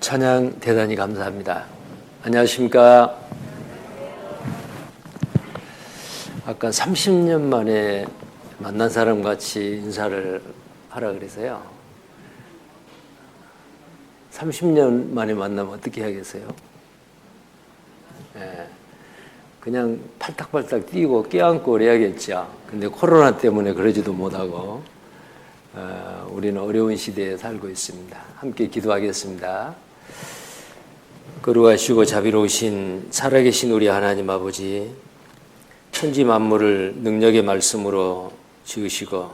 찬양 대단히 감사합니다. 안녕하십니까. 아까 30년 만에 만난 사람 같이 인사를 하라 그래서요. 30년 만에 만나면 어떻게 해야겠어요? 그냥 팔딱팔딱 뛰고 껴안고 그래야겠죠. 근데 코로나 때문에 그러지도 못하고 우리는 어려운 시대에 살고 있습니다. 함께 기도하겠습니다. 거룩하시고 자비로우신 살아계신 우리 하나님 아버지, 천지 만물을 능력의 말씀으로 지으시고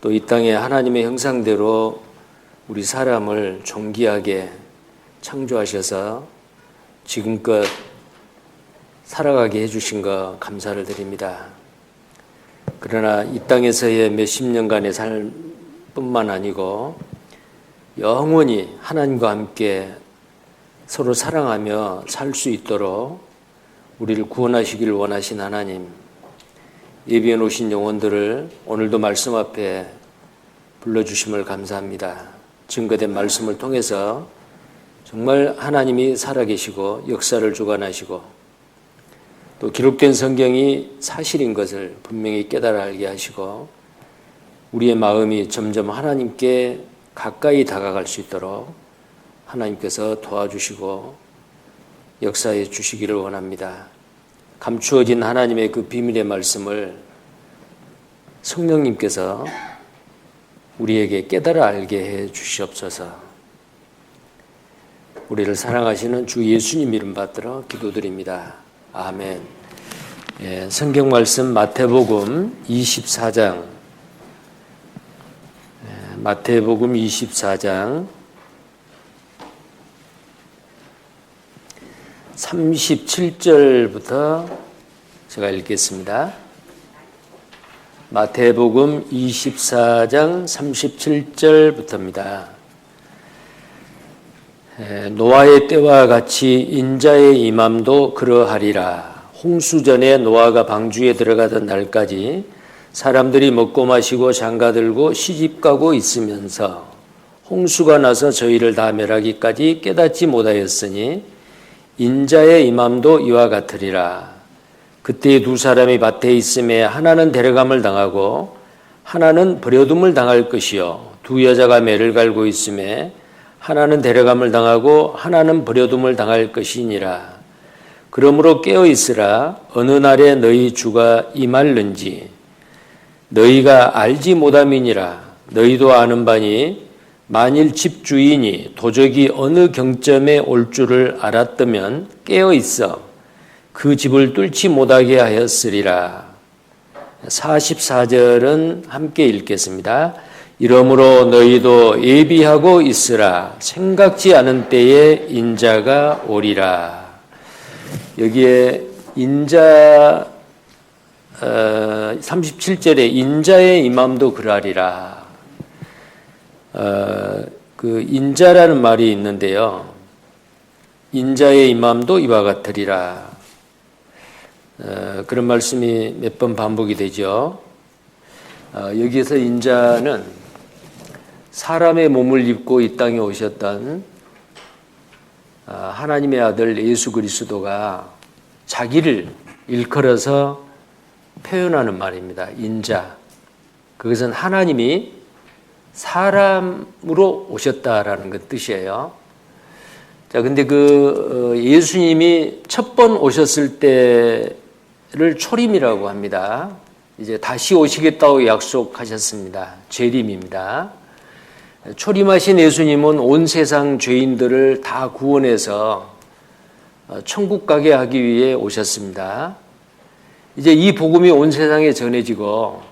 또 이 땅에 하나님의 형상대로 우리 사람을 존귀하게 창조하셔서 지금껏 살아가게 해주신 것 감사를 드립니다. 그러나 이 땅에서의 몇십 년간의 삶뿐만 아니고 영원히 하나님과 함께 서로 사랑하며 살 수 있도록 우리를 구원하시기를 원하신 하나님, 예비해 놓으신 영혼들을 오늘도 말씀 앞에 불러주심을 감사합니다. 증거된 말씀을 통해서 정말 하나님이 살아계시고 역사를 주관하시고 또 기록된 성경이 사실인 것을 분명히 깨달아 알게 하시고 우리의 마음이 점점 하나님께 가까이 다가갈 수 있도록 하나님께서 도와주시고 역사해 주시기를 원합니다. 감추어진 하나님의 그 비밀의 말씀을 성령님께서 우리에게 깨달아 알게 해 주시옵소서. 우리를 사랑하시는 주 예수님 이름 받들어 기도드립니다. 아멘. 성경 말씀 마태복음 24장, 마태복음 24장 37절부터 제가 읽겠습니다. 마태복음 24장 37절부터입니다. 노아의 때와 같이 인자의 임함도 그러하리라. 홍수전에 노아가 방주에 들어가던 날까지 사람들이 먹고 마시고 장가들고 시집가고 있으면서 홍수가 나서 저희를 다 멸하기까지 깨닫지 못하였으니 인자의 임함도 이와 같으리라. 그때 두 사람이 밭에 있음에 하나는 데려감을 당하고 하나는 버려둠을 당할 것이요 두 여자가 매를 갈고 있음에 하나는 데려감을 당하고 하나는 버려둠을 당할 것이니라. 그러므로 깨어 있으라. 어느 날에 너희 주가 임할는지 너희가 알지 못함이니라. 너희도 아는 바니 만일 집주인이 도적이 어느 경점에 올 줄을 알았다면 깨어 있어 그 집을 뚫지 못하게 하였으리라. 44절은 함께 읽겠습니다. 이러므로 너희도 예비하고 있으라. 생각지 않은 때에 인자가 오리라. 여기에 인자 37절에 인자의 임함도 그러하리라. 그 인자라는 말이 있는데요. 인자의 임함도 이와 같으리라. 그런 말씀이 몇 번 반복이 되죠. 여기에서 인자는 사람의 몸을 입고 이 땅에 오셨던 하나님의 아들 예수 그리스도가 자기를 일컬어서 표현하는 말입니다. 인자. 그것은 하나님이 사람으로 오셨다라는 그 뜻이에요. 자, 근데 예수님이 첫 번 오셨을 때를 초림이라고 합니다. 이제 다시 오시겠다고 약속하셨습니다. 재림입니다. 초림하신 예수님은 온 세상 죄인들을 다 구원해서 천국 가게 하기 위해 오셨습니다. 이제 이 복음이 온 세상에 전해지고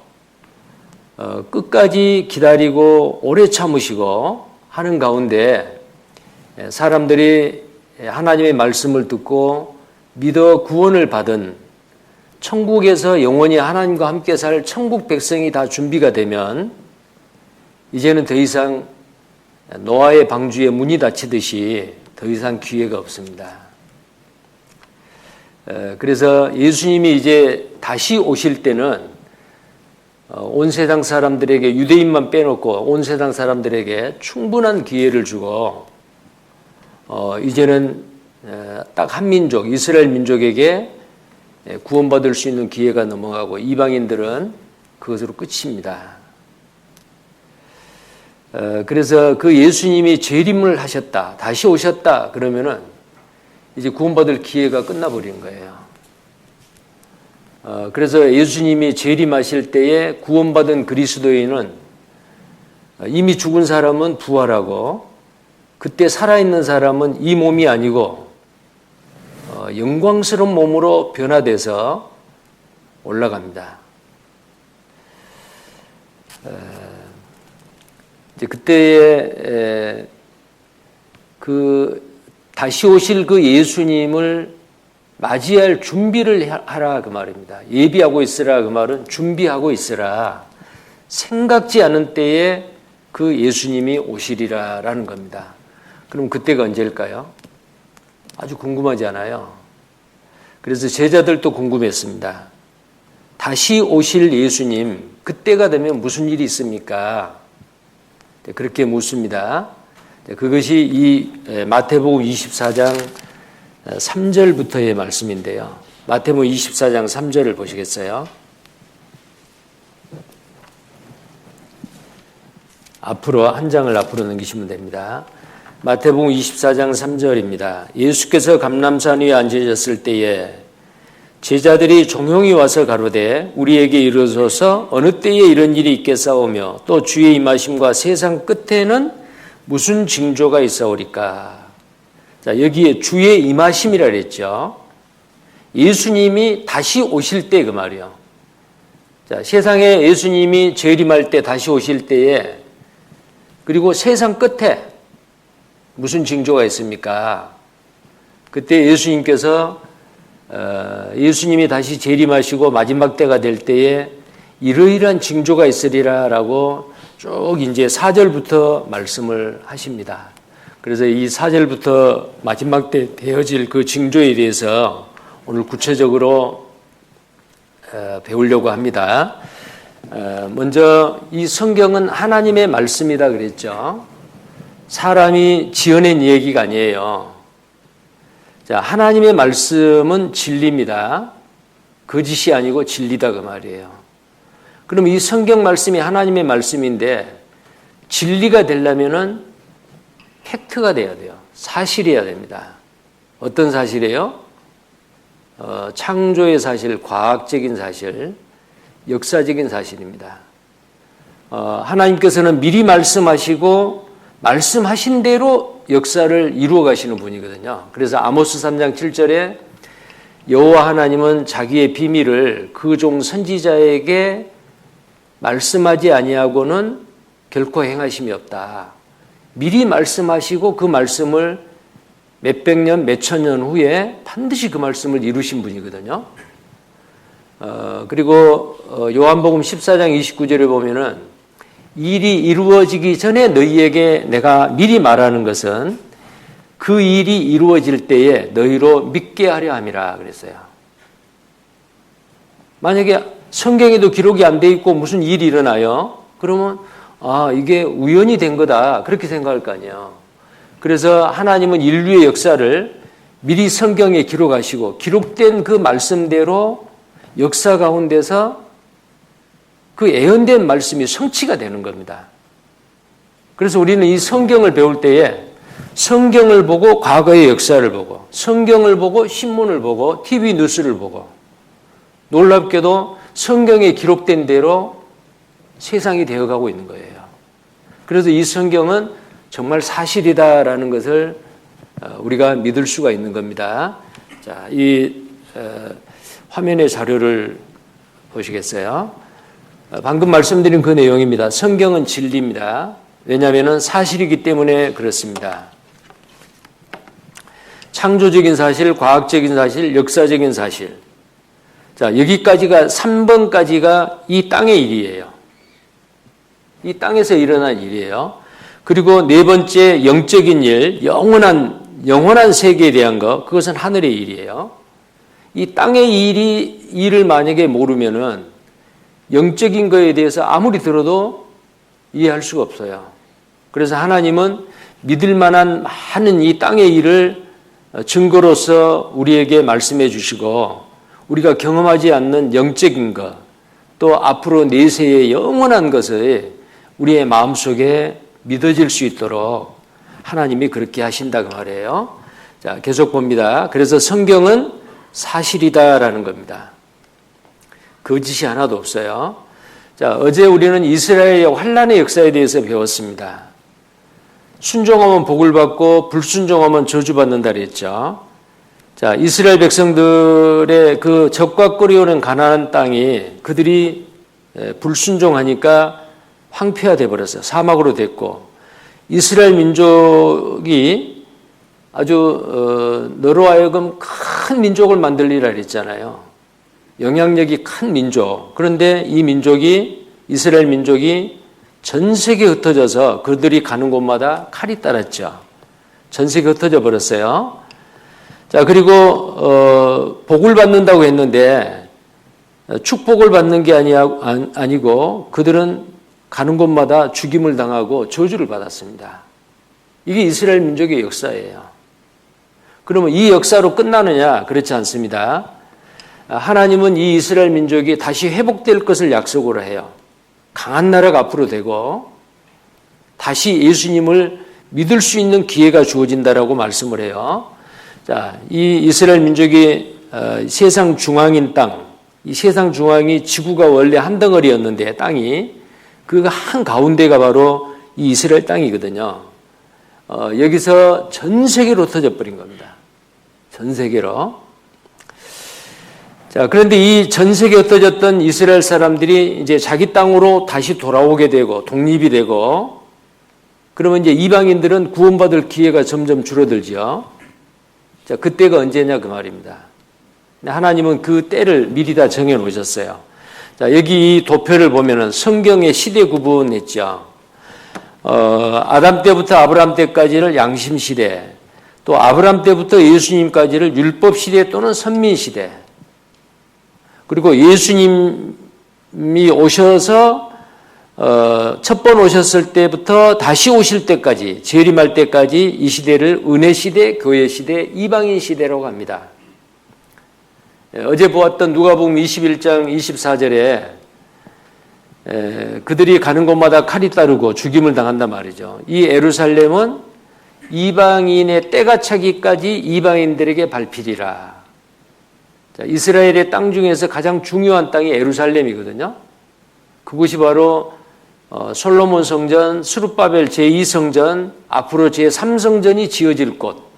끝까지 기다리고 오래 참으시고 하는 가운데 사람들이 하나님의 말씀을 듣고 믿어 구원을 받은 천국에서 영원히 하나님과 함께 살 천국 백성이 다 준비가 되면 이제는 더 이상 노아의 방주에 문이 닫히듯이 더 이상 기회가 없습니다. 그래서 예수님이 이제 다시 오실 때는 온 세상 사람들에게 유대인만 빼놓고 온 세상 사람들에게 충분한 기회를 주고 이제는 딱 한 민족, 이스라엘 민족에게 구원받을 수 있는 기회가 넘어가고 이방인들은 그것으로 끝입니다. 그래서 그 예수님이 재림을 하셨다, 다시 오셨다 그러면은 이제 구원받을 기회가 끝나버린 거예요. 그래서 예수님이 재림하실 때에 구원받은 그리스도인은 이미 죽은 사람은 부활하고 그때 살아있는 사람은 이 몸이 아니고 영광스러운 몸으로 변화돼서 올라갑니다. 이제 그때에 다시 오실 그 예수님을 맞이할 준비를 하라 그 말입니다. 예비하고 있으라 그 말은 준비하고 있으라. 생각지 않은 때에 그 예수님이 오시리라라는 겁니다. 그럼 그때가 언제일까요? 아주 궁금하지 않아요? 그래서 제자들도 궁금했습니다. 다시 오실 예수님, 그때가 되면 무슨 일이 있습니까? 그렇게 묻습니다. 그것이 이 마태복음 24장 3절부터의 말씀인데요. 마태복음 24장 3절을 보시겠어요? 앞으로 한 장을 앞으로 넘기시면 됩니다. 마태복음 24장 3절입니다. 예수께서 감람산 위에 앉으셨을 때에 제자들이 종용이 와서 가로되 우리에게 이르소서 어느 때에 이런 일이 있겠사오며 또 주의 임하심과 세상 끝에는 무슨 징조가 있사오리까. 자, 여기에 주의 임하심이라 그랬죠. 예수님이 다시 오실 때 그 말이요. 자, 세상에 예수님이 재림할 때 다시 오실 때에 그리고 세상 끝에 무슨 징조가 있습니까? 그때 예수님께서 예수님이 다시 재림하시고 마지막 때가 될 때에 이러이러한 징조가 있으리라라고 쭉 이제 4절부터 말씀을 하십니다. 그래서 이 4절부터 마지막 때 되어질 그 징조에 대해서 오늘 구체적으로 배우려고 합니다. 먼저 이 성경은 하나님의 말씀이다 그랬죠. 사람이 지어낸 얘기가 아니에요. 자, 하나님의 말씀은 진리입니다. 거짓이 아니고 진리다 그 말이에요. 그럼 이 성경 말씀이 하나님의 말씀인데 진리가 되려면은 팩트가 돼야 돼요. 사실이어야 됩니다. 어떤 사실이에요? 창조의 사실, 과학적인 사실, 역사적인 사실입니다. 하나님께서는 미리 말씀하시고 말씀하신 대로 역사를 이루어 가시는 분이거든요. 그래서 아모스 3장 7절에 여호와 하나님은 자기의 비밀을 그 종 선지자에게 말씀하지 아니하고는 결코 행하심이 없다. 미리 말씀하시고 그 말씀을 몇백 년, 몇천 년 후에 반드시 그 말씀을 이루신 분이거든요. 그리고 요한복음 14장 29절에 보면은 일이 이루어지기 전에 너희에게 내가 미리 말하는 것은 그 일이 이루어질 때에 너희로 믿게 하려 함이라 그랬어요. 만약에 성경에도 기록이 안 돼 있고 무슨 일이 일어나요? 그러면 이게 우연이 된 거다 그렇게 생각할 거 아니에요. 그래서 하나님은 인류의 역사를 미리 성경에 기록하시고 기록된 그 말씀대로 역사 가운데서 그 예언된 말씀이 성취가 되는 겁니다. 그래서 우리는 이 성경을 배울 때에 성경을 보고 과거의 역사를 보고 성경을 보고 신문을 보고 TV 뉴스를 보고 놀랍게도 성경에 기록된 대로 세상이 되어가고 있는 거예요. 그래서 이 성경은 정말 사실이다라는 것을 우리가 믿을 수가 있는 겁니다. 자, 이 화면의 자료를 보시겠어요? 방금 말씀드린 그 내용입니다. 성경은 진리입니다. 왜냐하면 사실이기 때문에 그렇습니다. 창조적인 사실, 과학적인 사실, 역사적인 사실. 자, 여기까지가 3번까지가 이 땅의 일이에요. 이 땅에서 일어난 일이에요. 그리고 네 번째 영적인 일, 영원한 세계에 대한 것, 그것은 하늘의 일이에요. 이 땅의 일을 만약에 모르면은 영적인 것에 대해서 아무리 들어도 이해할 수가 없어요. 그래서 하나님은 믿을 만한 많은 이 땅의 일을 증거로서 우리에게 말씀해 주시고 우리가 경험하지 않는 영적인 것, 또 앞으로 내세의 영원한 것을 우리의 마음속에 믿어질 수 있도록 하나님이 그렇게 하신다고 말해요. 자, 계속 봅니다. 그래서 성경은 사실이다라는 겁니다. 거짓이 하나도 없어요. 자, 어제 우리는 이스라엘의 환란의 역사에 대해서 배웠습니다. 순종하면 복을 받고 불순종하면 저주받는다 그랬죠. 자, 이스라엘 백성들의 그 적과 끓여오는 가나안 땅이 그들이 불순종하니까 황폐화돼 버렸어요. 사막으로 됐고 이스라엘 민족이 아주 너로 하여금 큰 민족을 만들리라 그랬잖아요. 영향력이 큰 민족. 그런데 이 민족이 이스라엘 민족이 전 세계에 흩어져서 그들이 가는 곳마다 칼이 따랐죠. 전 세계에 흩어져 버렸어요. 자, 그리고 복을 받는다고 했는데 축복을 받는 게 아니고 그들은 가는 곳마다 죽임을 당하고 저주를 받았습니다. 이게 이스라엘 민족의 역사예요. 그러면 이 역사로 끝나느냐? 그렇지 않습니다. 하나님은 이 이스라엘 민족이 다시 회복될 것을 약속으로 해요. 강한 나라가 앞으로 되고 다시 예수님을 믿을 수 있는 기회가 주어진다라고 말씀을 해요. 자, 이 이스라엘 민족이 세상 중앙인 땅, 이 세상 중앙이 지구가 원래 한 덩어리였는데 땅이 그 한 가운데가 바로 이 이스라엘 땅이거든요. 여기서 전 세계로 흩어져 버린 겁니다. 전 세계로. 자, 그런데 이 전 세계에 흩어졌던 이스라엘 사람들이 이제 자기 땅으로 다시 돌아오게 되고 독립이 되고 그러면 이제 이방인들은 구원받을 기회가 점점 줄어들죠. 자, 그때가 언제냐 그 말입니다. 하나님은 그 때를 미리 다 정해 놓으셨어요. 자, 여기 이 도표를 보면은 성경의 시대 구분했죠. 아담 때부터 아브라함 때까지를 양심 시대, 또 아브라함 때부터 예수님까지를 율법 시대 또는 선민 시대. 그리고 예수님이 오셔서 첫 번 오셨을 때부터 다시 오실 때까지 재림할 때까지 이 시대를 은혜 시대, 교회 시대, 이방인 시대라고 합니다. 어제 보았던 누가복음 21장 24절에 그들이 가는 곳마다 칼이 따르고 죽임을 당한단 말이죠. 이 예루살렘은 이방인의 때가 차기까지 이방인들에게 밟히리라. 자, 이스라엘의 땅 중에서 가장 중요한 땅이 예루살렘이거든요. 그곳이 바로 솔로몬 성전, 스룹바벨 제2성전, 앞으로 제3성전이 지어질 곳.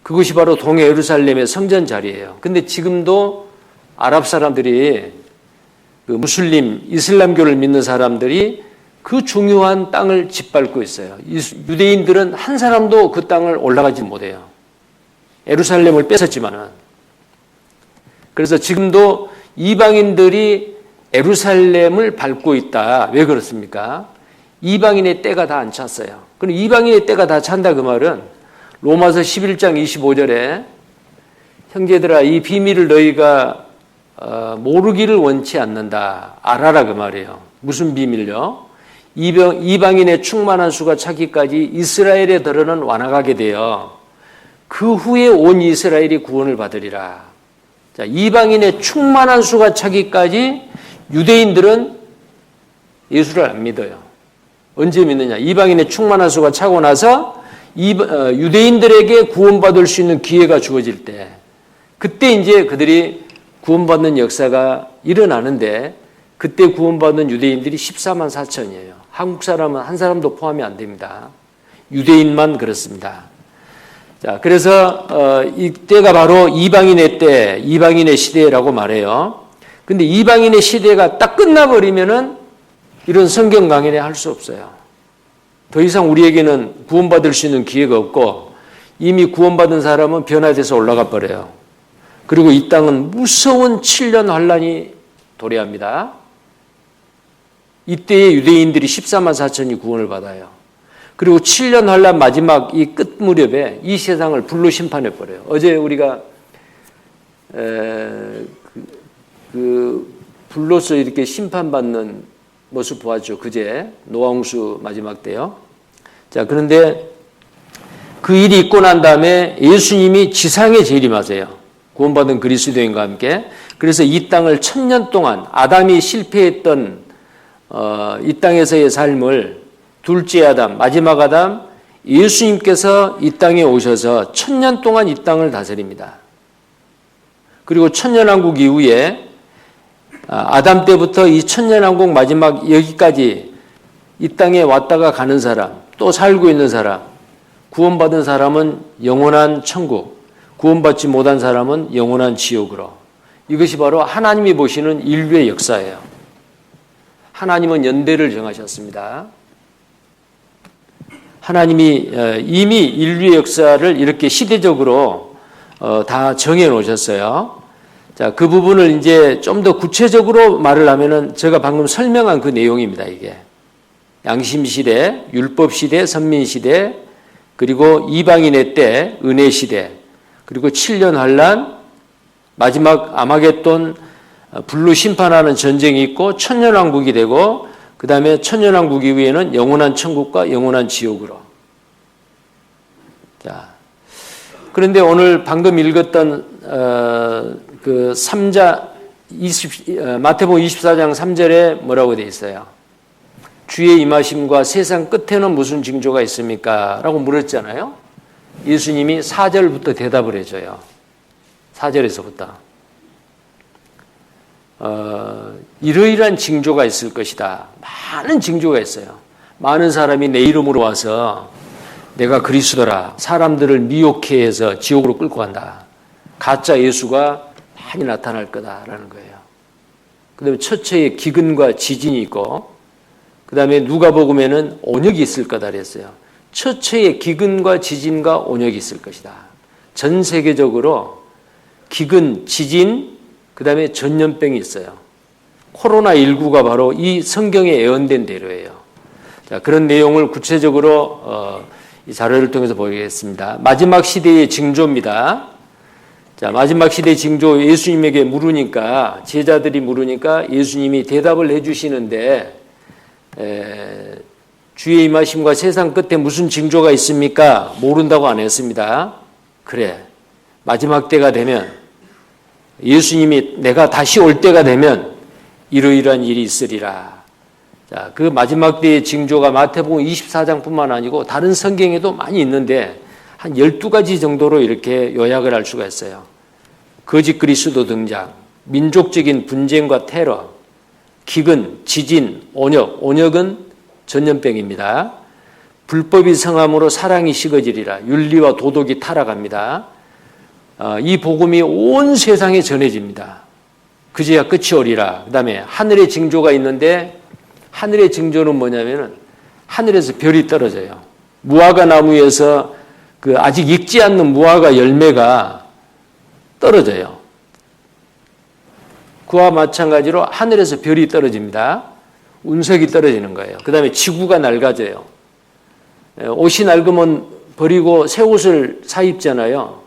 그것이 바로 동해 예루살렘의 성전 자리예요. 근데 지금도 아랍 사람들이 그 무슬림, 이슬람교를 믿는 사람들이 그 중요한 땅을 짓밟고 있어요. 유대인들은 한 사람도 그 땅을 올라가지 못해요. 예루살렘을 뺏었지만은. 그래서 지금도 이방인들이 예루살렘을 밟고 있다. 왜 그렇습니까? 이방인의 때가 다 안 찼어요. 그럼 이방인의 때가 다 찬다 그 말은 로마서 11장 25절에 형제들아 이 비밀을 너희가 모르기를 원치 않는다. 알아라 그 말이에요. 무슨 비밀요? 이방인의 충만한 수가 차기까지 이스라엘에 들어는 완악하게 되어 그 후에 온 이스라엘이 구원을 받으리라. 자, 이방인의 충만한 수가 차기까지 유대인들은 예수를 안 믿어요. 언제 믿느냐? 이방인의 충만한 수가 차고 나서 유대인들에게 구원받을 수 있는 기회가 주어질 때 그때 이제 그들이 구원받는 역사가 일어나는데 그때 구원받는 유대인들이 14만 4천이에요. 한국 사람은 한 사람도 포함이 안 됩니다. 유대인만 그렇습니다. 자, 그래서 이때가 바로 이방인의 때, 이방인의 시대라고 말해요. 근데 이방인의 시대가 딱 끝나버리면은 이런 성경 강연에 할 수 없어요. 더 이상 우리에게는 구원받을 수 있는 기회가 없고 이미 구원받은 사람은 변화돼서 올라가 버려요. 그리고 이 땅은 무서운 7년 환란이 도래합니다. 이때에 유대인들이 14만 4천이 구원을 받아요. 그리고 7년 환란 마지막 이 끝 무렵에 이 세상을 불로 심판해 버려요. 어제 우리가 그 불로서 이렇게 심판받는 모습 보았죠. 그제 노아홍수 마지막 때요. 자, 그런데 그 일이 있고 난 다음에 예수님이 지상에 재림하세요. 구원받은 그리스도인과 함께. 그래서 이 땅을 1000년 동안 아담이 실패했던 이 땅에서의 삶을 둘째 아담, 마지막 아담, 예수님께서 이 땅에 오셔서 1000년 동안 이 땅을 다스립니다. 그리고 천년왕국 이후에 아담 때부터 이 천년왕국 마지막 여기까지 이 땅에 왔다가 가는 사람, 또 살고 있는 사람, 구원받은 사람은 영원한 천국, 구원받지 못한 사람은 영원한 지옥으로. 이것이 바로 하나님이 보시는 인류의 역사예요. 하나님은 연대를 정하셨습니다. 하나님이 이미 인류의 역사를 이렇게 시대적으로 다 정해 놓으셨어요. 자, 그 부분을 이제 좀 더 구체적으로 말을 하면은 제가 방금 설명한 그 내용입니다, 이게. 양심 시대, 율법 시대, 선민 시대, 그리고 이방인의 때, 은혜 시대, 그리고 7년 환란, 마지막 아마겟돈 불로 심판하는 전쟁이 있고 천년왕국이 되고 그 다음에 천년왕국 이후에는 영원한 천국과 영원한 지옥으로. 자, 그런데 오늘 방금 읽었던 그 3자 마태복음 24장 3절에 뭐라고 되어 있어요? 주의 임하심과 세상 끝에는 무슨 징조가 있습니까? 라고 물었잖아요. 예수님이 4절부터 대답을 해줘요. 4절에서부터. 이러이러한 징조가 있을 것이다. 많은 징조가 있어요. 많은 사람이 내 이름으로 와서 내가 그리스도라 사람들을 미혹해 해서 지옥으로 끌고 간다. 가짜 예수가 많이 나타날 거다라는 거예요. 그 다음에 처처에 기근과 지진이 있고 그 다음에 누가복음에는 온역이 있을 거다 그랬어요. 처처에 기근과 지진과 온역이 있을 것이다. 전 세계적으로 기근, 지진, 그 다음에 전염병이 있어요. 코로나19가 바로 이 성경에 예언된 대로예요. 자, 그런 내용을 구체적으로 이 자료를 통해서 보겠습니다. 마지막 시대의 징조입니다. 자, 마지막 시대의 징조 예수님에게 물으니까 제자들이 물으니까 예수님이 대답을 해주시는데 주의 임하심과 세상 끝에 무슨 징조가 있습니까? 모른다고 안 했습니다. 그래, 마지막 때가 되면 예수님이 내가 다시 올 때가 되면 이러이러한 일이 있으리라. 자, 그 마지막 때의 징조가 마태복음 24장뿐만 아니고 다른 성경에도 많이 있는데 한 12가지 정도로 이렇게 요약을 할 수가 있어요. 거짓 그리스도 등장, 민족적인 분쟁과 테러, 기근, 지진, 온역. 온역은 전염병입니다. 불법이 성함으로 사랑이 식어지리라. 윤리와 도덕이 타락합니다. 이 복음이 온 세상에 전해집니다. 그제야 끝이 오리라. 그 다음에 하늘의 징조가 있는데 하늘의 징조는 뭐냐면은 하늘에서 별이 떨어져요. 무화과 나무에서 그 아직 익지 않는 무화과 열매가 떨어져요. 그와 마찬가지로 하늘에서 별이 떨어집니다. 운석이 떨어지는 거예요. 그 다음에 지구가 낡아져요. 옷이 낡으면 버리고 새 옷을 사 입잖아요.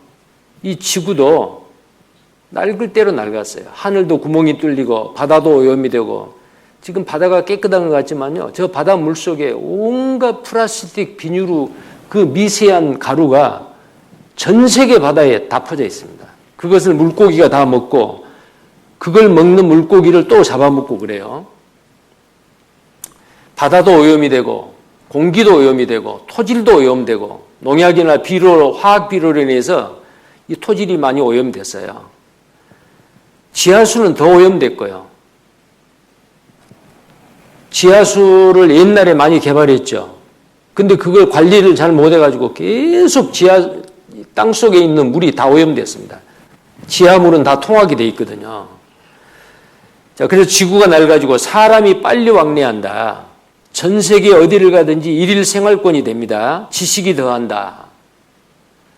이 지구도 낡을 대로 낡았어요. 하늘도 구멍이 뚫리고 바다도 오염이 되고 지금 바다가 깨끗한 것 같지만요. 저 바다 물속에 온갖 플라스틱, 비누로 그 미세한 가루가 전 세계 바다에 다 퍼져 있습니다. 그것을 물고기가 다 먹고 그걸 먹는 물고기를 또 잡아먹고 그래요. 바다도 오염이 되고 공기도 오염이 되고 토질도 오염되고 농약이나 비료, 화학 비료로 인해서 이 토질이 많이 오염됐어요. 지하수는 더 오염됐고요. 지하수를 옛날에 많이 개발했죠. 근데 그걸 관리를 잘 못해가지고 계속 땅 속에 있는 물이 다 오염됐습니다. 지하물은 다 통하게 돼 있거든요. 자, 그래서 지구가 낡아지고 사람이 빨리 왕래한다. 전 세계 어디를 가든지 일일 생활권이 됩니다. 지식이 더한다.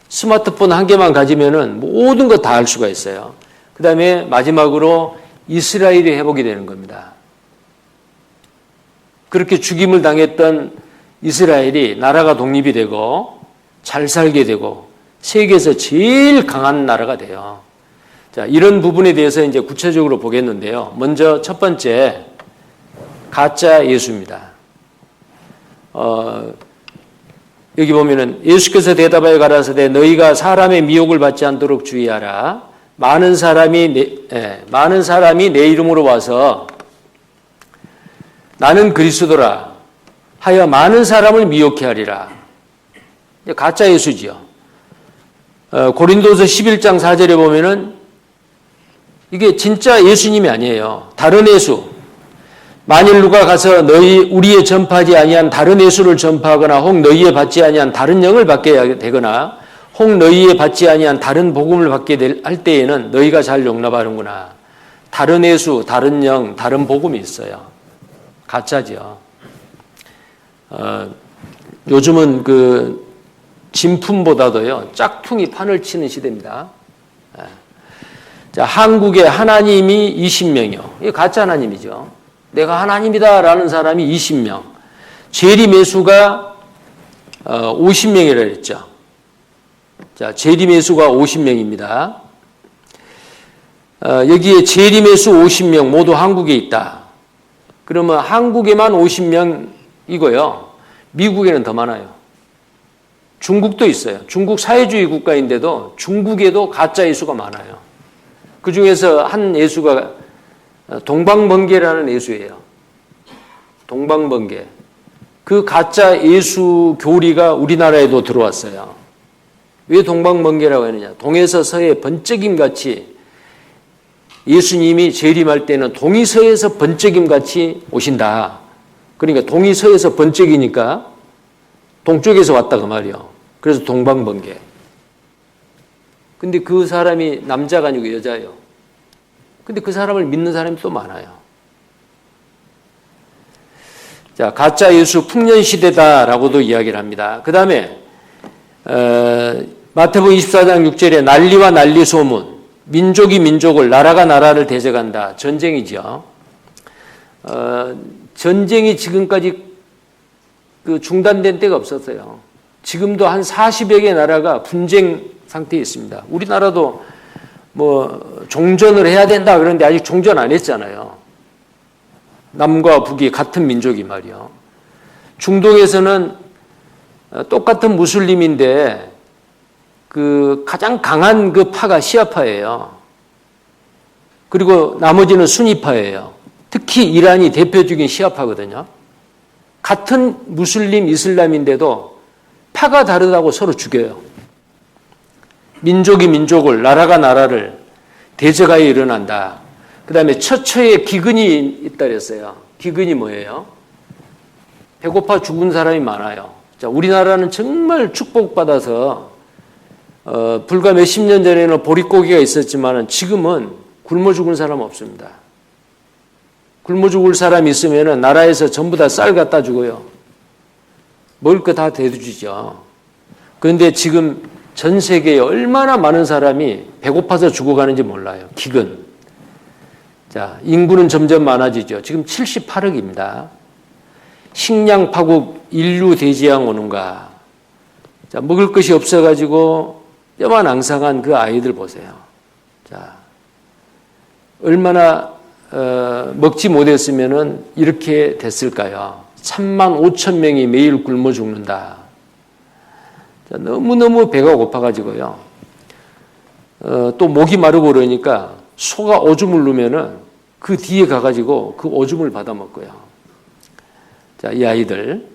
스마트폰 한 개만 가지면은 모든 거 다 알 수가 있어요. 그 다음에 마지막으로 이스라엘이 회복이 되는 겁니다. 그렇게 죽임을 당했던 이스라엘이 나라가 독립이 되고 잘 살게 되고 세계에서 제일 강한 나라가 돼요. 자, 이런 부분에 대해서 이제 구체적으로 보겠는데요. 먼저 첫 번째, 가짜 예수입니다. 여기 보면은 예수께서 대답하여 가라사대 너희가 사람의 미혹을 받지 않도록 주의하라. 많은 사람이 내 이름으로 와서 나는 그리스도라 하여 많은 사람을 미혹해 하리라. 가짜 예수지요. 고린도서 11장 4절에 보면은 이게 진짜 예수님이 아니에요. 다른 예수. 만일 누가 가서 우리의 전파하지 아니한 다른 예수를 전파하거나 혹 너희에 받지 아니한 다른 영을 받게 되거나 혹 너희에 받지 아니한 다른 복음을 받게 할 때에는 너희가 잘 용납하는구나. 다른 예수, 다른 영, 다른 복음이 있어요. 가짜죠. 요즘은 그 진품보다도요 짝퉁이 판을 치는 시대입니다. 자, 한국에 하나님이 20명이요. 이게 가짜 하나님이죠. 내가 하나님이다라는 사람이 20명. 재림예수가 50명이라 그랬죠. 자, 재림예수가 50명입니다. 여기에 재림예수 50명 모두 한국에 있다. 그러면 한국에만 50명이고요. 미국에는 더 많아요. 중국도 있어요. 중국 사회주의 국가인데도 중국에도 가짜 예수가 많아요. 그 중에서 한 예수가 동방번개라는 예수예요. 동방번개. 그 가짜 예수 교리가 우리나라에도 들어왔어요. 왜 동방번개라고 하느냐? 동에서 서에 번쩍임 같이 예수님이 재림할 때는 동이 서에서 번쩍임 같이 오신다. 그러니까 동이 서에서 번쩍이니까 동쪽에서 왔다 그 말이요. 그래서 동방번개. 근데 그 사람이 남자가 아니고 여자예요. 근데 그 사람을 믿는 사람이 또 많아요. 자, 가짜 예수 풍년시대다라고도 이야기를 합니다. 그 다음에 마태복음 24장 6절에 난리와 난리 소문, 민족이 민족을, 나라가 나라를 대적한다. 전쟁이죠. 전쟁이 지금까지 그 중단된 때가 없었어요. 지금도 한 40여 개 나라가 분쟁 상태에 있습니다. 우리나라도 뭐 종전을 해야 된다 그러는데 아직 종전 안 했잖아요. 남과 북이 같은 민족이 말이요. 중동에서는 똑같은 무슬림인데 그 가장 강한 그 파가 시아파예요. 그리고 나머지는 수니파예요. 특히 이란이 대표적인 시아파거든요. 같은 무슬림 이슬람인데도 파가 다르다고 서로 죽여요. 민족이 민족을, 나라가 나라를 대적하여 일어난다. 그 다음에 처처에 기근이 있다 그랬어요. 기근이 뭐예요? 배고파 죽은 사람이 많아요. 자, 우리나라는 정말 축복받아서 불과 몇십 년 전에는 보릿고기가 있었지만 지금은 굶어 죽은 사람 없습니다. 굶어 죽을 사람 있으면 나라에서 전부 다 쌀 갖다 주고요. 먹을 거 다 대주죠. 그런데 지금 전 세계에 얼마나 많은 사람이 배고파서 죽어가는지 몰라요. 기근. 자, 인구는 점점 많아지죠. 지금 78억입니다. 식량 파국, 인류 대재앙 오는가. 자, 먹을 것이 없어가지고 뼈만 앙상한 그 아이들 보세요. 자, 얼마나 먹지 못했으면은 이렇게 됐을까요? 35,000명이 매일 굶어 죽는다. 자, 너무너무 배가 고파가지고요. 또 목이 마르고 그러니까 소가 오줌을 누면은 그 뒤에 가가지고 그 오줌을 받아 먹고요. 자, 이 아이들.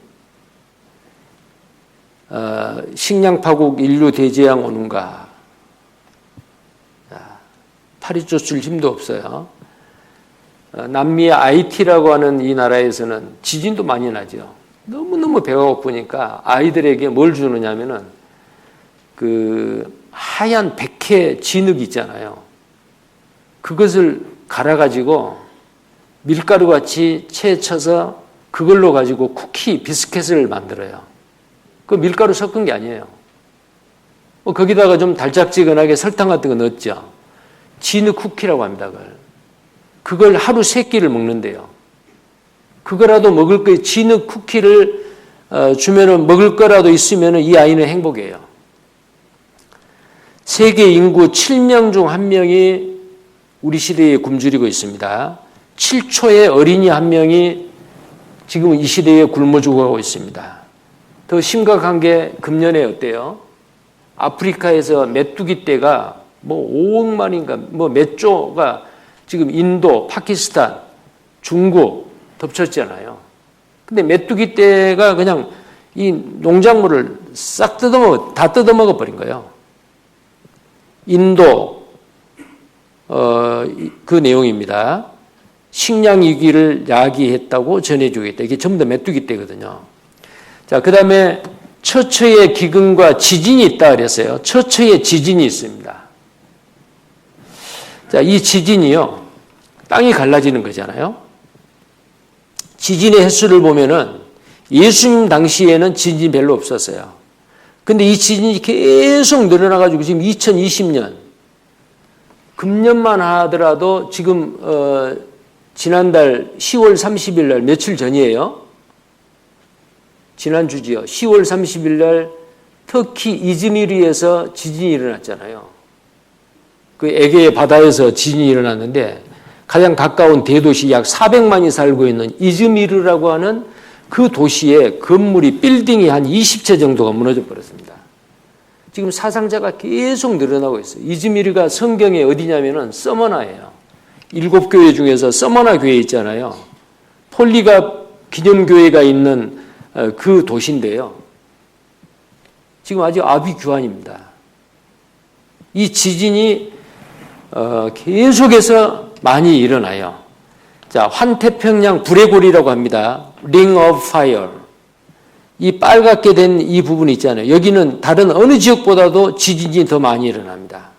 식량 파국, 인류 대재앙 오는가. 자, 파리 쫓을 힘도 없어요. 남미의 아이티라고 하는 이 나라에서는 지진도 많이 나죠. 너무너무 배가 고프니까 아이들에게 뭘 주느냐면은 그 하얀 백해 진흙 있잖아요. 그것을 갈아가지고 밀가루 같이 채 쳐서 그걸로 가지고 쿠키, 비스켓을 만들어요. 그 밀가루 섞은 게 아니에요. 거기다가 좀 달짝지근하게 설탕 같은 거 넣었죠. 진흙 쿠키라고 합니다. 그걸 하루 3끼를 먹는데요. 그거라도 먹을 거에 진흙 쿠키를 주면은 먹을 거라도 있으면은 이 아이는 행복해요. 세계 인구 7명 중 1명이 우리 시대에 굶주리고 있습니다. 7초의 어린이 1명이 지금 이 시대에 굶어 죽어가고 있습니다. 더 심각한 게 금년에 어때요? 아프리카에서 메뚜기 떼가 뭐 5억만인가 뭐 몇 조가 지금 인도, 파키스탄, 중국 덮쳤잖아요. 근데 메뚜기 떼가 그냥 이 농작물을 싹 다 뜯어먹어 버린 거예요. 인도 그 내용입니다. 식량 위기를 야기했다고 전해주겠다. 이게 전부 다 메뚜기 떼거든요. 자, 그 다음에 처처에 기근과 지진이 있다 그랬어요. 처처에 지진이 있습니다. 자, 이 지진이요, 땅이 갈라지는 거잖아요. 지진의 횟수를 보면은 예수님 당시에는 지진이 별로 없었어요. 근데 이 지진이 계속 늘어나가지고 지금 2020년, 금년만 하더라도 지금, 지난달 10월 30일 날 며칠 전이에요. 지난주지요. 10월 30일 날 터키 이즈미르에서 지진이 일어났잖아요. 그 에게의 바다에서 지진이 일어났는데 가장 가까운 대도시 약 400만이 살고 있는 이즈미르라고 하는 그 도시에 건물이 빌딩이 한 20채 정도가 무너져 버렸습니다. 지금 사상자가 계속 늘어나고 있어요. 이즈미르가 성경에 어디냐면은 서머나예요. 7교회 중에서 서머나 교회 있잖아요. 폴리가 기념교회가 있는 그 도시인데요. 지금 아주 아비규환입니다. 이 지진이 계속해서 많이 일어나요. 자, 환태평양 불의 골이라고 합니다. Ring of Fire. 이 빨갛게 된 이 부분이 있잖아요. 여기는 다른 어느 지역보다도 지진이 더 많이 일어납니다.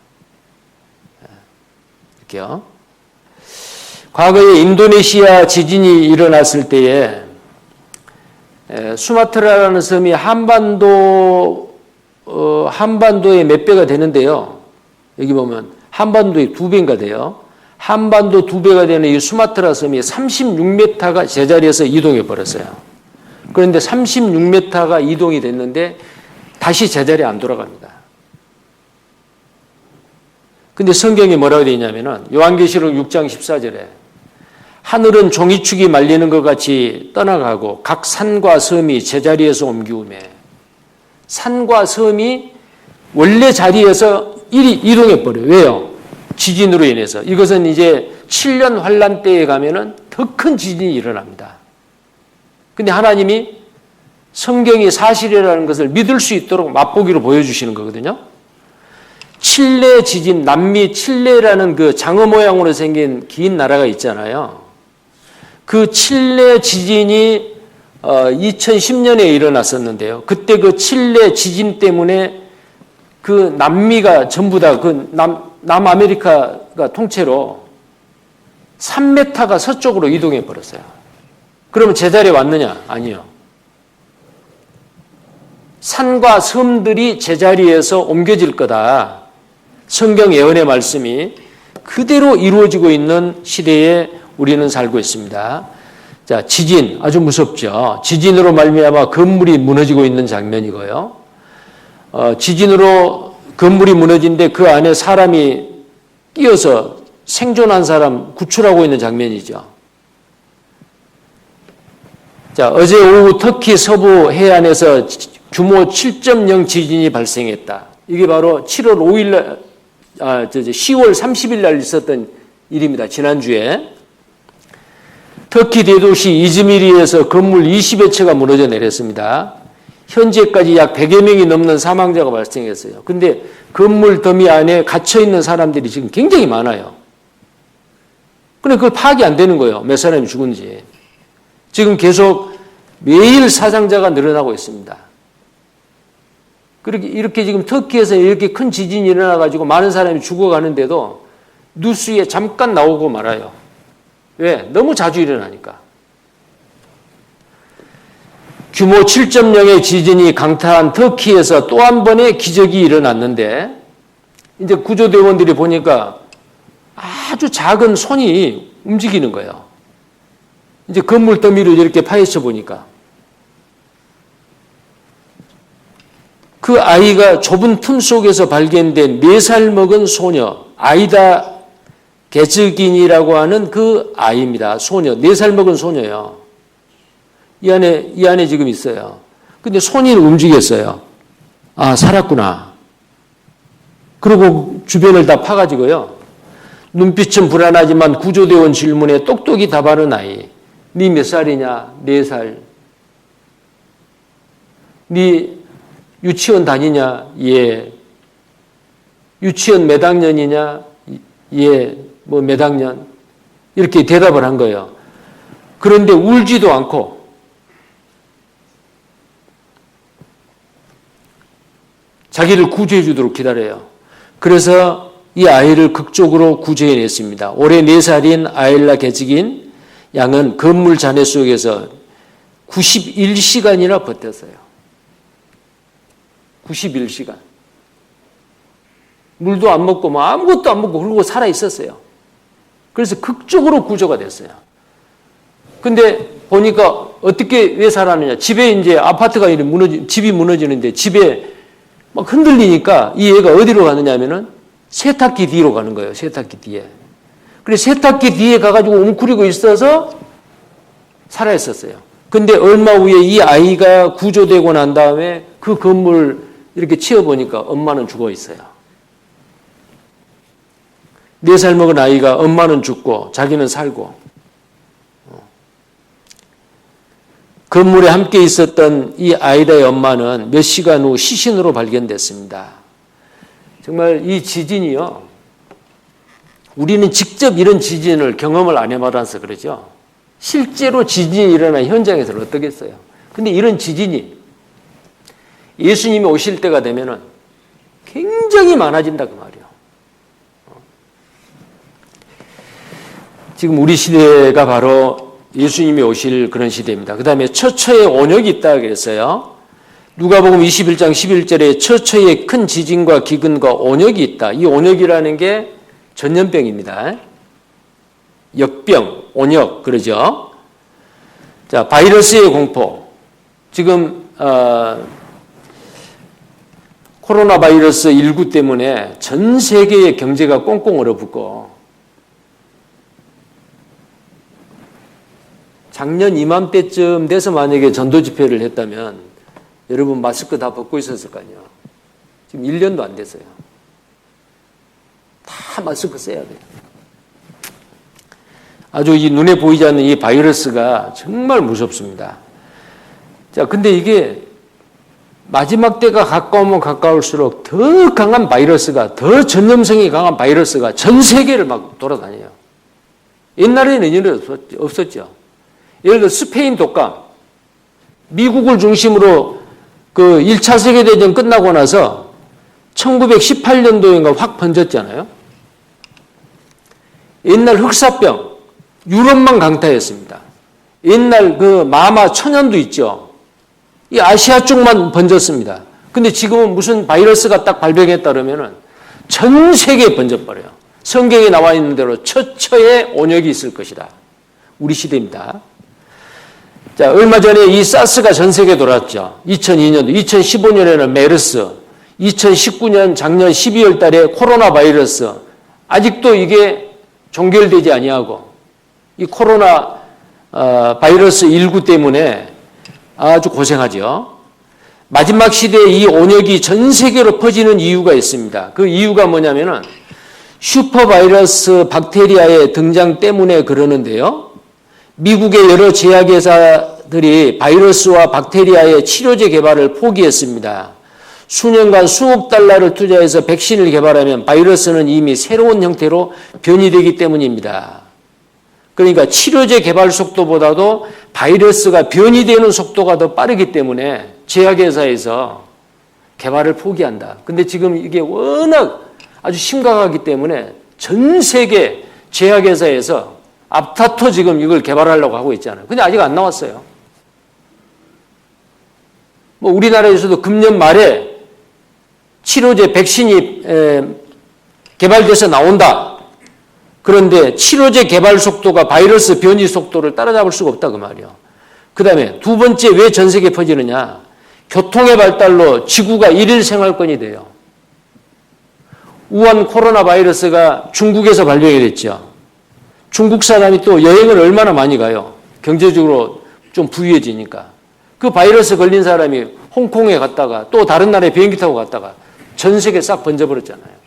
이렇게요. 과거에 인도네시아 지진이 일어났을 때에 수마트라라는 섬이 한반도의 몇 배가 되는데요. 여기 보면 한반도의 2배인가 돼요. 한반도 2배가 되는 이 수마트라 섬이 36m가 제자리에서 이동해 버렸어요. 그런데 36m가 이동이 됐는데 다시 제자리에 안 돌아갑니다. 근데 성경이 뭐라고 되어 있냐면은 요한계시록 6장 14절에 하늘은 종이축이 말리는 것 같이 떠나가고 각 산과 섬이 제자리에서 옮기우매, 산과 섬이 원래 자리에서 이동해 버려요. 왜요? 지진으로 인해서. 이것은 이제 7년 환란 때에 가면은 더 큰 지진이 일어납니다. 근데 하나님이 성경이 사실이라는 것을 믿을 수 있도록 맛보기로 보여주시는 거거든요. 칠레 지진, 남미 칠레라는 그 장어 모양으로 생긴 긴 나라가 있잖아요. 그 칠레 지진이 2010년에 일어났었는데요. 그때 그 칠레 지진 때문에 그 남미가 전부 다 그 남아메리카가 통째로 3m가 서쪽으로 이동해 버렸어요. 그러면 제자리에 왔느냐? 아니요. 산과 섬들이 제자리에서 옮겨질 거다. 성경 예언의 말씀이 그대로 이루어지고 있는 시대에 우리는 살고 있습니다. 자, 지진 아주 무섭죠. 지진으로 말미암아 건물이 무너지고 있는 장면이고요. 지진으로 건물이 무너진데 그 안에 사람이 끼어서 생존한 사람 구출하고 있는 장면이죠. 자, 어제 오후 터키 서부 해안에서 규모 7.0 지진이 발생했다. 이게 바로 7월 5일 날, 10월 30일 날 있었던 일입니다. 지난주에. 터키 대도시 이즈미르에서 건물 20여 채가 무너져 내렸습니다. 현재까지 약 100여 명이 넘는 사망자가 발생했어요. 근데 건물 더미 안에 갇혀있는 사람들이 지금 굉장히 많아요. 근데 그걸 파악이 안 되는 거예요. 몇 사람이 죽은지. 지금 계속 매일 사상자가 늘어나고 있습니다. 그렇게 이렇게 지금 터키에서 이렇게 큰 지진이 일어나가지고 많은 사람이 죽어가는데도 뉴스에 잠깐 나오고 말아요. 왜? 너무 자주 일어나니까. 규모 7.0의 지진이 강타한 터키에서 또 한 번의 기적이 일어났는데 이제 구조대원들이 보니까 아주 작은 손이 움직이는 거예요. 이제 건물 더미를 이렇게 파헤쳐 보니까 그 아이가 좁은 틈 속에서 발견된 4살 먹은 소녀 아이다 게즈긴이라고 하는 그 아이입니다. 소녀, 4살 먹은 소녀요. 이 안에 지금 있어요. 근데 손이 움직였어요. 아, 살았구나. 그리고 주변을 다 파가지고요. 눈빛은 불안하지만 구조되어 온 질문에 똑똑히 답하는 아이. 네 몇 살이냐? 4살. 네 유치원 다니냐? 예. 유치원 몇 학년이냐? 예. 뭐 몇 학년? 이렇게 대답을 한 거예요. 그런데 울지도 않고 자기를 구조해 주도록 기다려요. 그래서 이 아이를 극적으로 구조해냈습니다. 올해 4살인 아일라 게지긴 양은 건물 잔해 속에서 91시간이나 버텼어요. 91시간. 물도 안 먹고 뭐 아무것도 안 먹고 그러고 살아 있었어요. 그래서 극적으로 구조가 됐어요. 근데 보니까 어떻게 왜 살았느냐. 집에 이제 아파트가 집이 무너지는데 집에 막 흔들리니까 이 애가 어디로 가느냐 하면은 세탁기 뒤로 가는 거예요. 세탁기 뒤에. 그래서 세탁기 뒤에 가가지고 웅크리고 있어서 살아있었어요. 근데 얼마 후에 이 아이가 구조되고 난 다음에 그 건물 이렇게 치워보니까 엄마는 죽어 있어요. 4살 먹은 아이가 엄마는 죽고 자기는 살고 건물에 함께 있었던 이 아이다의 엄마는 몇 시간 후 시신으로 발견됐습니다. 정말 이 지진이요. 우리는 직접 이런 지진을 경험을 안 해봐서 그러죠. 실제로 지진이 일어난 현장에서는 어떻겠어요. 근데 이런 지진이 예수님이 오실 때가 되면은 굉장히 많아진다 그 말이에요. 지금 우리 시대가 바로 예수님이 오실 그런 시대입니다. 그 다음에 처처에 온역이 있다 그랬어요. 누가복음 21장 11절에 처처에 큰 지진과 기근과 온역이 있다. 이 온역이라는 게 전염병입니다. 역병, 온역 그러죠. 자, 바이러스의 공포. 지금 코로나 바이러스 19 때문에 전 세계의 경제가 꽁꽁 얼어붙고 작년 이맘때쯤 돼서 만약에 전도 집회를 했다면 여러분 마스크 다 벗고 있었을 거 아니에요. 지금 1년도 안 됐어요. 다 마스크 써야 돼요. 아주 이 눈에 보이지 않는 이 바이러스가 정말 무섭습니다. 자, 근데 이게 마지막 때가 가까우면 가까울수록 더 강한 바이러스가, 더 전염성이 강한 바이러스가 전 세계를 막 돌아다녀요. 옛날에는 이런 게 없었죠. 예를 들어 스페인 독감, 미국을 중심으로 그 1차 세계대전 끝나고 나서 1918년도인가 확 번졌잖아요. 옛날 흑사병, 유럽만 강타했습니다. 옛날 그 마마 천연도 있죠. 이 아시아 쪽만 번졌습니다. 근데 지금은 무슨 바이러스가 딱 발병했다 그러면은 전 세계에 번져버려요. 성경에 나와 있는 대로 처처에 온역이 있을 것이다. 우리 시대입니다. 자, 얼마 전에 이 사스가 전 세계에 돌았죠. 2002년도, 2015년에는 메르스, 2019년 작년 12월 달에 코로나 바이러스. 아직도 이게 종결되지 아니하고 이 코로나 바이러스 19 때문에 아주 고생하죠. 마지막 시대에 이 온역이 전 세계로 퍼지는 이유가 있습니다. 그 이유가 뭐냐면은 슈퍼바이러스 박테리아의 등장 때문에 그러는데요. 미국의 여러 제약회사들이 바이러스와 박테리아의 치료제 개발을 포기했습니다. 수년간 수억 달러를 투자해서 백신을 개발하면 바이러스는 이미 새로운 형태로 변이되기 때문입니다. 그러니까 치료제 개발 속도보다도 바이러스가 변이되는 속도가 더 빠르기 때문에 제약회사에서 개발을 포기한다. 근데 지금 이게 워낙 아주 심각하기 때문에 전 세계 제약회사에서 앞다퉈 지금 이걸 개발하려고 하고 있잖아요. 근데 아직 안 나왔어요. 뭐 우리나라에서도 금년 말에 치료제 백신이 개발돼서 나온다. 그런데 치료제 개발 속도가 바이러스 변이 속도를 따라잡을 수가 없다 그 말이에요. 그 다음에 두 번째 왜 전 세계에 퍼지느냐. 교통의 발달로 지구가 일일 생활권이 돼요. 우한 코로나 바이러스가 중국에서 발병이 됐죠. 중국 사람이 또 여행을 얼마나 많이 가요. 경제적으로 좀 부유해지니까. 그 바이러스 걸린 사람이 홍콩에 갔다가 또 다른 나라에 비행기 타고 갔다가 전 세계 싹 번져버렸잖아요.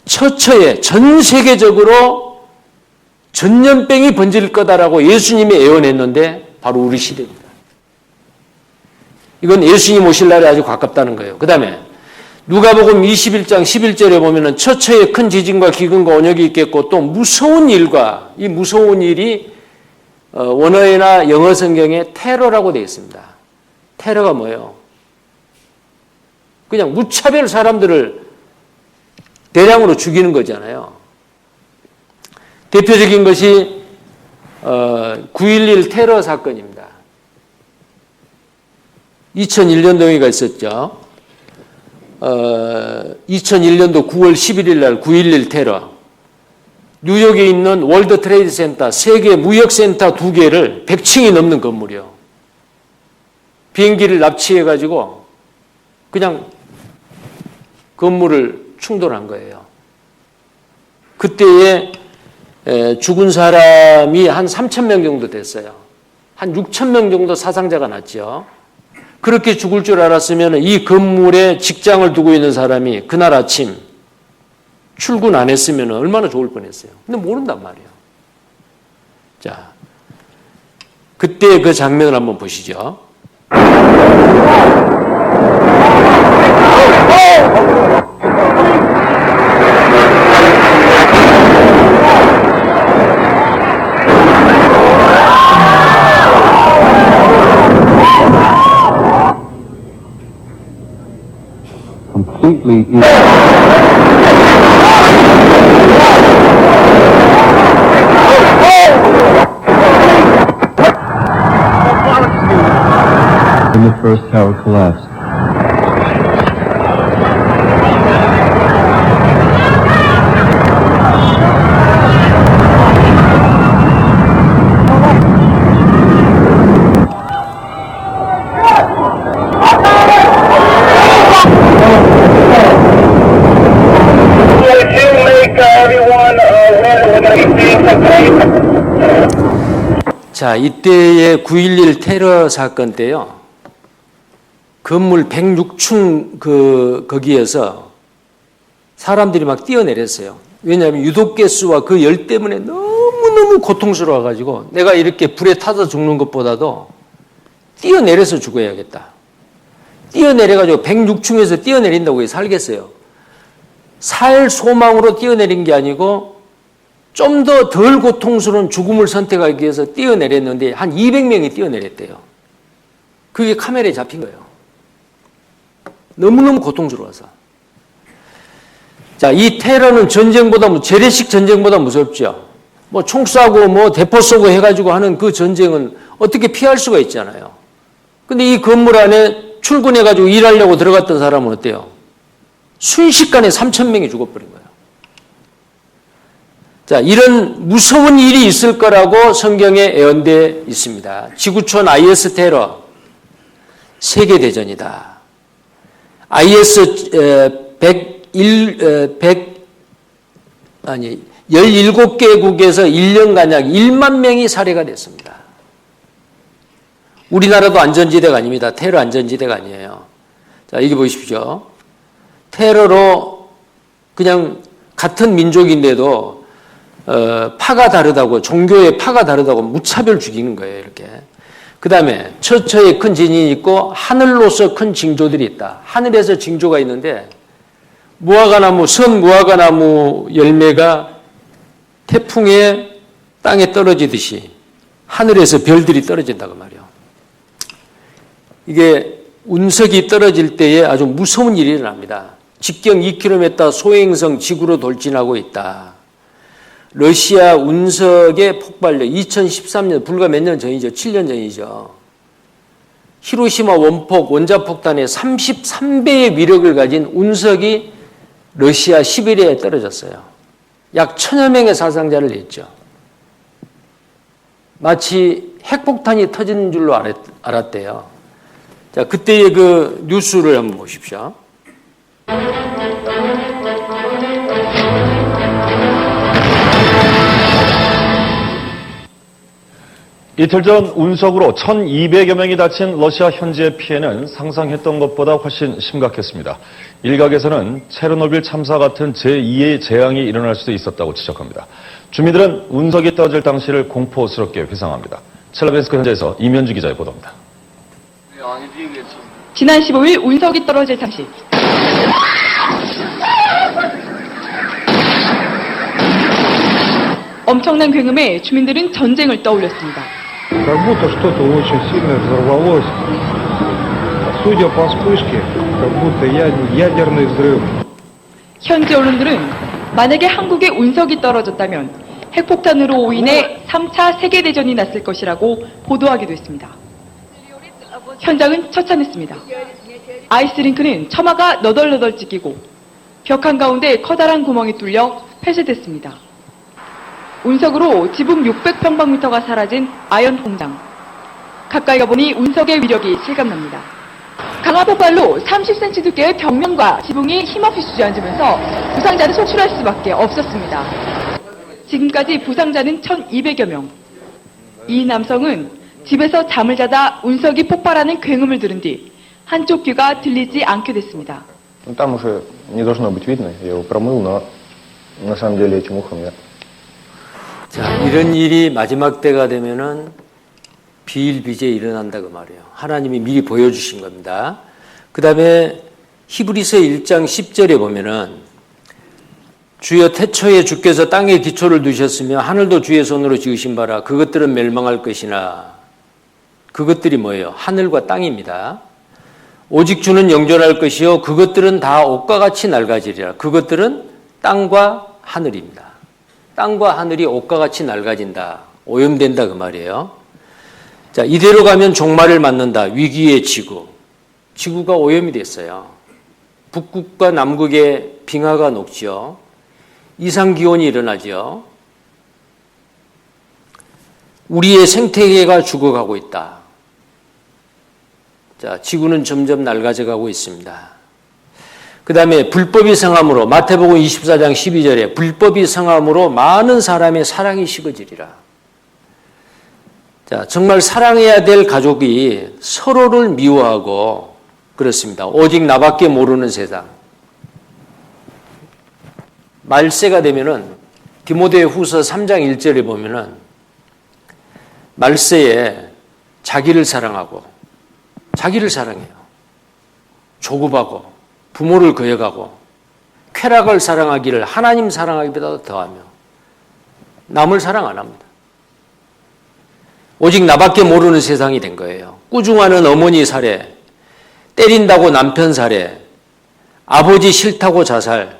처처에 전 세계적으로 전염병이 번질 거다라고 예수님이 예언했는데 바로 우리 시대입니다. 이건 예수님 오실 날에 아주 가깝다는 거예요. 그 다음에 누가복음 21장 11절에 보면은 처처에 큰 지진과 기근과 온역이 있겠고 또 무서운 일과 이 무서운 일이 원어나 영어 성경에 테러라고 되어 있습니다. 테러가 뭐예요? 그냥 무차별 사람들을 대량으로 죽이는 거잖아요. 대표적인 것이 9.11 테러 사건입니다. 2001년도가 있었죠. 2001년도 9월 11일 날 9.11 테러. 뉴욕에 있는 월드 트레이드 센터, 세계 무역센터 2개를 100층이 넘는 건물이요. 비행기를 납치해가지고 그냥 건물을 충돌한 거예요. 그때에 죽은 사람이 한 3,000명 정도 됐어요. 한 6,000명 정도 사상자가 났죠. 그렇게 죽을 줄 알았으면 이 건물에 직장을 두고 있는 사람이 그날 아침 출근 안 했으면 얼마나 좋을 뻔했어요. 근데 모른단 말이에요. 자, 그때 그 장면을 한번 보시죠. Completely when the first tower collapsed. 자, 이때의 9.11 테러 사건 때요. 건물 106층 거기에서 사람들이 막 뛰어내렸어요. 왜냐하면 유독가스와 그 열 때문에 너무너무 고통스러워가지고 내가 이렇게 불에 타서 죽는 것보다도 뛰어내려서 죽어야겠다. 뛰어내려가지고 106층에서 뛰어내린다고 해서 살겠어요. 살 소망으로 뛰어내린 게 아니고 좀 더 덜 고통스러운 죽음을 선택하기 위해서 뛰어내렸는데 한 200명이 뛰어내렸대요. 그게 카메라에 잡힌 거예요. 너무너무 고통스러워서. 자, 이 테러는 전쟁보다, 재래식 전쟁보다 무섭죠. 뭐 총 쏴고 뭐 대포 쏘고 해가지고 하는 그 전쟁은 어떻게 피할 수가 있잖아요. 근데 이 건물 안에 출근해가지고 일하려고 들어갔던 사람은 어때요? 순식간에 3,000명이 죽어버린 거예요. 자, 이런 무서운 일이 있을 거라고 성경에 예언되어 있습니다. 지구촌 IS 테러, 세계대전이다. IS 17개국에서 1년간 약 1만 명이 살해가 됐습니다. 우리나라도 안전지대가 아닙니다. 테러 안전지대가 아니에요. 자, 여기 보십시오. 테러로 그냥 같은 민족인데도 파가 다르다고, 종교의 파가 다르다고 무차별 죽이는 거예요, 이렇게. 그 다음에 처처에 큰 지진이 있고 하늘로서 큰 징조들이 있다. 하늘에서 징조가 있는데 무화과나무, 선 무화과나무 열매가 태풍에 땅에 떨어지듯이 하늘에서 별들이 떨어진다고 말이에요. 이게 운석이 떨어질 때에 아주 무서운 일이 일어납니다. 직경 2km 소행성 지구로 돌진하고 있다. 러시아 운석의 폭발력 2013년 불과 몇 년 전이죠. 7년 전이죠. 히로시마 원폭 원자폭탄의 33배의 위력을 가진 운석이 러시아 시베리아에 떨어졌어요. 약 1,000여 명의 사상자를 냈죠. 마치 핵폭탄이 터진 줄로 알았대요. 자, 그때의 그 뉴스를 한번 보십시오. 이틀 전 운석으로 1,200여 명이 다친 러시아 현지의 피해는 상상했던 것보다 훨씬 심각했습니다. 일각에서는 체르노빌 참사 같은 제2의 재앙이 일어날 수도 있었다고 지적합니다. 주민들은 운석이 떨어질 당시를 공포스럽게 회상합니다. 첼라벤스크 현지에서 이면주 기자의 보도입니다. 지난 15일 운석이 떨어질 당시 엄청난 굉음에 주민들은 전쟁을 떠올렸습니다. Как будто что-то очень сильно взорвалось. Судя по вспышке, как будто ядерный взрыв. 현지 언론들은 만약에 한국에 운석이 떨어졌다면 핵폭탄으로 인해 3차 세계대전이 났을 것이라고 보도하기도 했습니다. 현장은 처참했습니다. 아이스링크는 처마가 너덜너덜 찢기고 벽 한가운데 커다란 구멍이 뚫려 폐쇄됐습니다. 운석으로 지붕 600평방미터가 사라진 아연 공장. 가까이 가보니 운석의 위력이 실감납니다. 강한 폭발로 30cm 두께의 벽면과 지붕이 힘없이 주저앉으면서 부상자를 소출할 수밖에 없었습니다. 지금까지 부상자는 1,200여 명. 이 남성은 집에서 잠을 자다 운석이 폭발하는 굉음을 들은 뒤 한쪽 귀가 들리지 않게 됐습니다. Там уже не должно быть видно, я его промыл, но на самом деле этим ухом я... 자, 이런 일이 마지막 때가 되면은 비일비재 일어난다 그 말이에요. 하나님이 미리 보여주신 겁니다. 그 다음에 히브리서 1장 10절에 보면은 주여 태초에 주께서 땅에 기초를 두셨으며 하늘도 주의 손으로 지으신 바라 그것들은 멸망할 것이나 그것들이 뭐예요? 하늘과 땅입니다. 오직 주는 영존할 것이요 그것들은 다 옷과 같이 낡아지리라. 그것들은 땅과 하늘입니다. 땅과 하늘이 옷과 같이 낡아진다. 오염된다 그 말이에요. 자, 이대로 가면 종말을 맞는다. 위기의 지구. 지구가 오염이 됐어요. 북극과 남극의 빙하가 녹지요. 이상기온이 일어나죠. 우리의 생태계가 죽어가고 있다. 자, 지구는 점점 낡아져 가고 있습니다. 그 다음에 불법이 성함으로 마태복음 24장 12절에 불법이 성함으로 많은 사람의 사랑이 식어지리라. 자, 정말 사랑해야 될 가족이 서로를 미워하고 그렇습니다. 오직 나밖에 모르는 세상. 말세가 되면은 디모데 후서 3장 1절에 보면은 말세에 자기를 사랑해요. 조급하고 부모를 거역하고 쾌락을 사랑하기를 하나님 사랑하기보다 더하며 남을 사랑 안 합니다. 오직 나밖에 모르는 세상이 된 거예요. 꾸중하는 어머니 살해, 때린다고 남편 살해, 아버지 싫다고 자살,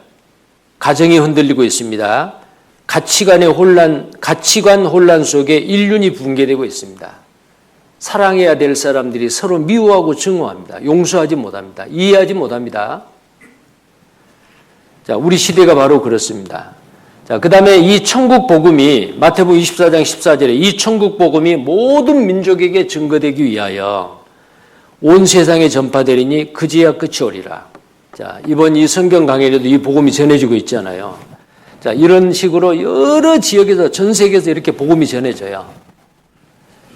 가정이 흔들리고 있습니다. 가치관 혼란 속에 인륜이 붕괴되고 있습니다. 사랑해야 될 사람들이 서로 미워하고 증오합니다. 용서하지 못합니다. 이해하지 못합니다. 자, 우리 시대가 바로 그렇습니다. 자, 그 다음에 이 천국 복음이 마태복음 24장 14절에 이 천국 복음이 모든 민족에게 증거되기 위하여 온 세상에 전파되리니 그제야 끝이 오리라. 자, 이번 이 성경 강해에도 이 복음이 전해지고 있잖아요. 자, 이런 식으로 여러 지역에서 전 세계에서 이렇게 복음이 전해져요.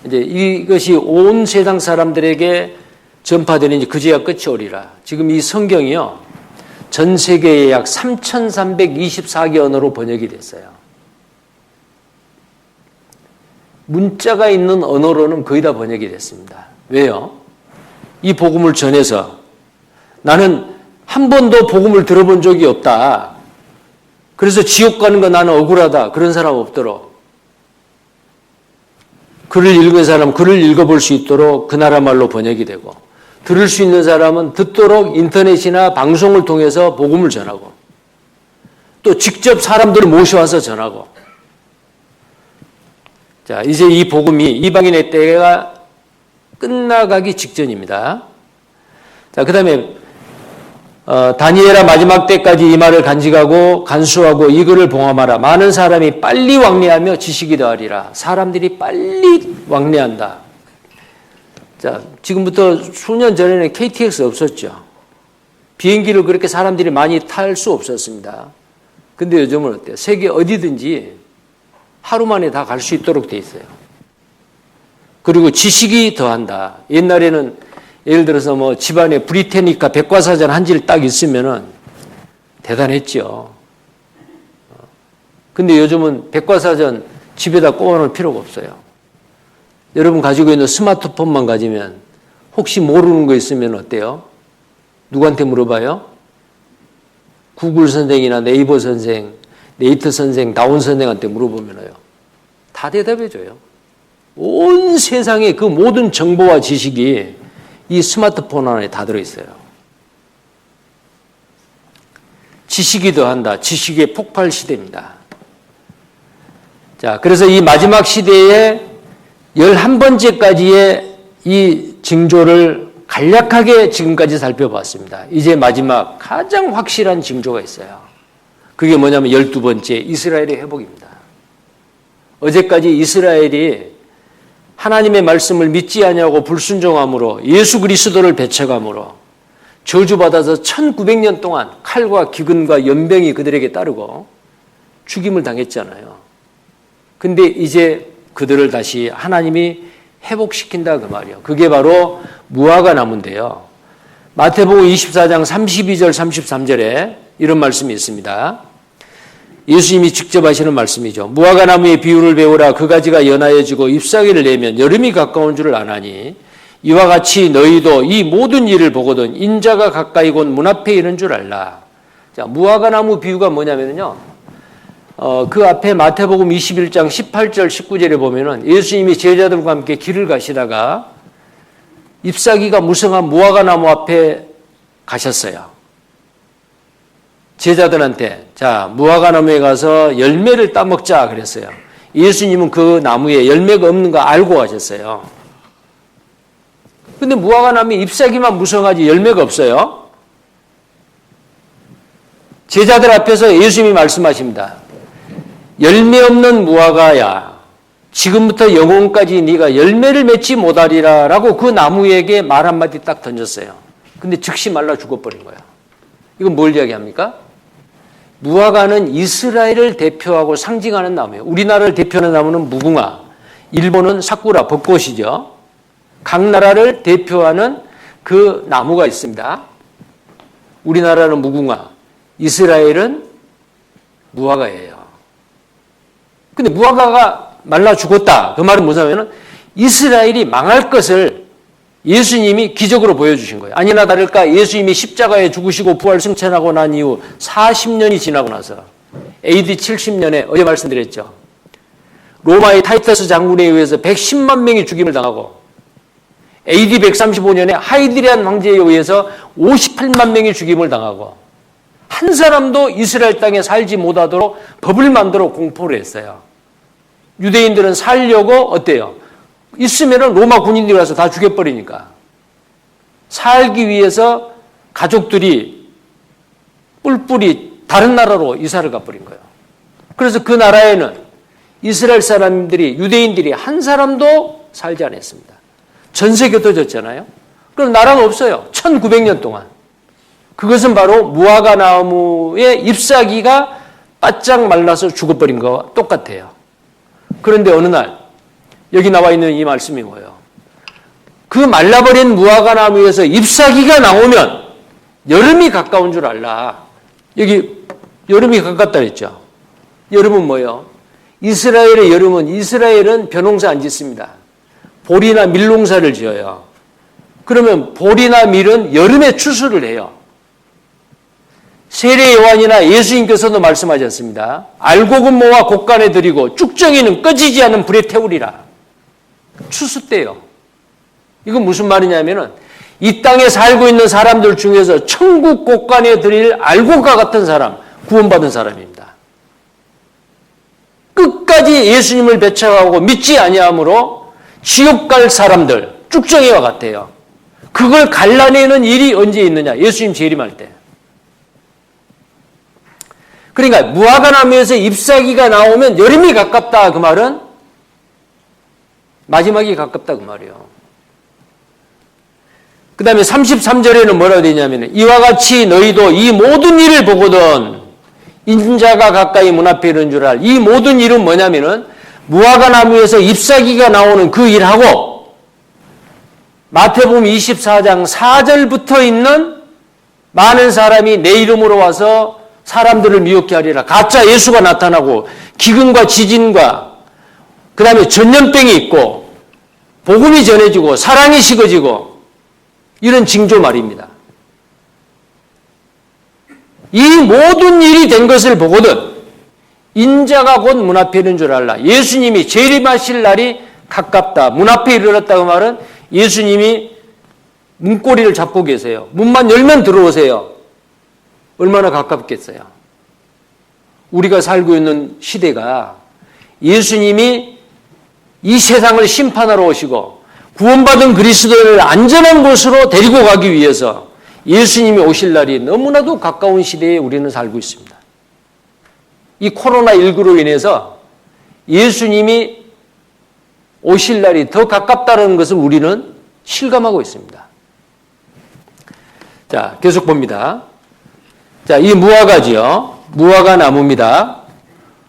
이제 이것이 온 세상 사람들에게 전파되니 그제야 끝이 오리라. 지금 이 성경이요. 전 세계에 약 3,324개 언어로 번역이 됐어요. 문자가 있는 언어로는 거의 다 번역이 됐습니다. 왜요? 이 복음을 전해서 나는 한 번도 복음을 들어본 적이 없다. 그래서 지옥 가는 거 나는 억울하다. 그런 사람 없도록. 글을 읽은 사람 글을 읽어볼 수 있도록 그 나라 말로 번역이 되고 들을 수 있는 사람은 듣도록 인터넷이나 방송을 통해서 복음을 전하고 또 직접 사람들을 모셔와서 전하고 자, 이제 이 복음이 이방인의 때가 끝나가기 직전입니다. 자, 그 다음에 다니엘아 마지막 때까지 이 말을 간직하고 간수하고 이거를 봉함하라. 많은 사람이 빨리 왕래하며 지식이 더하리라. 사람들이 빨리 왕래한다. 자, 지금부터 수년 전에는 KTX 없었죠. 비행기를 그렇게 사람들이 많이 탈 수 없었습니다. 근데 요즘은 어때요? 세계 어디든지 하루 만에 다 갈 수 있도록 돼 있어요. 그리고 지식이 더한다. 옛날에는 예를 들어서 뭐 집안에 브리테니카 백과사전 한 질 딱 있으면은 대단했죠. 근데 요즘은 백과사전 집에다 꽂아놓을 필요가 없어요. 여러분 가지고 있는 스마트폰만 가지면 혹시 모르는 거 있으면 어때요? 누구한테 물어봐요? 구글 선생이나 네이버 선생, 네이트 선생, 다운 선생한테 물어보면요. 다 대답해줘요. 온 세상의 그 모든 정보와 지식이 이 스마트폰 안에 다 들어있어요. 지식이 더한다. 지식의 폭발 시대입니다. 자, 그래서 이 마지막 시대에 11번째까지의 이 징조를 간략하게 지금까지 살펴봤습니다. 이제 마지막 가장 확실한 징조가 있어요. 그게 뭐냐면 12번째 이스라엘의 회복입니다. 어제까지 이스라엘이 하나님의 말씀을 믿지 아니하고 불순종함으로 예수 그리스도를 배척함으로 저주받아서 1900년 동안 칼과 기근과 연병이 그들에게 따르고 죽임을 당했잖아요. 근데 이제 그들을 다시 하나님이 회복시킨다 그 말이에요. 그게 바로 무화과 나무인데요. 마태복음 24장 32절 33절에 이런 말씀이 있습니다. 예수님이 직접 하시는 말씀이죠. 무화과 나무의 비유를 배우라. 그 가지가 연하여지고 잎사귀를 내면 여름이 가까운 줄을 아나니 이와 같이 너희도 이 모든 일을 보거든 인자가 가까이 곧 문 앞에 이른 줄 알라. 자, 무화과 나무 비유가 뭐냐면요. 그 앞에 마태복음 21장 18절 19절에 보면은 예수님이 제자들과 함께 길을 가시다가 잎사귀가 무성한 무화과 나무 앞에 가셨어요. 제자들한테 자, 무화과 나무에 가서 열매를 따먹자 그랬어요. 예수님은 그 나무에 열매가 없는 거 알고 가셨어요. 근데 무화과 나무에 잎사귀만 무성하지 열매가 없어요. 제자들 앞에서 예수님이 말씀하십니다. 열매 없는 무화과야, 지금부터 영혼까지 네가 열매를 맺지 못하리라 라고 그 나무에게 말 한마디 딱 던졌어요. 근데 즉시 말라 죽어버린 거야. 이건 뭘 이야기합니까? 무화과는 이스라엘을 대표하고 상징하는 나무예요. 우리나라를 대표하는 나무는 무궁화, 일본은 사쿠라, 벚꽃이죠. 각 나라를 대표하는 그 나무가 있습니다. 우리나라는 무궁화, 이스라엘은 무화과예요. 근데 무화과가 말라 죽었다. 그 말은 뭐냐면 이스라엘이 망할 것을 예수님이 기적으로 보여주신 거예요. 아니나 다를까 예수님이 십자가에 죽으시고 부활 승천하고 난 이후 40년이 지나고 나서 AD 70년에 어제 말씀드렸죠. 로마의 타이터스 장군에 의해서 110만 명이 죽임을 당하고 AD 135년에 하이드리안 황제에 의해서 58만 명이 죽임을 당하고 한 사람도 이스라엘 땅에 살지 못하도록 법을 만들어 공포를 했어요. 유대인들은 살려고 어때요? 있으면은 로마 군인들이 와서 다 죽여버리니까. 살기 위해서 가족들이 뿔뿔이 다른 나라로 이사를 가버린 거예요. 그래서 그 나라에는 이스라엘 사람들이, 유대인들이 한 사람도 살지 않았습니다. 전세계 흩어졌잖아요. 그럼 나라가 없어요. 1900년 동안. 그것은 바로 무화과 나무의 잎사귀가 바짝 말라서 죽어버린 거와 똑같아요. 그런데 어느 날 여기 나와 있는 이 말씀이 뭐예요? 그 말라버린 무화과 나무에서 잎사귀가 나오면 여름이 가까운 줄 알라. 여기 여름이 가깝다 했죠. 여름은 뭐예요? 이스라엘의 여름은 이스라엘은 벼농사 안 짓습니다. 보리나 밀농사를 지어요. 그러면 보리나 밀은 여름에 추수를 해요. 세례 요한이나 예수님께서도 말씀하셨습니다. 알곡은 모아 곡간에 들이고 쭉정이는 꺼지지 않는 불에 태우리라. 추수 때요. 이건 무슨 말이냐면은 이 땅에 살고 있는 사람들 중에서 천국 곡간에 들일 알곡과 같은 사람, 구원받은 사람입니다. 끝까지 예수님을 배척하고 믿지 아니함으로 지옥 갈 사람들, 쭉정이와 같아요. 그걸 갈라내는 일이 언제 있느냐? 예수님 재림할 때. 그러니까 무화과 나무에서 잎사귀가 나오면 여름이 가깝다 그 말은 마지막이 가깝다 그 말이에요. 그 다음에 33절에는 뭐라고 되냐면 이와 같이 너희도 이 모든 일을 보거든 인자가 가까이 문 앞에 이른 줄 알. 이 모든 일은 뭐냐면은 무화과 나무에서 잎사귀가 나오는 그 일하고 마태복음 24장 4절부터 있는 많은 사람이 내 이름으로 와서 사람들을 미혹게 하리라. 가짜 예수가 나타나고 기근과 지진과 그 다음에 전염병이 있고 복음이 전해지고 사랑이 식어지고 이런 징조 말입니다. 이 모든 일이 된 것을 보거든 인자가 곧 문 앞에 있는 줄 알라. 예수님이 재림하실 날이 가깝다. 문 앞에 이르렀다고 말은 예수님이 문고리를 잡고 계세요. 문만 열면 들어오세요. 얼마나 가깝겠어요. 우리가 살고 있는 시대가 예수님이 이 세상을 심판하러 오시고 구원받은 그리스도를 안전한 곳으로 데리고 가기 위해서 예수님이 오실 날이 너무나도 가까운 시대에 우리는 살고 있습니다. 이 코로나19로 인해서 예수님이 오실 날이 더 가깝다는 것을 우리는 실감하고 있습니다. 자, 계속 봅니다. 자, 이 무화과지요. 무화과 나무입니다.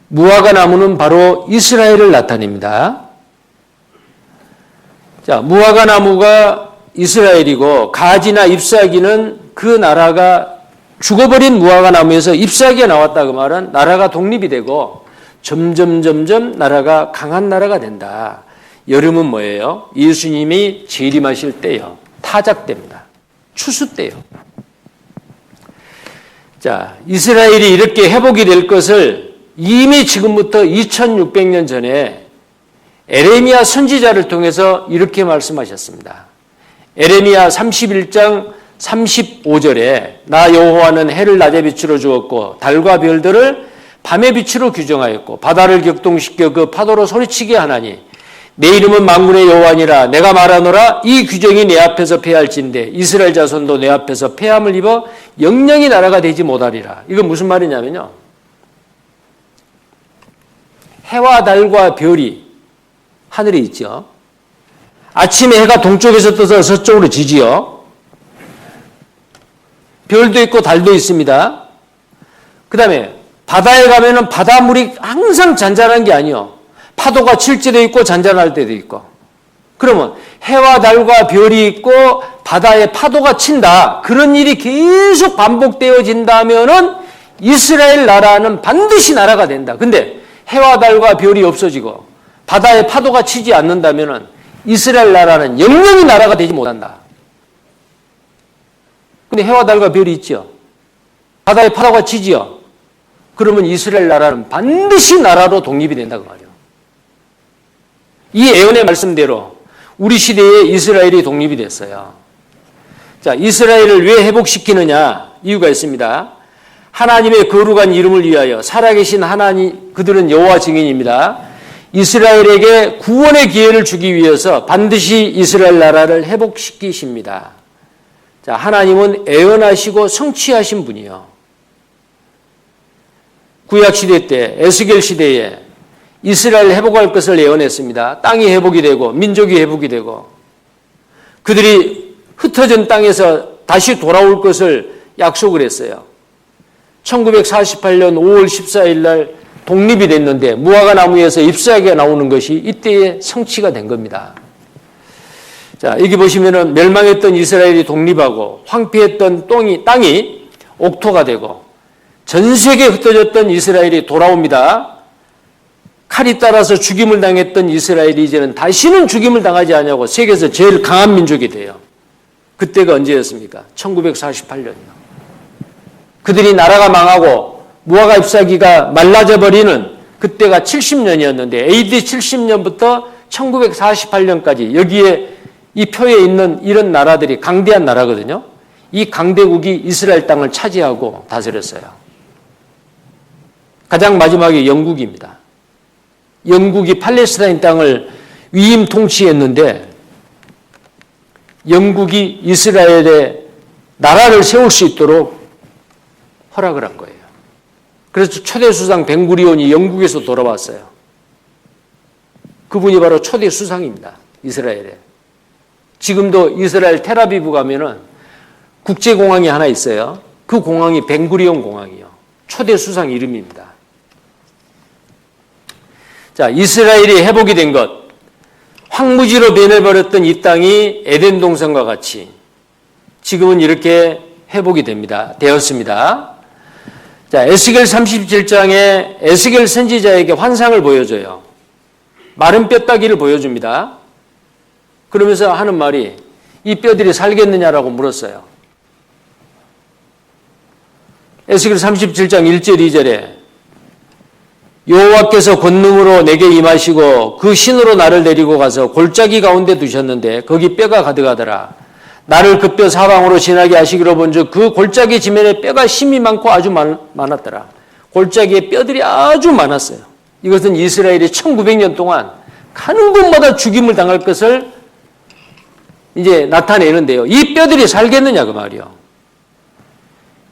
무화과 나무는 바로 이스라엘을 나타냅니다. 자, 무화과 나무가 이스라엘이고 가지나 잎사귀는 그 나라가 죽어버린 무화과 나무에서 잎사귀가 나왔다 그 말은 나라가 독립이 되고 점점 나라가 강한 나라가 된다. 여름은 뭐예요? 예수님이 재림하실 때요. 타작됩니다. 추수 때요. 자, 이스라엘이 이렇게 회복이 될 것을 이미 지금부터 2600년 전에 에레미야 선지자를 통해서 이렇게 말씀하셨습니다. 에레미야 31장 35절에 나 여호와는 해를 낮에 빛으로 주었고 달과 별들을 밤의 빛으로 규정하였고 바다를 격동시켜 그 파도로 소리치게 하나니 내 이름은 만군의 여호와니라. 내가 말하노라. 이 규정이 내 앞에서 패할진대 이스라엘 자손도 내 앞에서 패함을 입어 영영이 나라가 되지 못하리라. 이건 무슨 말이냐면요, 해와 달과 별이 하늘에 있죠. 아침에 해가 동쪽에서 떠서 서쪽으로 지지요. 별도 있고 달도 있습니다. 그 다음에 바다에 가면은 바닷물이 항상 잔잔한 게 아니요. 파도가 칠 때도 있고 잔잔할 때도 있고. 그러면 해와 달과 별이 있고 바다에 파도가 친다. 그런 일이 계속 반복되어진다면은 이스라엘 나라는 반드시 나라가 된다. 근데 해와 달과 별이 없어지고 바다에 파도가 치지 않는다면은 이스라엘 나라는 영영이 나라가 되지 못한다. 근데 해와 달과 별이 있죠. 바다에 파도가 치지요. 그러면 이스라엘 나라는 반드시 나라로 독립이 된다고 말이에요. 이 예언의 말씀대로 우리 시대에 이스라엘이 독립이 됐어요. 자, 이스라엘을 왜 회복시키느냐? 이유가 있습니다. 하나님의 거룩한 이름을 위하여 살아계신 하나님, 그들은 여호와 증인입니다. 이스라엘에게 구원의 기회를 주기 위해서 반드시 이스라엘 나라를 회복시키십니다. 자, 하나님은 애언하시고 성취하신 분이요. 구약시대 때, 에스겔 시대에 이스라엘 회복할 것을 예언했습니다. 땅이 회복이 되고 민족이 회복이 되고 그들이 흩어진 땅에서 다시 돌아올 것을 약속을 했어요. 1948년 5월 14일 날 독립이 됐는데 무화과 나무에서 잎사귀가 나오는 것이 이때에 성취가 된 겁니다. 자, 여기 보시면은 멸망했던 이스라엘이 독립하고 황폐했던 땅이 옥토가 되고 전 세계에 흩어졌던 이스라엘이 돌아옵니다. 칼이 따라서 죽임을 당했던 이스라엘이 이제는 다시는 죽임을 당하지 않냐고 세계에서 제일 강한 민족이 돼요. 그때가 언제였습니까? 1948년이요. 그들이 나라가 망하고 무화과 잎사귀가 말라져 버리는 그때가 70년이었는데 AD 70년부터 1948년까지 여기에 이 표에 있는 이런 나라들이 강대한 나라거든요. 이 강대국이 이스라엘 땅을 차지하고 다스렸어요. 가장 마지막에 영국입니다. 영국이 팔레스타인 땅을 위임 통치했는데 영국이 이스라엘에 나라를 세울 수 있도록 허락을 한 거예요. 그래서 초대 수상 벤구리온이 영국에서 돌아왔어요. 그분이 바로 초대 수상입니다. 이스라엘에. 지금도 이스라엘 텔아비브 가면은 국제공항이 하나 있어요. 그 공항이 벤구리온 공항이요. 초대 수상 이름입니다. 자, 이스라엘이 회복이 된 것. 황무지로 변해버렸던 이 땅이 에덴 동산과 같이 지금은 이렇게 회복이 되었습니다. 자, 에스겔 37장에 에스겔 선지자에게 환상을 보여줘요. 마른 뼈다귀를 보여줍니다. 그러면서 하는 말이 이 뼈들이 살겠느냐라고 물었어요. 에스겔 37장 1절 2절에 여호와께서 권능으로 내게 임하시고 그 신으로 나를 데리고 가서 골짜기 가운데 두셨는데 거기 뼈가 가득하더라. 나를 그 뼈 사방으로 지나게 하시기로 본즉 그 골짜기 지면에 뼈가 심이 많고 아주 많았더라. 골짜기에 뼈들이 아주 많았어요. 이것은 이스라엘이 1900년 동안 가는 곳마다 죽임을 당할 것을 이제 나타내는데요. 이 뼈들이 살겠느냐 그 말이요.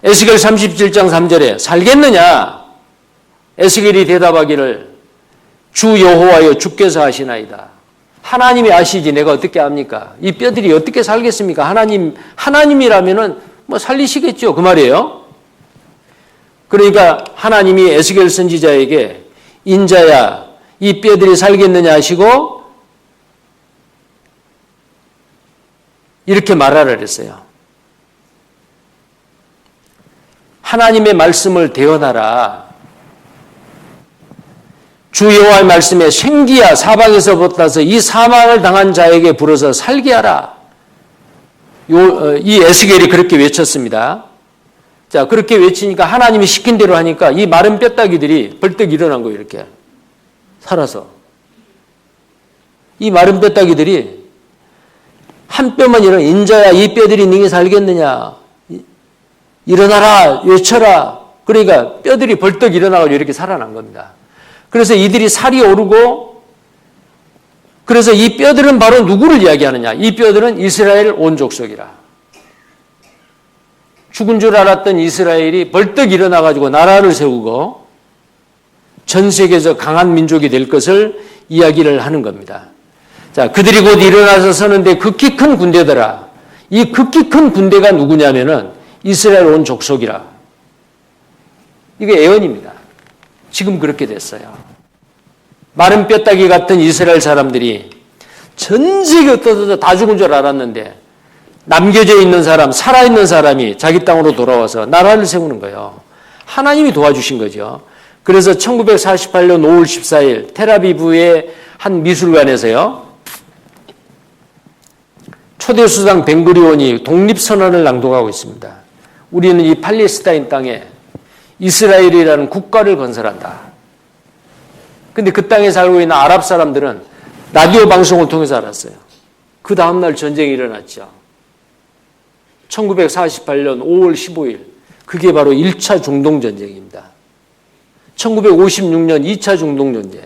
에스겔 37장 3절에 살겠느냐? 에스겔이 대답하기를 주 여호와여 주께서 하시나이다. 하나님이 아시지 내가 어떻게 합니까? 이 뼈들이 어떻게 살겠습니까? 하나님이라면은 뭐 살리시겠죠. 그 말이에요. 그러니까 하나님이 에스겔 선지자에게 인자야 이 뼈들이 살겠느냐 하시고 이렇게 말하라 그랬어요. 하나님의 말씀을 대언하라. 주 여호와의 말씀에 생기야 사방에서 붙어서 이 사망을 당한 자에게 불어서 살게 하라. 이 에스겔이 그렇게 외쳤습니다. 자, 그렇게 외치니까 하나님이 시킨 대로 하니까 이 마른 뼈다귀들이 벌떡 일어난 거예요. 이렇게 살아서. 이 마른 뼈다귀들이 한 뼈만 일어나 인자야 이 뼈들이 능히 살겠느냐. 일어나라 외쳐라. 그러니까 뼈들이 벌떡 일어나가지고 이렇게 살아난 겁니다. 그래서 이들이 살이 오르고 그래서 이 뼈들은 바로 누구를 이야기하느냐. 이 뼈들은 이스라엘 온 족속이라. 죽은 줄 알았던 이스라엘이 벌떡 일어나가지고 나라를 세우고 전 세계에서 강한 민족이 될 것을 이야기를 하는 겁니다. 자, 그들이 곧 일어나서 서는데 극히 큰 군대더라. 이 극히 큰 군대가 누구냐면은 이스라엘 온 족속이라. 이게 예언입니다. 지금 그렇게 됐어요. 마른 뼈다귀 같은 이스라엘 사람들이 전 세계 흩어져서 다 죽은 줄 알았는데 남겨져 있는 사람, 살아있는 사람이 자기 땅으로 돌아와서 나라를 세우는 거예요. 하나님이 도와주신 거죠. 그래서 1948년 5월 14일 텔아비브의 한 미술관에서요. 초대 수상 벤구리온이 독립선언을 낭독하고 있습니다. 우리는 이 팔레스타인 땅에 이스라엘이라는 국가를 건설한다. 근데 그 땅에 살고 있는 아랍 사람들은 라디오 방송을 통해서 알았어요. 그 다음날 전쟁이 일어났죠. 1948년 5월 15일. 그게 바로 1차 중동전쟁입니다. 1956년 2차 중동전쟁.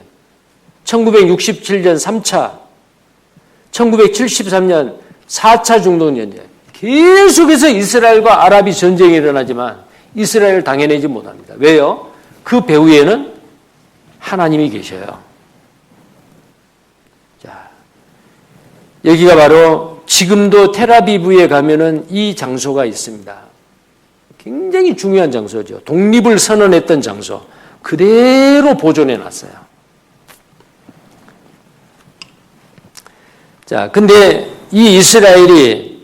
1967년 3차. 1973년 4차 중동전쟁. 계속해서 이스라엘과 아랍이 전쟁이 일어나지만 이스라엘을 당해내지 못합니다. 왜요? 그 배후에는 하나님이 계셔요. 자, 여기가 바로 지금도 텔아비브에 가면은 이 장소가 있습니다. 굉장히 중요한 장소죠. 독립을 선언했던 장소. 그대로 보존해 놨어요. 자, 근데 이 이스라엘이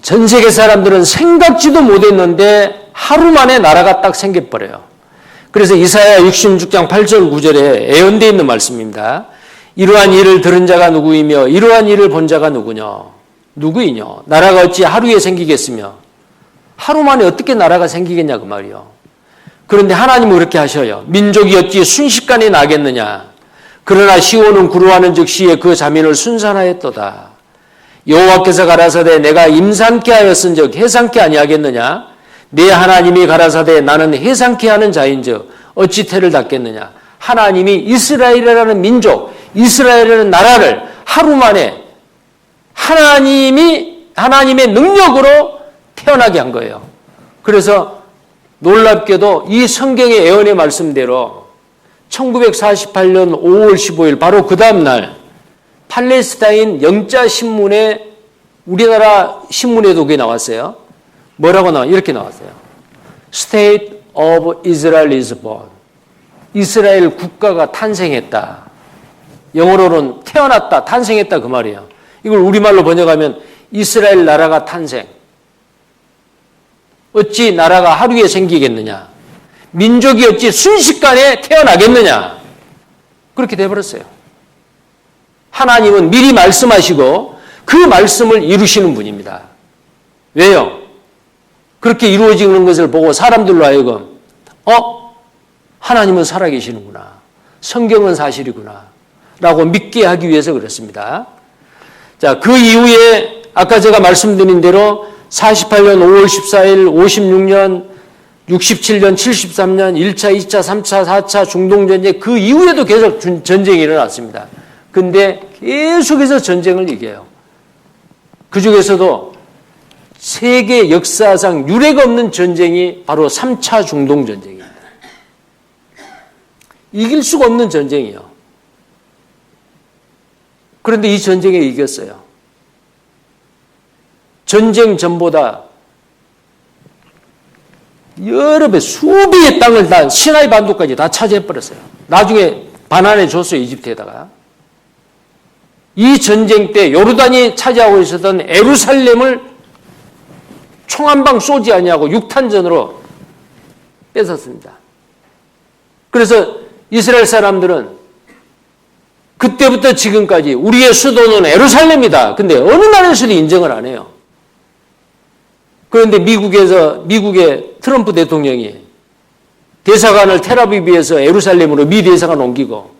전 세계 사람들은 생각지도 못했는데 하루 만에 나라가 딱 생겨버려요. 그래서 이사야 66장 8절 9절에 예언되어 있는 말씀입니다. 이러한 일을 들은 자가 누구이며 이러한 일을 본 자가 누구이냐. 나라가 어찌 하루에 생기겠으며 하루 만에 어떻게 나라가 생기겠냐 그 말이요. 그런데 하나님은 그렇게 하셔요. 민족이 어찌 순식간에 나겠느냐. 그러나 시온은 구루하는 즉시에 그 자민을 순산하였도다. 여호와께서 가라사대 내가 임산케 하였은즉 해산케 아니하겠느냐. 내 하나님이 가라사대 나는 해산케 하는 자인즉 어찌 태를 닫겠느냐. 하나님이 이스라엘이라는 민족, 이스라엘이라는 나라를 하루 만에 하나님의 능력으로 태어나게 한 거예요. 그래서 놀랍게도 이 성경의 예언의 말씀대로 1948년 5월 15일 바로 그 다음 날 팔레스타인 영자 신문에 우리나라 신문에도 그게 나왔어요. 뭐라고 이렇게 나왔어요. State of Israel is born. 이스라엘 국가가 탄생했다. 영어로는 태어났다, 탄생했다 그 말이에요. 이걸 우리말로 번역하면 이스라엘 나라가 탄생. 어찌 나라가 하루에 생기겠느냐? 민족이 어찌 순식간에 태어나겠느냐? 그렇게 돼버렸어요. 하나님은 미리 말씀하시고 그 말씀을 이루시는 분입니다. 왜요? 그렇게 이루어지는 것을 보고 사람들로 하여금 하나님은 살아계시는구나. 성경은 사실이구나. 라고 믿게 하기 위해서 그렇습니다. 자, 그 이후에 아까 제가 말씀드린 대로 48년 5월 14일, 56년, 67년, 73년, 1차, 2차, 3차, 4차 중동전쟁 그 이후에도 계속 전쟁이 일어났습니다. 근데 계속해서 전쟁을 이겨요. 그 중에서도 세계 역사상 유례가 없는 전쟁이 바로 3차 중동전쟁입니다. 이길 수가 없는 전쟁이에요. 그런데 이 전쟁에 이겼어요. 전쟁 전보다 여러 배, 수비의 땅을 다 시나이 반도까지 다 차지해버렸어요. 나중에 반환해 줬어요, 이집트에다가. 이 전쟁 때 요르단이 차지하고 있었던 예루살렘을 총 한 방 쏘지 아니하고 육탄전으로 뺏었습니다. 그래서 이스라엘 사람들은 그때부터 지금까지 우리의 수도는 예루살렘이다. 근데 어느 나라에서도 인정을 안 해요. 그런데 미국의 트럼프 대통령이 대사관을 텔아비브에서 예루살렘으로 미 대사관 옮기고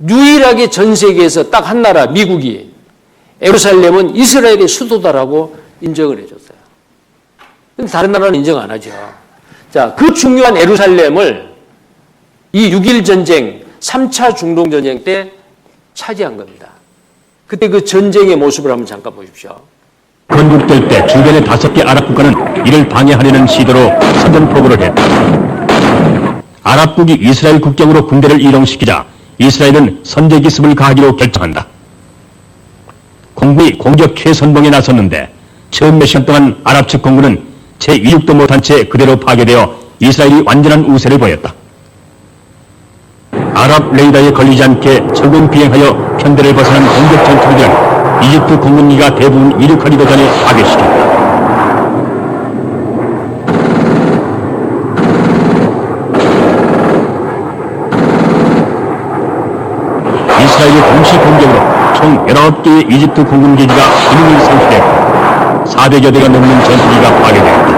유일하게 전 세계에서 딱 한 나라 미국이 예루살렘은 이스라엘의 수도다라고 인정을 해줬어요. 근데 다른 나라는 인정 안 하죠. 자, 그 중요한 예루살렘을 이 6.1 전쟁, 3차 중동전쟁 때 차지한 겁니다. 그때 그 전쟁의 모습을 한번 잠깐 보십시오. 건국될 때 주변의 5개 아랍 국가는 이를 방해하려는 시도로 선전포고를 했다. 아랍국이 이스라엘 국경으로 군대를 이동시키자 이스라엘은 선제기습을 가하기로 결정한다. 공군이 공격 최선봉에 나섰는데 처음 몇 시간 동안 아랍 측 공군은 제2육도 못한 채 그대로 파괴되어 이스라엘이 완전한 우세를 보였다. 아랍 레이더에 걸리지 않게 철공 비행하여 편대를 벗어난 공격 전투기들은 이집트 공군기가 대부분 이륙하기도 전에 파괴시켰다. 이스라엘의 동시 공격으로 총 19개의 이집트 공군기지가 기능을 상실했고 400여 대가 넘는 전투기가 파괴되었다.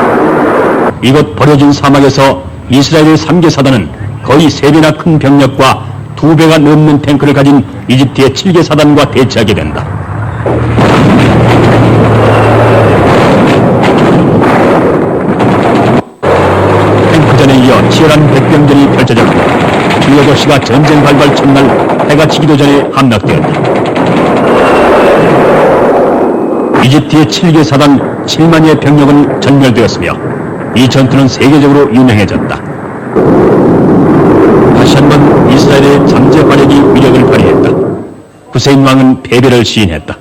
이곳 버려진 사막에서 이스라엘의 3개 사단은 거의 3배나 큰 병력과 2배가 넘는 탱크를 가진 이집트의 7개 사단과 대치하게 된다. 탱크전에 이어 치열한 백병전이 펼쳐졌고 주요 도시가 전쟁 발발 첫날 해가 지기도 전에 함락되었다. 이집트의 7개 사단 7만여 병력은 전멸되었으며 이 전투는 세계적으로 유명해졌다. 다시 한번 이스라엘의 잠재 화력이 위력을 발휘했다. 후세인 왕은 패배를 시인했다.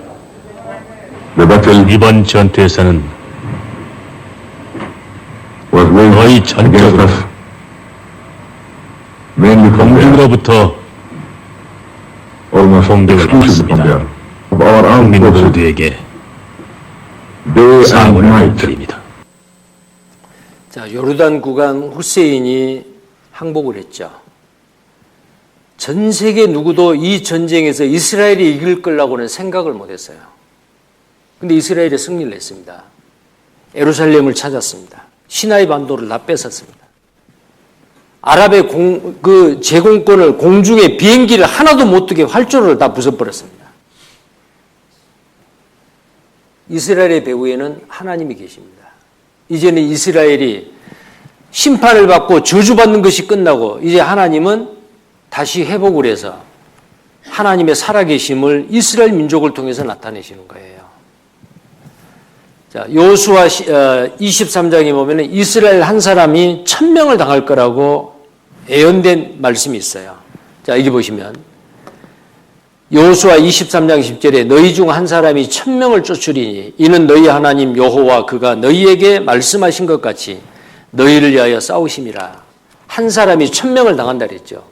이번 전투에서는 거의 전적으로 공중으로부터 공격을 받았습니다. 국민 모두에게 사과를 드립니다. 자, 요르단 국왕 후세인이 항복을 했죠. 전 세계 누구도 이 전쟁에서 이스라엘이 이길 거라고는 생각을 못했어요. 근데 이스라엘이 승리를 했습니다. 예루살렘을 찾았습니다. 시나이 반도를 다 뺏었습니다. 아랍의 제공권을 공중에 비행기를 하나도 못 뜨게 활주로를 다 부숴버렸습니다. 이스라엘의 배후에는 하나님이 계십니다. 이제는 이스라엘이 심판을 받고 저주받는 것이 끝나고 이제 하나님은 다시 회복을 해서 하나님의 살아계심을 이스라엘 민족을 통해서 나타내시는 거예요. 자, 여호수아 23장에 보면 이스라엘 한 사람이 1000명을 당할 거라고 예언된 말씀이 있어요. 자, 여기 보시면 여호수아 23장 10절에 너희 중 한 사람이 1000명을 쫓으리니 이는 너희 하나님 여호와 그가 너희에게 말씀하신 것 같이 너희를 위하여 싸우심이라. 한 사람이 1000명을 당한다 그랬죠.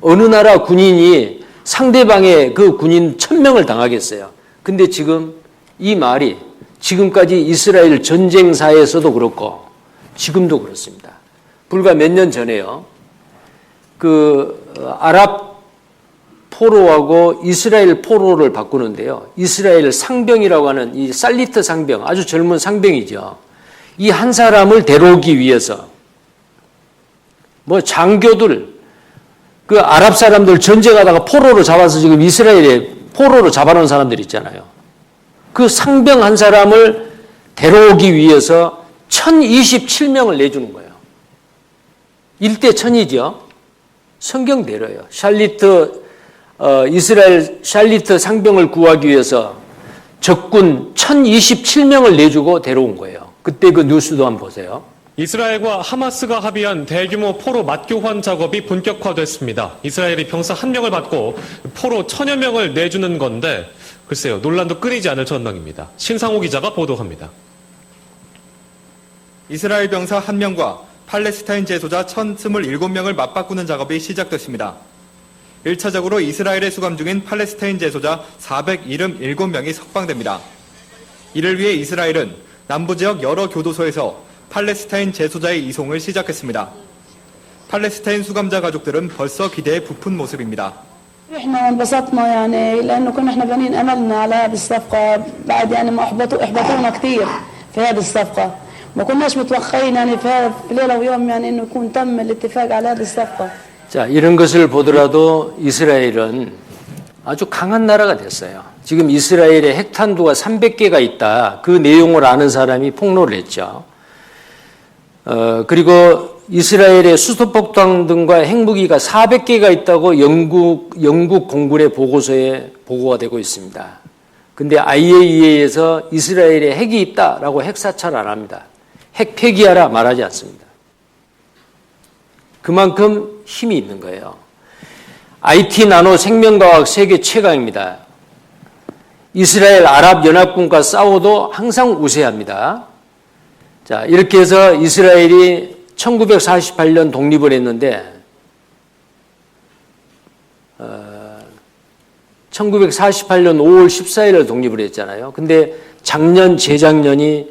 어느 나라 군인이 상대방의 그 군인 1000명을 당하겠어요. 근데 지금 이 말이 지금까지 이스라엘 전쟁사에서도 그렇고 지금도 그렇습니다. 불과 몇 년 전에요. 아랍 포로하고 이스라엘 포로를 바꾸는데요. 이스라엘 상병이라고 하는 이 살리트 상병, 아주 젊은 상병이죠. 이 한 사람을 데려오기 위해서 장교들, 그 아랍 사람들 전쟁하다가 포로로 잡아서 지금 이스라엘에 포로로 잡아놓은 사람들 있잖아요. 그 상병 한 사람을 데려오기 위해서 1027명을 내주는 거예요. 1대 1000이죠. 성경대로예요. 이스라엘 샬리트 상병을 구하기 위해서 적군 1027명을 내주고 데려온 거예요. 그때 그 뉴스도 한번 보세요. 이스라엘과 하마스가 합의한 대규모 포로 맞교환 작업이 본격화됐습니다. 이스라엘이 병사 1명을 받고 포로 1000여 명을 내주는 건데 글쎄요, 논란도 끊이지 않을 전망입니다. 신상호 기자가 보도합니다. 이스라엘 병사 1명과 팔레스타인 재소자 1027명을 맞바꾸는 작업이 시작됐습니다. 1차적으로 이스라엘에 수감 중인 팔레스타인 재소자 477명이 석방됩니다. 이를 위해 이스라엘은 남부지역 여러 교도소에서 팔레스타인 재소자의 이송을 시작했습니다. 팔레스타인 수감자 가족들은 벌써 기대에 부푼 모습입니다. احنا انبسطنا يعني لانه كنا احنا بنين املنا على هذه الصفقه بعد يعني ما احبطونا كثير في هذه الصفقه ما كناش متوقعين يعني في ليله ويوم يعني انه يكون تم الاتفاق على هذه الصفقه. 자, 이런 것을 보더라도 이스라엘은 아주 강한 나라가 됐어요. 지금 이스라엘에 핵탄두가 300개가 있다. 그 내용을 아는 사람이 폭로를 했죠. 그리고 이스라엘의 수소폭탄 등과 핵무기가 400개가 있다고 영국 공군의 보고서에 보고가 되고 있습니다. 근데 IAEA에서 이스라엘에 핵이 있다라고 핵 사찰 안 합니다. 핵 폐기하라 말하지 않습니다. 그만큼 힘이 있는 거예요. IT 나노 생명과학 세계 최강입니다. 이스라엘 아랍연합군과 싸워도 항상 우세합니다. 자, 이렇게 해서 이스라엘이 1948년 독립을 했는데 1948년 5월 14일에 독립을 했잖아요. 근데 재작년이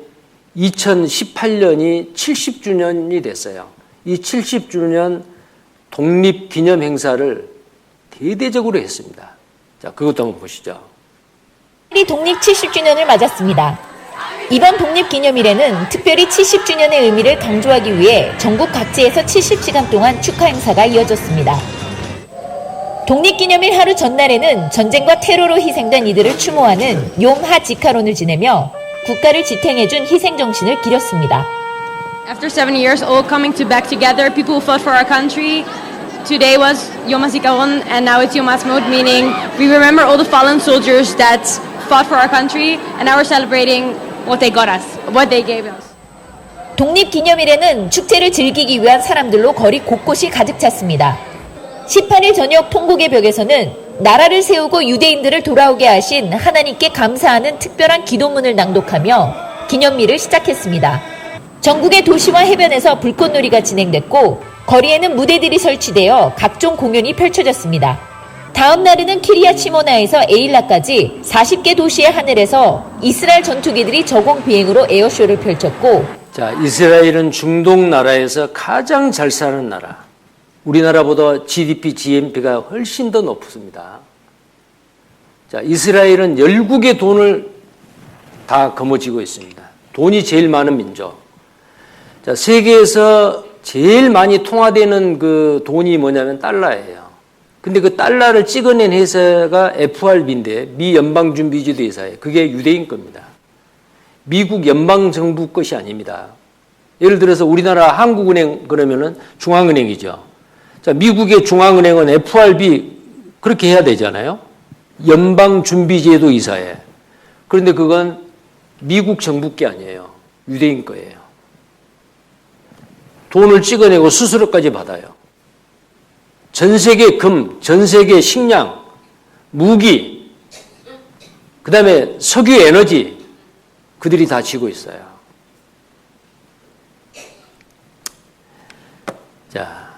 2018년이 70주년이 됐어요. 이 70주년 독립 기념 행사를 대대적으로 했습니다. 자, 그것도 한번 보시죠. 독립 70주년을 맞았습니다. 이번 독립기념일에는 특별히 70주년의 의미를 강조하기 위해 전국 각지에서 70시간 동안 축하 행사가 이어졌습니다. 독립기념일 하루 전날에는 전쟁과 테러로 희생된 이들을 추모하는 욤 하지카론을 지내며 국가를 지탱해준 희생정신을 기렸습니다. After 7 years all coming back together, people who fought for our country, today was Yom HaZikaron and now it's Yom HaAtzmaut, meaning we remember all the fallen soldiers that fought for our country and now we're celebrating what they got us, what they gave us. 독립기념일에는 축제를 즐기기 위한 사람들로 거리 곳곳이 가득 찼습니다. 18일 저녁 통곡의 벽에서는 나라를 세우고 유대인들을 돌아오게 하신 하나님께 감사하는 특별한 기도문을 낭독하며 기념일을 시작했습니다. 전국의 도시와 해변에서 불꽃놀이가 진행됐고 거리에는 무대들이 설치되어 각종 공연이 펼쳐졌습니다. 다음 날에는 키리앗 시모나에서 에일라까지 40개 도시의 하늘에서 이스라엘 전투기들이 저공 비행으로 에어쇼를 펼쳤고, 자, 이스라엘은 중동 나라에서 가장 잘 사는 나라. 우리나라보다 GDP, GNP가 훨씬 더 높습니다. 자, 이스라엘은 열국의 돈을 다 거머쥐고 있습니다. 돈이 제일 많은 민족. 자, 세계에서 제일 많이 통화되는 그 돈이 뭐냐면 달러예요. 근데 그 달러를 찍어낸 회사가 FRB인데 미 연방준비제도 회사예요. 그게 유대인 겁니다. 미국 연방정부 것이 아닙니다. 예를 들어서 우리나라 한국은행 그러면은 중앙은행이죠. 자, 미국의 중앙은행은 FRB 그렇게 해야 되잖아요. 연방준비제도 이사회. 그런데 그건 미국 정부 게 아니에요. 유대인 거예요. 돈을 찍어내고 수수료까지 받아요. 전 세계 금, 전 세계 식량, 무기, 그 다음에 석유 에너지 그들이 다 지고 있어요. 자,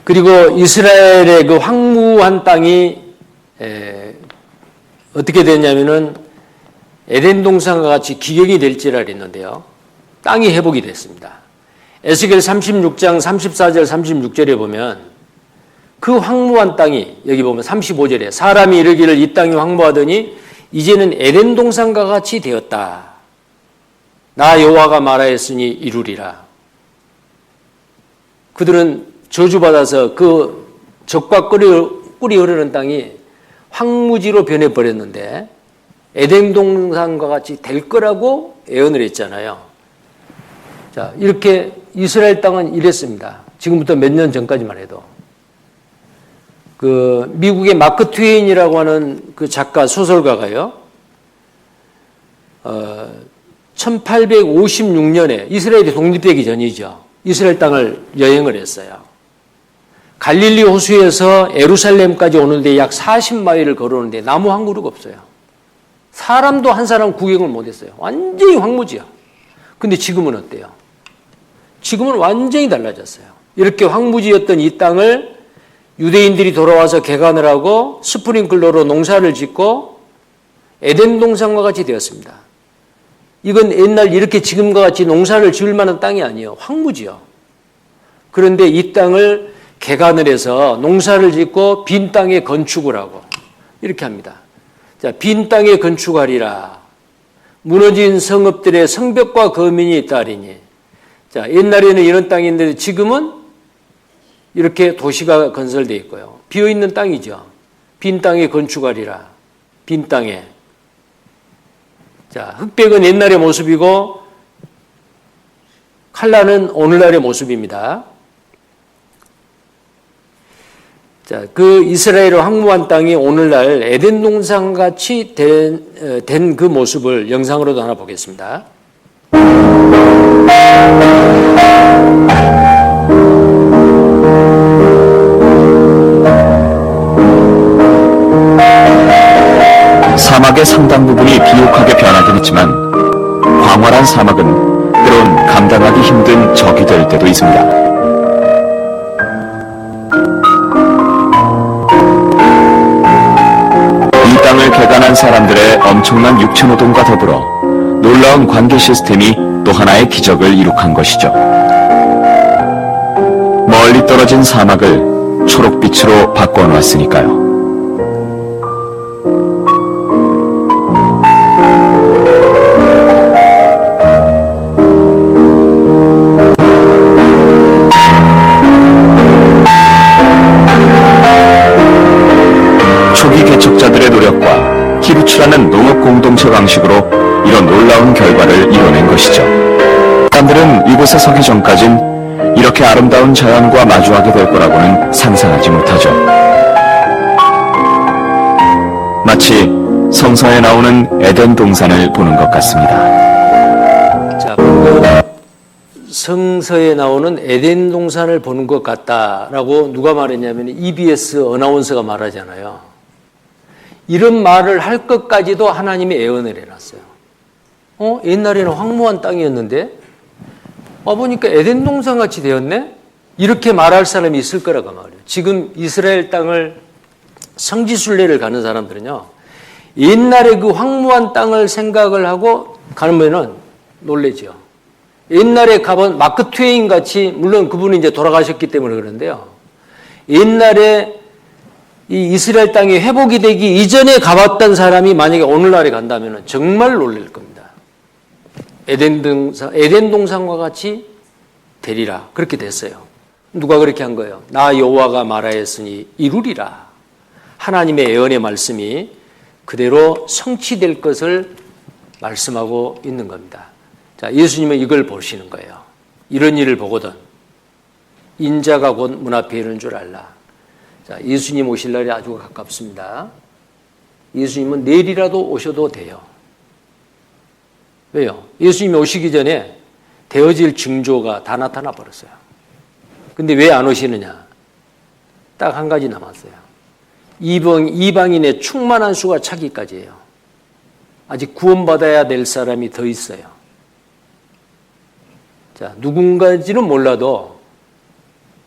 그리고 이스라엘의 그 황무한 땅이 어떻게 됐냐면은 에덴 동산과 같이 기경이 될지라 했는데요. 땅이 회복이 됐습니다. 에스겔 36장 34절 36절에 보면 그 황무한 땅이 여기 보면 35절에 사람이 이르기를 이 땅이 황무하더니 이제는 에덴 동산과 같이 되었다. 나 여호와가 말하였으니 이루리라. 그들은 저주받아서 그 적과 꿀이 흐르는 땅이 황무지로 변해버렸는데 에덴 동산과 같이 될 거라고 예언을 했잖아요. 자, 이렇게 이스라엘 땅은 이랬습니다. 지금부터 몇 년 전까지만 해도. 그 미국의 마크 트웨인이라고 하는 그 작가 소설가가요. 1856년에 이스라엘이 독립되기 전이죠. 이스라엘 땅을 여행을 했어요. 갈릴리 호수에서 예루살렘까지 오는데 약 40마일을 걸어오는데 나무 한 그루가 없어요. 사람도 한 사람 구경을 못했어요. 완전히 황무지야. 근데 지금은 어때요? 지금은 완전히 달라졌어요. 이렇게 황무지였던 이 땅을 유대인들이 돌아와서 개간을 하고 스프링클러로 농사를 짓고 에덴 동산과 같이 되었습니다. 이건 옛날 이렇게 지금과 같이 농사를 지을 만한 땅이 아니에요. 황무지요. 그런데 이 땅을 개간을 해서 농사를 짓고 빈 땅에 건축을 하고 이렇게 합니다. 자, 빈 땅에 건축하리라. 무너진 성읍들의 성벽과 거민이 있다리니. 자, 옛날에는 이런 땅인데 지금은 이렇게 도시가 건설되어 있고요. 비어있는 땅이죠. 빈 땅에 건축하리라. 빈 땅에. 자, 흑백은 옛날의 모습이고 칼라는 오늘날의 모습입니다. 자, 그 이스라엘의 황무한 땅이 오늘날 에덴 동산같이 된 그 모습을 영상으로도 하나 보겠습니다. 사막의 상당 부분이 비옥하게 변하긴 했지만 광활한 사막은 때론 감당하기 힘든 적이 될 때도 있습니다. 이 땅을 개간한 사람들의 엄청난 육체노동과 더불어 놀라운 관계 시스템이 또 하나의 기적을 이룩한 것이죠. 멀리 떨어진 사막을 초록빛으로 바꿔놓았으니까요. 초기 개척자들의 노력과 기루츠라는 농업 공동체 방식으로 이런 놀라운 결과를 이뤄낸 것이죠. 사람들은 이곳에 서기 전까진 이렇게 아름다운 자연과 마주하게 될 거라고는 상상하지 못하죠. 마치 성서에 나오는 에덴 동산을 보는 것 같습니다. 자, 성서에 나오는 에덴 동산을 보는 것 같다라고 누가 말했냐면 EBS 어나운서가 말하잖아요. 이런 말을 할 것까지도 하나님이 예언을 해놨어요. 옛날에는 황무한 땅이었는데 보니까 에덴 동산 같이 되었네? 이렇게 말할 사람이 있을 거라고 말이에요. 지금 이스라엘 땅을 성지순례를 가는 사람들은요, 옛날에 그 황무한 땅을 생각을 하고 가면은 놀래죠. 옛날에 가본 마크 트웨인 같이, 물론 그분이 이제 돌아가셨기 때문에 그런데요, 옛날에 이 이스라엘 땅이 회복이 되기 이전에 가봤던 사람이 만약에 오늘날에 간다면 정말 놀랄 겁니다. 에덴 동산과 같이 되리라. 그렇게 됐어요. 누가 그렇게 한 거예요? 나 여호와가 말하였으니 이루리라. 하나님의 예언의 말씀이 그대로 성취될 것을 말씀하고 있는 겁니다. 자, 예수님은 이걸 보시는 거예요. 이런 일을 보거든 인자가 곧 문 앞에 이르는 줄 알라. 자, 예수님 오실 날이 아주 가깝습니다. 예수님은 내일이라도 오셔도 돼요. 왜요? 예수님이 오시기 전에 되어질 징조가 다 나타나 버렸어요. 근데 왜 안 오시느냐? 딱 한 가지 남았어요. 이방인의 충만한 수가 차기까지예요. 아직 구원받아야 될 사람이 더 있어요. 자, 누군가인지는 몰라도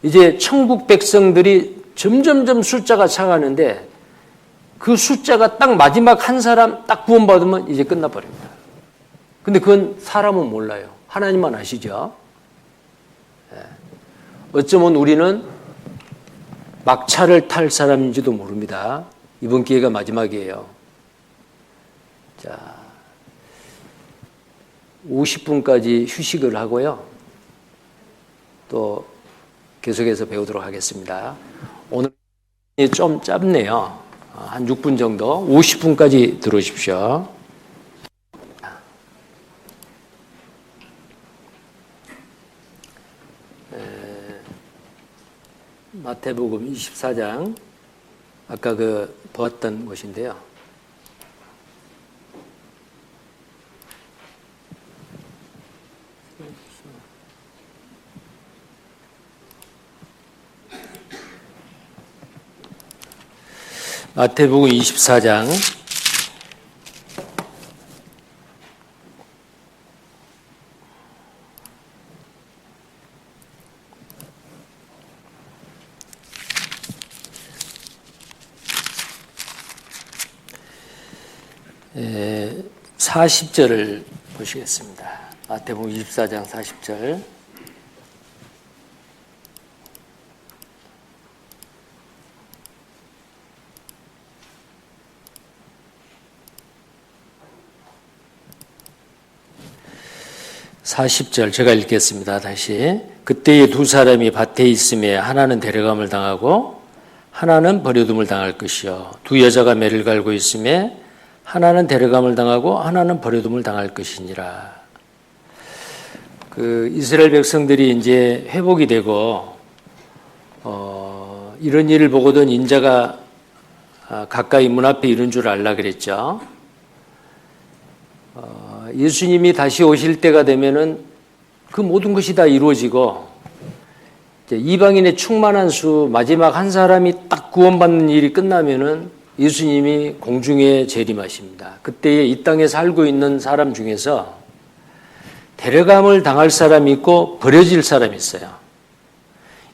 이제 천국 백성들이 점점점 숫자가 차가는데 그 숫자가 딱 마지막 한 사람 딱 구원받으면 이제 끝나버립니다. 근데 그건 사람은 몰라요. 하나님만 아시죠? 어쩌면 우리는 막차를 탈 사람인지도 모릅니다. 이번 기회가 마지막이에요. 자, 50분까지 휴식을 하고요. 또 계속해서 배우도록 하겠습니다. 오늘 좀 짧네요. 한 6분 정도, 50분까지 들어오십시오. 마태복음 24장, 아까 보았던 것인데요. 마태복음 24장 40절을 보시겠습니다. 마태복음 24장 40절. 제가 읽겠습니다. 다시. 그때에 두 사람이 밭에 있음에 하나는 데려감을 당하고 하나는 버려둠을 당할 것이요. 두 여자가 매를 갈고 있음에 하나는 데려감을 당하고 하나는 버려둠을 당할 것이니라. 이스라엘 백성들이 이제 회복이 되고 이런 일을 보거든 인자가 가까이 문 앞에 이른 줄 알라 그랬죠. 예수님이 다시 오실 때가 되면은 그 모든 것이 다 이루어지고 이제 이방인의 충만한 수 마지막 한 사람이 딱 구원받는 일이 끝나면은 예수님이 공중에 재림하십니다. 그때에 이 땅에 살고 있는 사람 중에서 데려감을 당할 사람이 있고 버려질 사람이 있어요.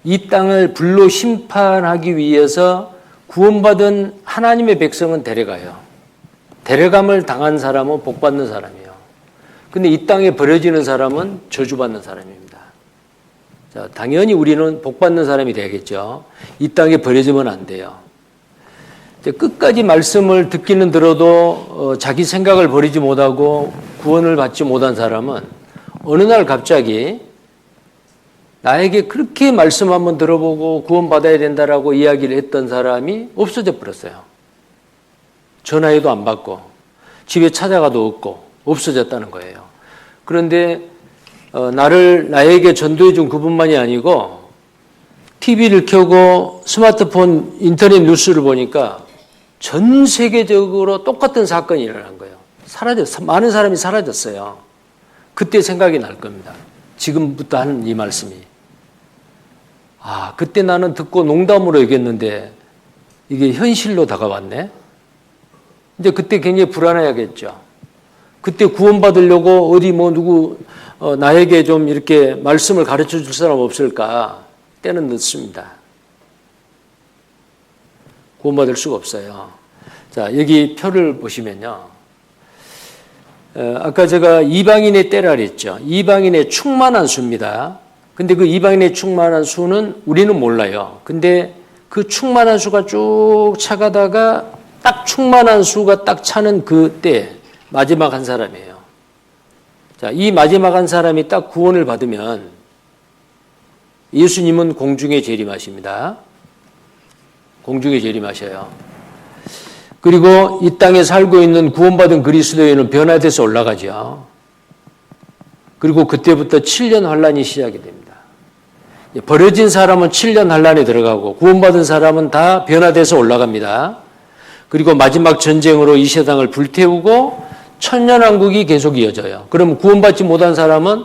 이 땅을 불로 심판하기 위해서 구원받은 하나님의 백성은 데려가요. 데려감을 당한 사람은 복받는 사람이에요. 근데 이 땅에 버려지는 사람은 저주받는 사람입니다. 자, 당연히 우리는 복받는 사람이 되겠죠. 이 땅에 버려지면 안 돼요. 끝까지 말씀을 듣기는 들어도 자기 생각을 버리지 못하고 구원을 받지 못한 사람은 어느 날 갑자기 나에게 그렇게 말씀 한번 들어보고 구원받아야 된다라고 이야기를 했던 사람이 없어져 버렸어요. 전화해도 안 받고 집에 찾아가도 없고 없어졌다는 거예요. 그런데 나에게 전도해 준 그분만이 아니고 TV를 켜고 스마트폰 인터넷 뉴스를 보니까 전 세계적으로 똑같은 사건이 일어난 거예요. 많은 사람이 사라졌어요. 그때 생각이 날 겁니다. 지금부터 하는 이 말씀이. 그때 나는 듣고 농담으로 얘기했는데 이게 현실로 다가왔네. 이제 그때 굉장히 불안해야겠죠. 그때 구원받으려고 어디 누구 나에게 좀 이렇게 말씀을 가르쳐 줄 사람 없을까? 때는 늦습니다. 구원받을 수가 없어요. 자, 여기 표를 보시면요. 아까 제가 이방인의 때라 그랬죠. 이방인의 충만한 수입니다. 근데 그 이방인의 충만한 수는 우리는 몰라요. 근데 그 충만한 수가 쭉 차가다가 딱 충만한 수가 딱 차는 그때 마지막 한 사람이에요. 자, 이 마지막 한 사람이 딱 구원을 받으면 예수님은 공중에 재림하십니다. 공중에 재림하셔요. 그리고 이 땅에 살고 있는 구원받은 그리스도인은 변화돼서 올라가죠. 그리고 그때부터 7년 환란이 시작이 됩니다. 버려진 사람은 7년 환란에 들어가고 구원받은 사람은 다 변화돼서 올라갑니다. 그리고 마지막 전쟁으로 이 세상을 불태우고 천년왕국이 계속 이어져요. 그럼 구원받지 못한 사람은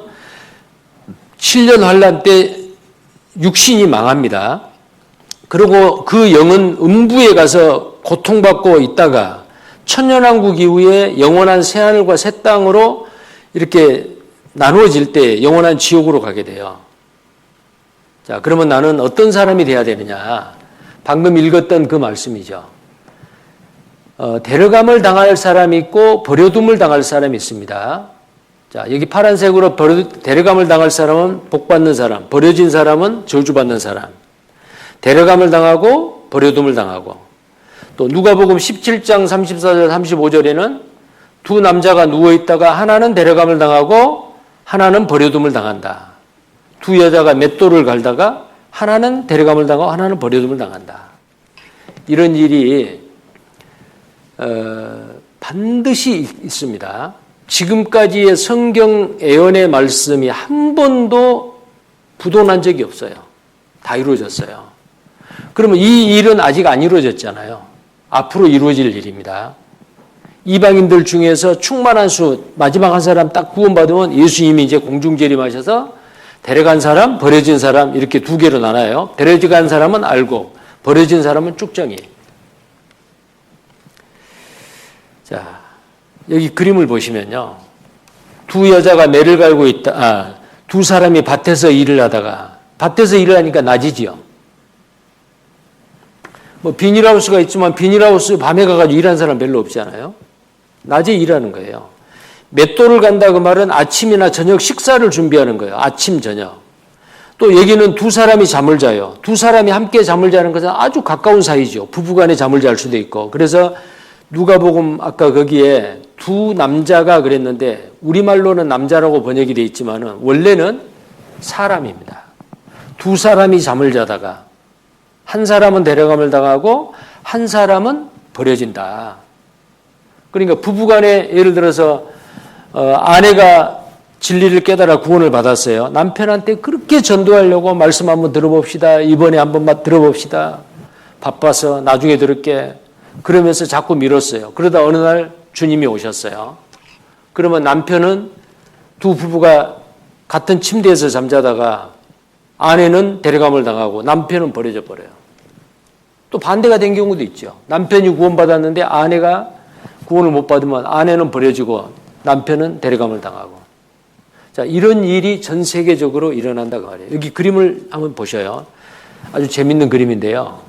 7년 환란 때 육신이 망합니다. 그리고 그 영은 음부에 가서 고통받고 있다가 천년왕국 이후에 영원한 새하늘과 새 땅으로 이렇게 나누어질 때 영원한 지옥으로 가게 돼요. 자, 그러면 나는 어떤 사람이 돼야 되느냐? 방금 읽었던 그 말씀이죠. 데려감을 당할 사람이 있고 버려둠을 당할 사람이 있습니다. 자, 여기 파란색으로 데려감을 당할 사람은 복받는 사람, 버려진 사람은 저주받는 사람. 데려감을 당하고 버려둠을 당하고. 또 누가복음 17장 34절 35절에는 두 남자가 누워있다가 하나는 데려감을 당하고 하나는 버려둠을 당한다. 두 여자가 맷돌을 갈다가 하나는 데려감을 당하고 하나는 버려둠을 당한다. 이런 일이 반드시 있습니다. 지금까지의 성경 예언의 말씀이 한 번도 부도난 적이 없어요. 다 이루어졌어요. 그러면 이 일은 아직 안 이루어졌잖아요. 앞으로 이루어질 일입니다. 이방인들 중에서 충만한 수, 마지막 한 사람 딱 구원받으면 예수님이 이제 공중재림하셔서 데려간 사람, 버려진 사람 이렇게 두 개로 나눠요. 데려간 사람은 알고 버려진 사람은 쭉정이. 자, 여기 그림을 보시면요. 두 여자가 매를 갈고 있다. 두 사람이 밭에서 일을 하다가 밭에서 일을 하니까 낮이지요. 뭐 비닐하우스가 있지만 비닐하우스 밤에 가가지고 일하는 사람 별로 없잖아요. 낮에 일하는 거예요. 맷돌을 간다 그 말은 아침이나 저녁 식사를 준비하는 거예요. 아침, 저녁. 또 여기는 두 사람이 잠을 자요. 두 사람이 함께 잠을 자는 것은 아주 가까운 사이죠. 부부간에 잠을 잘 수도 있고. 그래서 누가복음 아까 거기에 두 남자가 그랬는데 우리말로는 남자라고 번역이 되어 있지만은 원래는 사람입니다. 두 사람이 잠을 자다가 한 사람은 데려감을 당하고 한 사람은 버려진다. 그러니까 부부간에 예를 들어서 아내가 진리를 깨달아 구원을 받았어요. 남편한테 그렇게 전도하려고 말씀 한번 들어봅시다. 이번에 한번 들어봅시다. 바빠서 나중에 들을게. 그러면서 자꾸 미뤘어요. 그러다 어느 날 주님이 오셨어요. 그러면 남편은 두 부부가 같은 침대에서 잠자다가 아내는 데려감을 당하고 남편은 버려져 버려요. 또 반대가 된 경우도 있죠. 남편이 구원받았는데 아내가 구원을 못 받으면 아내는 버려지고 남편은 데려감을 당하고. 자, 이런 일이 전 세계적으로 일어난다고 말이에요. 여기 그림을 한번 보셔요. 아주 재밌는 그림인데요.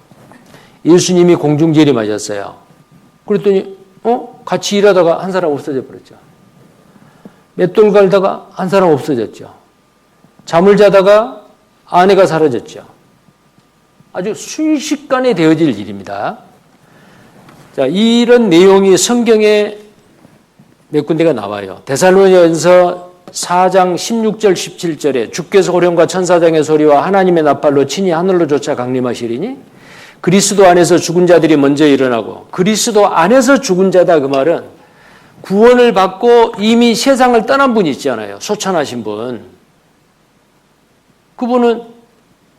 예수님이 공중재림하셨어요. 그랬더니 같이 일하다가 한 사람 없어져 버렸죠. 맷돌 갈다가 한 사람 없어졌죠. 잠을 자다가 아내가 사라졌죠. 아주 순식간에 되어질 일입니다. 자, 이런 내용이 성경에 몇 군데가 나와요. 데살로니가전서 4장 16절 17절에 주께서 호령과 천사장의 소리와 하나님의 나팔로 친히 하늘로 쫓아 강림하시리니 그리스도 안에서 죽은 자들이 먼저 일어나고. 그리스도 안에서 죽은 자다 그 말은 구원을 받고 이미 세상을 떠난 분이 있잖아요. 소천하신 분. 그분은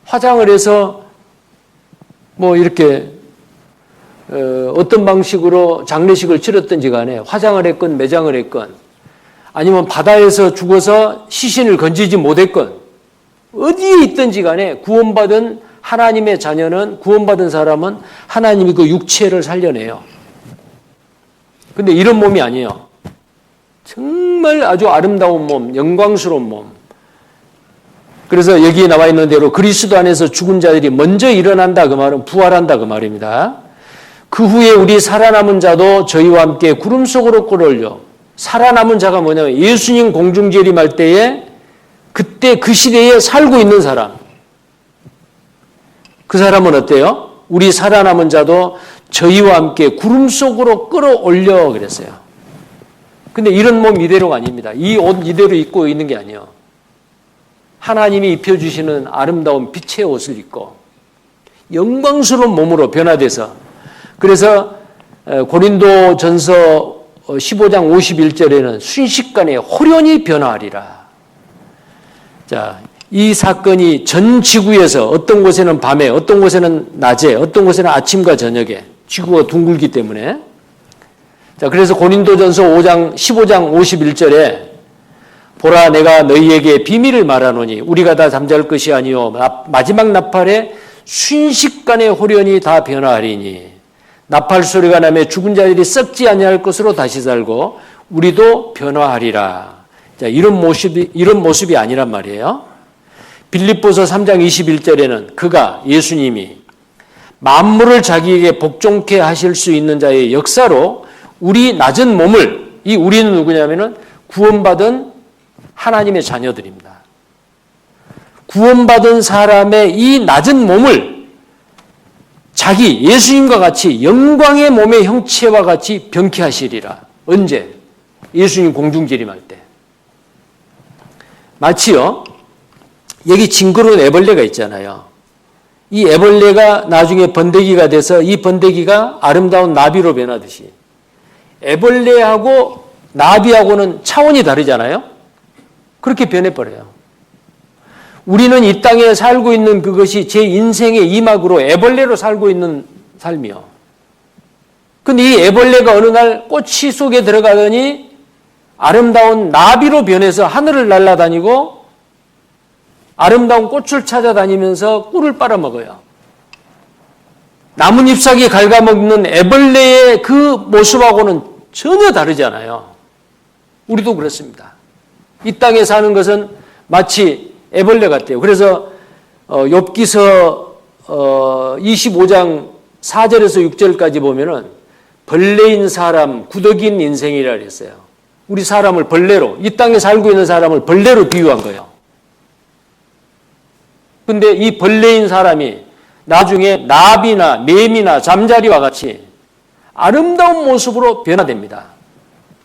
화장을 해서 뭐 이렇게 어떤 방식으로 장례식을 치렀든지 간에 화장을 했건 매장을 했건 아니면 바다에서 죽어서 시신을 건지지 못했건 어디에 있든지 간에 구원받은 하나님의 자녀는, 구원받은 사람은 하나님이 그 육체를 살려내요. 근데 이런 몸이 아니에요. 정말 아주 아름다운 몸, 영광스러운 몸. 그래서 여기에 나와 있는 대로 그리스도 안에서 죽은 자들이 먼저 일어난다 그 말은 부활한다 그 말입니다. 그 후에 우리 살아남은 자도 저희와 함께 구름 속으로 끌어올려. 살아남은 자가 뭐냐면 예수님 공중재림할 때에 그때 그 시대에 살고 있는 사람. 그 사람은 어때요? 우리 살아남은 자도 저희와 함께 구름 속으로 끌어올려 그랬어요. 근데 이런 몸 이대로가 아닙니다. 이 옷 이대로 입고 있는 게 아니에요. 하나님이 입혀주시는 아름다운 빛의 옷을 입고 영광스러운 몸으로 변화돼서. 그래서 고린도전서 15장 51절에는 순식간에 호련히 변화하리라. 자, 이 사건이 전 지구에서 어떤 곳에는 밤에, 어떤 곳에는 낮에, 어떤 곳에는 아침과 저녁에 지구가 둥글기 때문에. 자, 그래서 고린도전서 15장 51절에 보라 내가 너희에게 비밀을 말하노니 우리가 다 잠잘 것이 아니요 마지막 나팔에 순식간에 호련히 다 변화하리니 나팔 소리가 나며 죽은 자들이 썩지 아니할 것으로 다시 살고 우리도 변화하리라. 자, 이런 모습이 아니란 말이에요. 빌립보서 3장 21절에는 그가 예수님이 만물을 자기에게 복종케 하실 수 있는 자의 역사로 우리 낮은 몸을, 이 우리는 누구냐면은 구원받은 하나님의 자녀들입니다. 구원받은 사람의 이 낮은 몸을 자기 예수님과 같이 영광의 몸의 형체와 같이 병케 하시리라. 언제? 예수님 공중재림할 때. 마치요, 여기 징그러운 애벌레가 있잖아요. 이 애벌레가 나중에 번데기가 돼서 이 번데기가 아름다운 나비로 변하듯이 애벌레하고 나비하고는 차원이 다르잖아요. 그렇게 변해버려요. 우리는 이 땅에 살고 있는 그것이 제 인생의 이막으로 애벌레로 살고 있는 삶이요. 근데 이 애벌레가 어느 날 꽃이 속에 들어가더니 아름다운 나비로 변해서 하늘을 날아다니고 아름다운 꽃을 찾아다니면서 꿀을 빨아먹어요. 나뭇잎사귀 갉아먹는 애벌레의 그 모습하고는 전혀 다르잖아요. 우리도 그렇습니다. 이 땅에 사는 것은 마치 애벌레 같아요. 그래서 욥기서 25장 4절에서 6절까지 보면은 벌레인 사람, 구더기인 인생이라 그랬어요. 우리 사람을 벌레로, 이 땅에 살고 있는 사람을 벌레로 비유한 거예요. 근데 이 벌레인 사람이 나중에 나비나 매미나 잠자리와 같이 아름다운 모습으로 변화됩니다.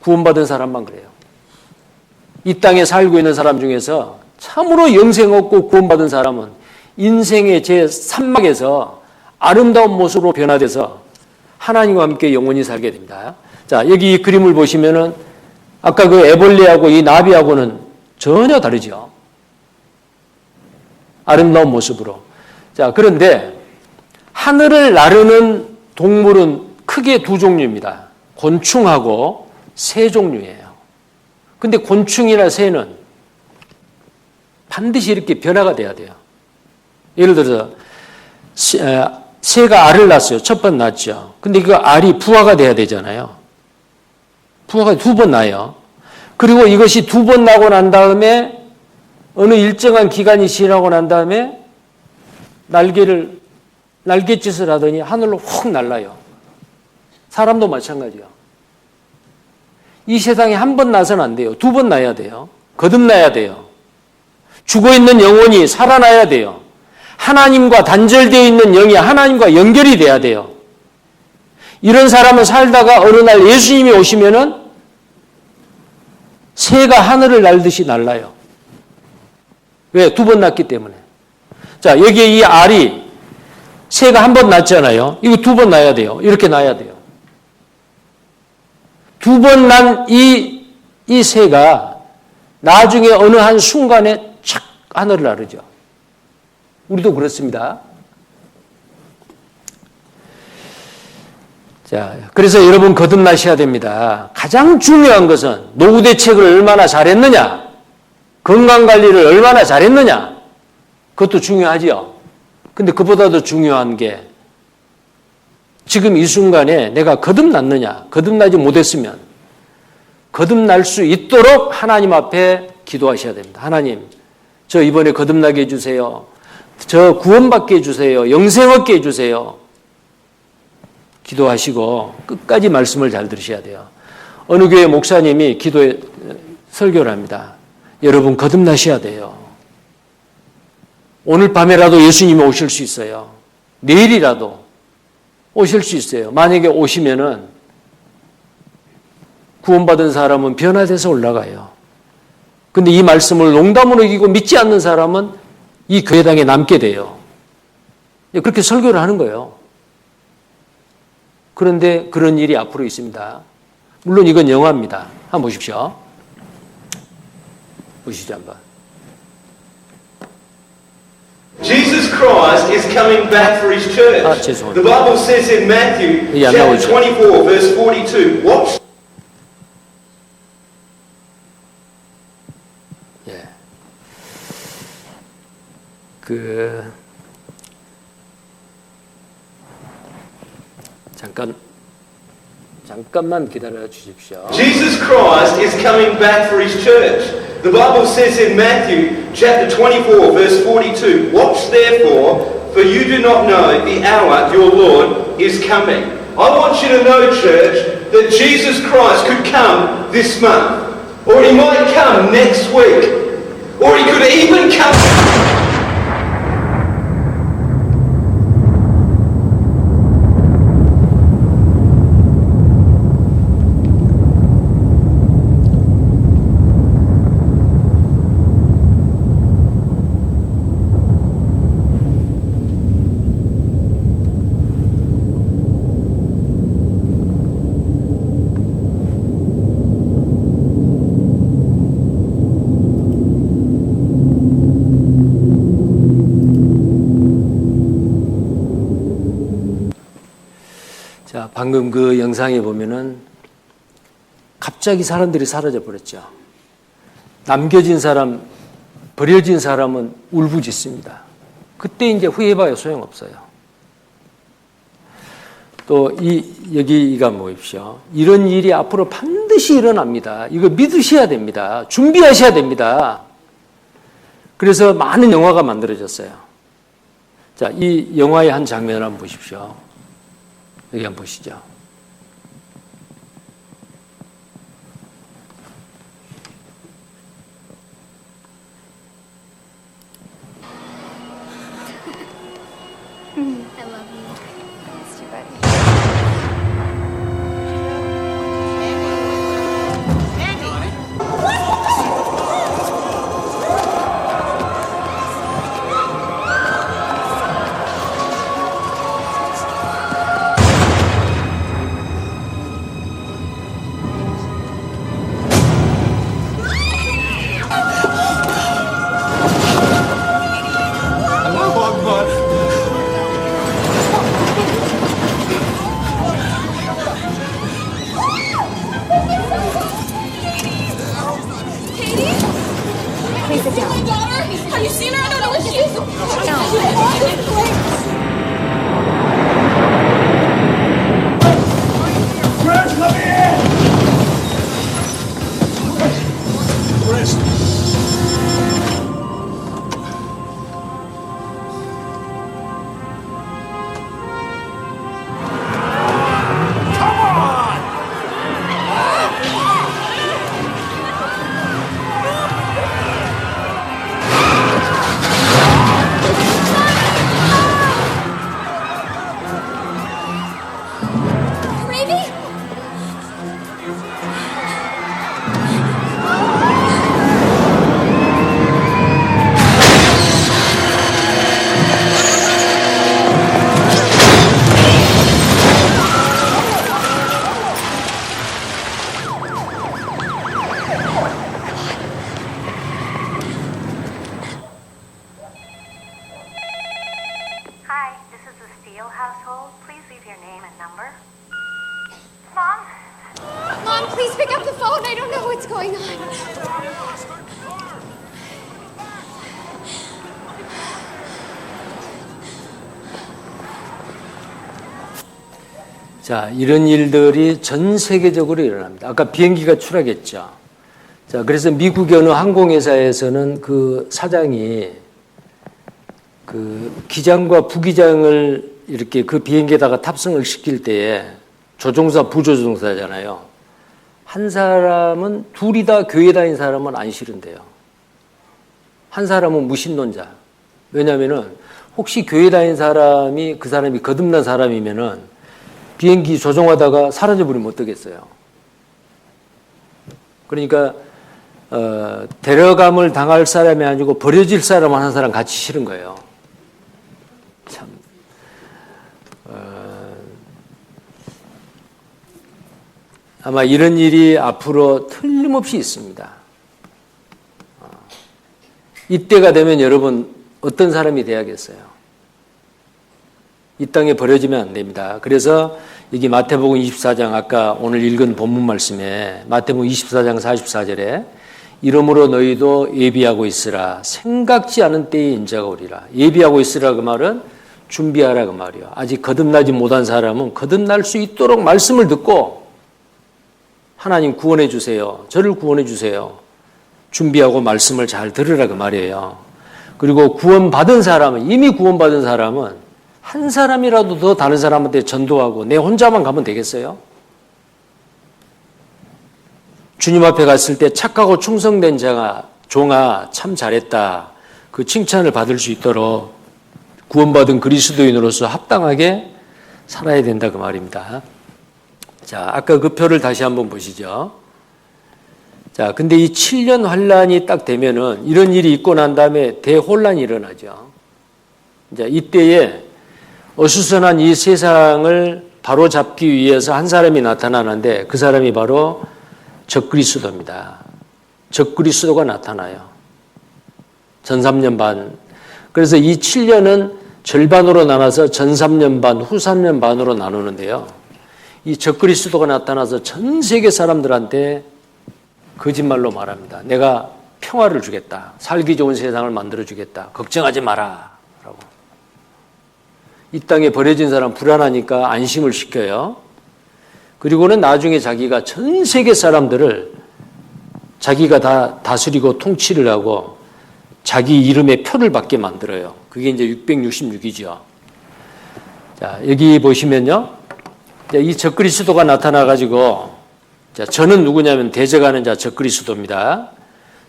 구원받은 사람만 그래요. 이 땅에 살고 있는 사람 중에서 참으로 영생 없고 구원받은 사람은 인생의 제 산막에서 아름다운 모습으로 변화돼서 하나님과 함께 영원히 살게 됩니다. 자, 여기 이 그림을 보시면은 아까 그 애벌레하고 이 나비하고는 전혀 다르죠. 아름다운 모습으로. 자, 그런데 하늘을 나르는 동물은 크게 두 종류입니다. 곤충하고 새 종류예요. 근데 곤충이나 새는 반드시 이렇게 변화가 돼야 돼요. 예를 들어서 새가 알을 낳았어요. 첫 번 낳았죠. 근데 그 알이 부화가 돼야 되잖아요. 부화가 두 번 나요. 그리고 이것이 두 번 나고 난 다음에 어느 일정한 기간이 지나고 난 다음에 날갯짓을 하더니 하늘로 훅 날라요. 사람도 마찬가지요. 이 세상에 한 번 나서는 안 돼요. 두 번 나야 돼요. 거듭나야 돼요. 죽어있는 영혼이 살아나야 돼요. 하나님과 단절되어 있는 영이 하나님과 연결이 돼야 돼요. 이런 사람은 살다가 어느 날 예수님이 오시면은 새가 하늘을 날듯이 날라요. 왜? 두 번 낳기 때문에. 자, 여기에 이 알이 새가 한 번 낳잖아요. 이거 두 번 낳아야 돼요. 이렇게 낳아야 돼요. 두 번 난 이 새가 나중에 어느 한 순간에 착 하늘을 나르죠. 우리도 그렇습니다. 자, 그래서 여러분 거듭나셔야 됩니다. 가장 중요한 것은 노후 대책을 얼마나 잘했느냐, 건강관리를 얼마나 잘했느냐, 그것도 중요하지요. 근데 그보다도 중요한 게 지금 이 순간에 내가 거듭났느냐, 거듭나지 못했으면 거듭날 수 있도록 하나님 앞에 기도하셔야 됩니다. 하나님, 저 이번에 거듭나게 해주세요. 저 구원받게 해주세요. 영생 얻게 해주세요. 기도하시고 끝까지 말씀을 잘 들으셔야 돼요. 어느 교회 목사님이 기도에 설교를 합니다. 여러분 거듭나셔야 돼요. 오늘 밤에라도 예수님이 오실 수 있어요. 내일이라도 오실 수 있어요. 만약에 오시면은 구원받은 사람은 변화돼서 올라가요. 근데 이 말씀을 농담으로 여기고 믿지 않는 사람은 이 교회당에 남게 돼요. 그렇게 설교를 하는 거예요. 그런데 그런 일이 앞으로 있습니다. 물론 이건 영화입니다. 한번 보십시오. 보시죠 한번. Jesus Christ is coming back for his church. 죄송합니다. The Bible says in Matthew 안 chapter 나오죠. 24 verse 42, watch. 예. 잠깐만 기다려 주십시오. Jesus Christ is coming back for his church. The Bible says in Matthew chapter 24 verse 42, watch therefore, for you do not know the hour your Lord is coming. I want you to know, church, that Jesus Christ could come this month, or he might come next week, or he could even come... 자, 방금 그 영상에 보면은 갑자기 사람들이 사라져 버렸죠. 남겨진 사람, 버려진 사람은 울부짖습니다. 그때 이제 후회해봐야 소용없어요. 또 여기가 보십시오. 이런 일이 앞으로 반드시 일어납니다. 이거 믿으셔야 됩니다. 준비하셔야 됩니다. 그래서 많은 영화가 만들어졌어요. 자, 이 영화의 한 장면을 한번 보십시오. 여기 한번 보시죠. I love you. It's too bad. Please sit down. My daughter? Have you seen her? I don't know where she is. Chris, let me in! Chris. Hi, this is the Steele household. Please leave your name and number. Mom? Mom, please pick up the phone. I don't know what's going on. 자, 이런 일들이 전 세계적으로 일어납니다. 아까 비행기가 추락했죠. 자, 그래서 미국의 어느 항공회사에서는 그 사장이 그 기장과 부기장을 이렇게 그 비행기에다가 탑승을 시킬 때에 조종사, 부조종사잖아요. 한 사람은, 둘이 다 교회 다닌 사람은 안 싫은데요. 한 사람은 무신론자. 왜냐면은 혹시 교회 다닌 사람이 그 사람이 거듭난 사람이면은 비행기 조종하다가 사라져버리면 어떡겠어요. 그러니까 데려감을 당할 사람이 아니고 버려질 사람 한 사람 같이 싫은 거예요. 참 아마 이런 일이 앞으로 틀림없이 있습니다. 이때가 되면 여러분 어떤 사람이 돼야겠어요? 이 땅에 버려지면 안 됩니다. 그래서 여기 마태복음 24장 아까 오늘 읽은 본문 말씀에 마태복음 24장 44절에 이러므로 너희도 예비하고 있으라. 생각지 않은 때에 인자가 오리라. 예비하고 있으라 그 말은 준비하라 그 말이요. 아직 거듭나지 못한 사람은 거듭날 수 있도록 말씀을 듣고 하나님 구원해 주세요. 저를 구원해 주세요. 준비하고 말씀을 잘 들으라 그 말이에요. 그리고 구원받은 사람은, 이미 구원받은 사람은 한 사람이라도 더 다른 사람한테 전도하고 내 혼자만 가면 되겠어요? 주님 앞에 갔을 때 착하고 충성된 종아 참 잘했다. 그 칭찬을 받을 수 있도록 구원받은 그리스도인으로서 합당하게 살아야 된다 그 말입니다. 자, 아까 그 표를 다시 한번 보시죠. 자, 근데 이 7년 환란이 딱 되면은 이런 일이 있고 난 다음에 대혼란이 일어나죠. 이제 이때에 어수선한 이 세상을 바로잡기 위해서 한 사람이 나타나는데 그 사람이 바로 적그리스도입니다. 적그리스도가 나타나요. 전 3년 반. 그래서 이 7년은 절반으로 나눠서 전 3년 반, 후 3년 반으로 나누는데요. 이 적그리스도가 나타나서 전 세계 사람들한테 거짓말로 말합니다. 내가 평화를 주겠다. 살기 좋은 세상을 만들어주겠다. 걱정하지 마라. 라고. 이 땅에 버려진 사람 불안하니까 안심을 시켜요. 그리고는 나중에 자기가 전 세계 사람들을 자기가 다 다스리고 통치를 하고 자기 이름의 표를 받게 만들어요. 그게 이제 666이죠. 자, 여기 보시면요. 이 적그리스도가 나타나가지고, 자, 저는 누구냐면 대적하는 자 적그리스도입니다.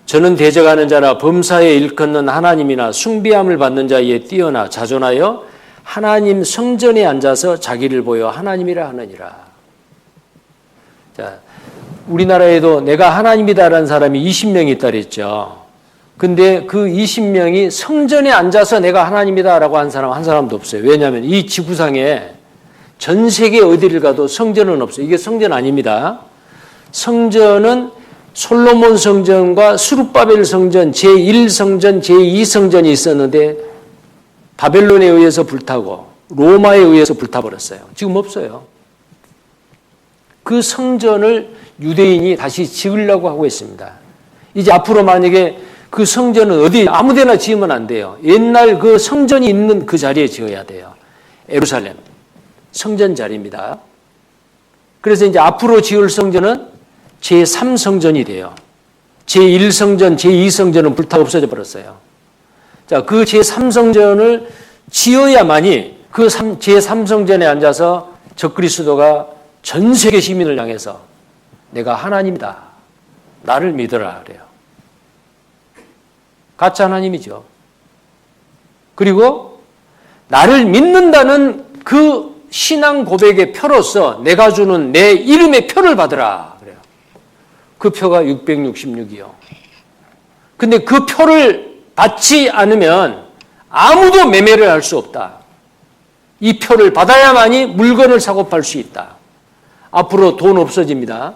저는 대적하는 자라 범사에 일컫는 하나님이나 숭배함을 받는 자에 뛰어나 자존하여 하나님 성전에 앉아서 자기를 보여 하나님이라 하느니라. 자, 우리나라에도 내가 하나님이다라는 사람이 20명이 있다 그랬죠. 근데 그 20명이 성전에 앉아서 내가 하나님이다라고 한 사람 한 사람도 없어요. 왜냐하면 이 지구상에 전 세계 어디를 가도 성전은 없어요. 이게 성전 아닙니다. 성전은 솔로몬 성전과 수룹바벨 성전, 제1성전, 제2성전이 있었는데 바벨론에 의해서 불타고 로마에 의해서 불타버렸어요. 지금 없어요. 그 성전을 유대인이 다시 지으려고 하고 있습니다. 이제 앞으로 만약에 그 성전은 어디 아무데나 지으면 안 돼요. 옛날 그 성전이 있는 그 자리에 지어야 돼요. 예루살렘 성전 자리입니다. 그래서 이제 앞으로 지을 성전은 제3성전이 돼요. 제1성전, 제2성전은 불타 없어져 버렸어요. 자, 그 제3성전을 지어야만이 그 제3성전에 앉아서 적그리스도가 전 세계 시민을 향해서 내가 하나님이다. 나를 믿어라 그래요. 가짜 하나님이죠. 그리고 나를 믿는다는 그 신앙 고백의 표로서 내가 주는 내 이름의 표를 받으라 그래요. 그 표가 666이요. 근데 그 표를 받지 않으면 아무도 매매를 할 수 없다. 이 표를 받아야만이 물건을 사고 팔 수 있다. 앞으로 돈 없어집니다.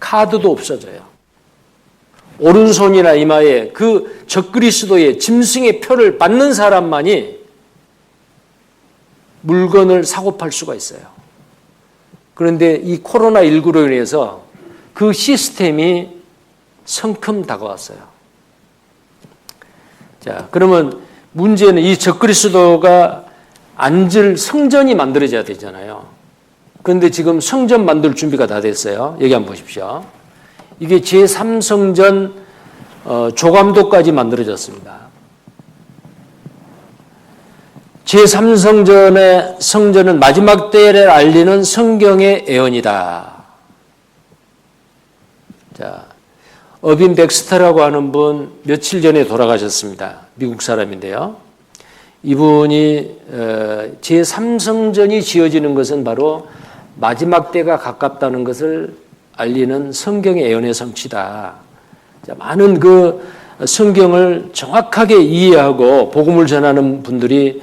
카드도 없어져요. 오른손이나 이마에 그 적그리스도의 짐승의 표를 받는 사람만이 물건을 사고 팔 수가 있어요. 그런데 이 코로나19로 인해서 그 시스템이 성큼 다가왔어요. 자, 그러면 문제는 이 적그리스도가 앉을 성전이 만들어져야 되잖아요. 그런데 지금 성전 만들 준비가 다 됐어요. 여기 한번 보십시오. 이게 제3성전 조감도까지 만들어졌습니다. 제3성전의 성전은 마지막 때를 알리는 성경의 예언이다. 자, 어빈 백스터라고 하는 분 며칠 전에 돌아가셨습니다. 미국 사람인데요. 이분이 제3성전이 지어지는 것은 바로 마지막 때가 가깝다는 것을 알리는 성경의 예언의 성취다. 자, 많은 그 성경을 정확하게 이해하고 복음을 전하는 분들이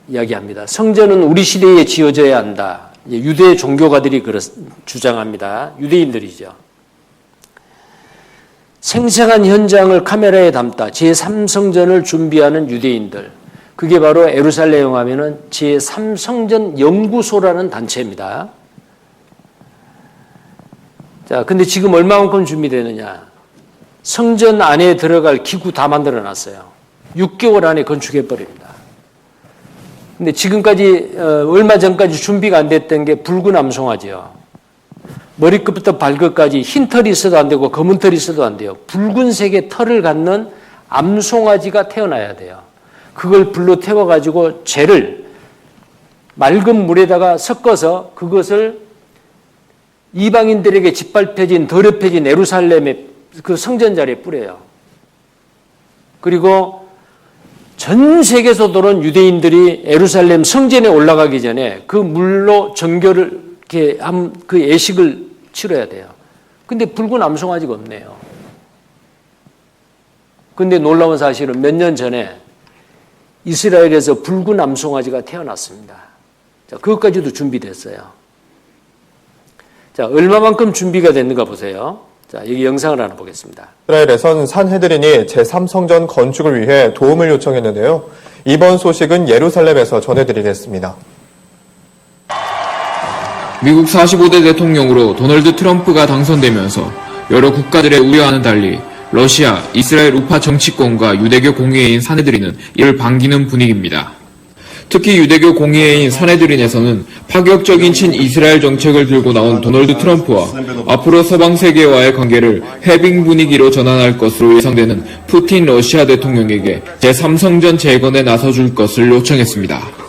이야기합니다. 성전은 우리 시대에 지어져야 한다. 유대 종교가들이 주장합니다. 유대인들이죠. 생생한 현장을 카메라에 담다. 제3성전을 준비하는 유대인들. 그게 바로 예루살렘에 가면은 제3성전 연구소라는 단체입니다. 자, 근데 지금 얼마만큼 준비되느냐? 성전 안에 들어갈 기구 다 만들어 놨어요. 6개월 안에 건축해 버립니다. 근데 지금까지 얼마 전까지 준비가 안 됐던 게 붉은 암송아지요. 머리끝부터 발끝까지 흰 털이 있어도 안 되고 검은 털이 있어도 안 돼요. 붉은색의 털을 갖는 암송아지가 태어나야 돼요. 그걸 불로 태워가지고 쟤를 맑은 물에다가 섞어서 그것을 이방인들에게 짓밟혀진 더럽혀진 예루살렘의 그 성전 자리에 뿌려요. 그리고 전 세계에서 들어온 유대인들이 예루살렘 성전에 올라가기 전에 그 물로 정결을 이렇게 그 예식을 치러야 돼요. 근데 붉은 암송아지가 없네요. 근데 놀라운 사실은 몇 년 전에 이스라엘에서 붉은 암송아지가 태어났습니다. 자, 그것까지도 준비됐어요. 자, 얼마만큼 준비가 됐는가 보세요. 자, 여기 영상을 하나 보겠습니다. 이스라엘에선 산헤드린이 제3성전 건축을 위해 도움을 요청했는데요. 이번 소식은 예루살렘에서 전해드리겠습니다. 미국 45대 대통령으로 도널드 트럼프가 당선되면서 여러 국가들의 우려와는 달리 러시아, 이스라엘 우파 정치권과 유대교 공의회인 산헤드린은 이를 반기는 분위기입니다. 특히 유대교 공의회인 산헤드린에서는 파격적인 친이스라엘 정책을 들고 나온 도널드 트럼프와 앞으로 서방 세계와의 관계를 해빙 분위기로 전환할 것으로 예상되는 푸틴 러시아 대통령에게 제3성전 재건에 나서줄 것을 요청했습니다.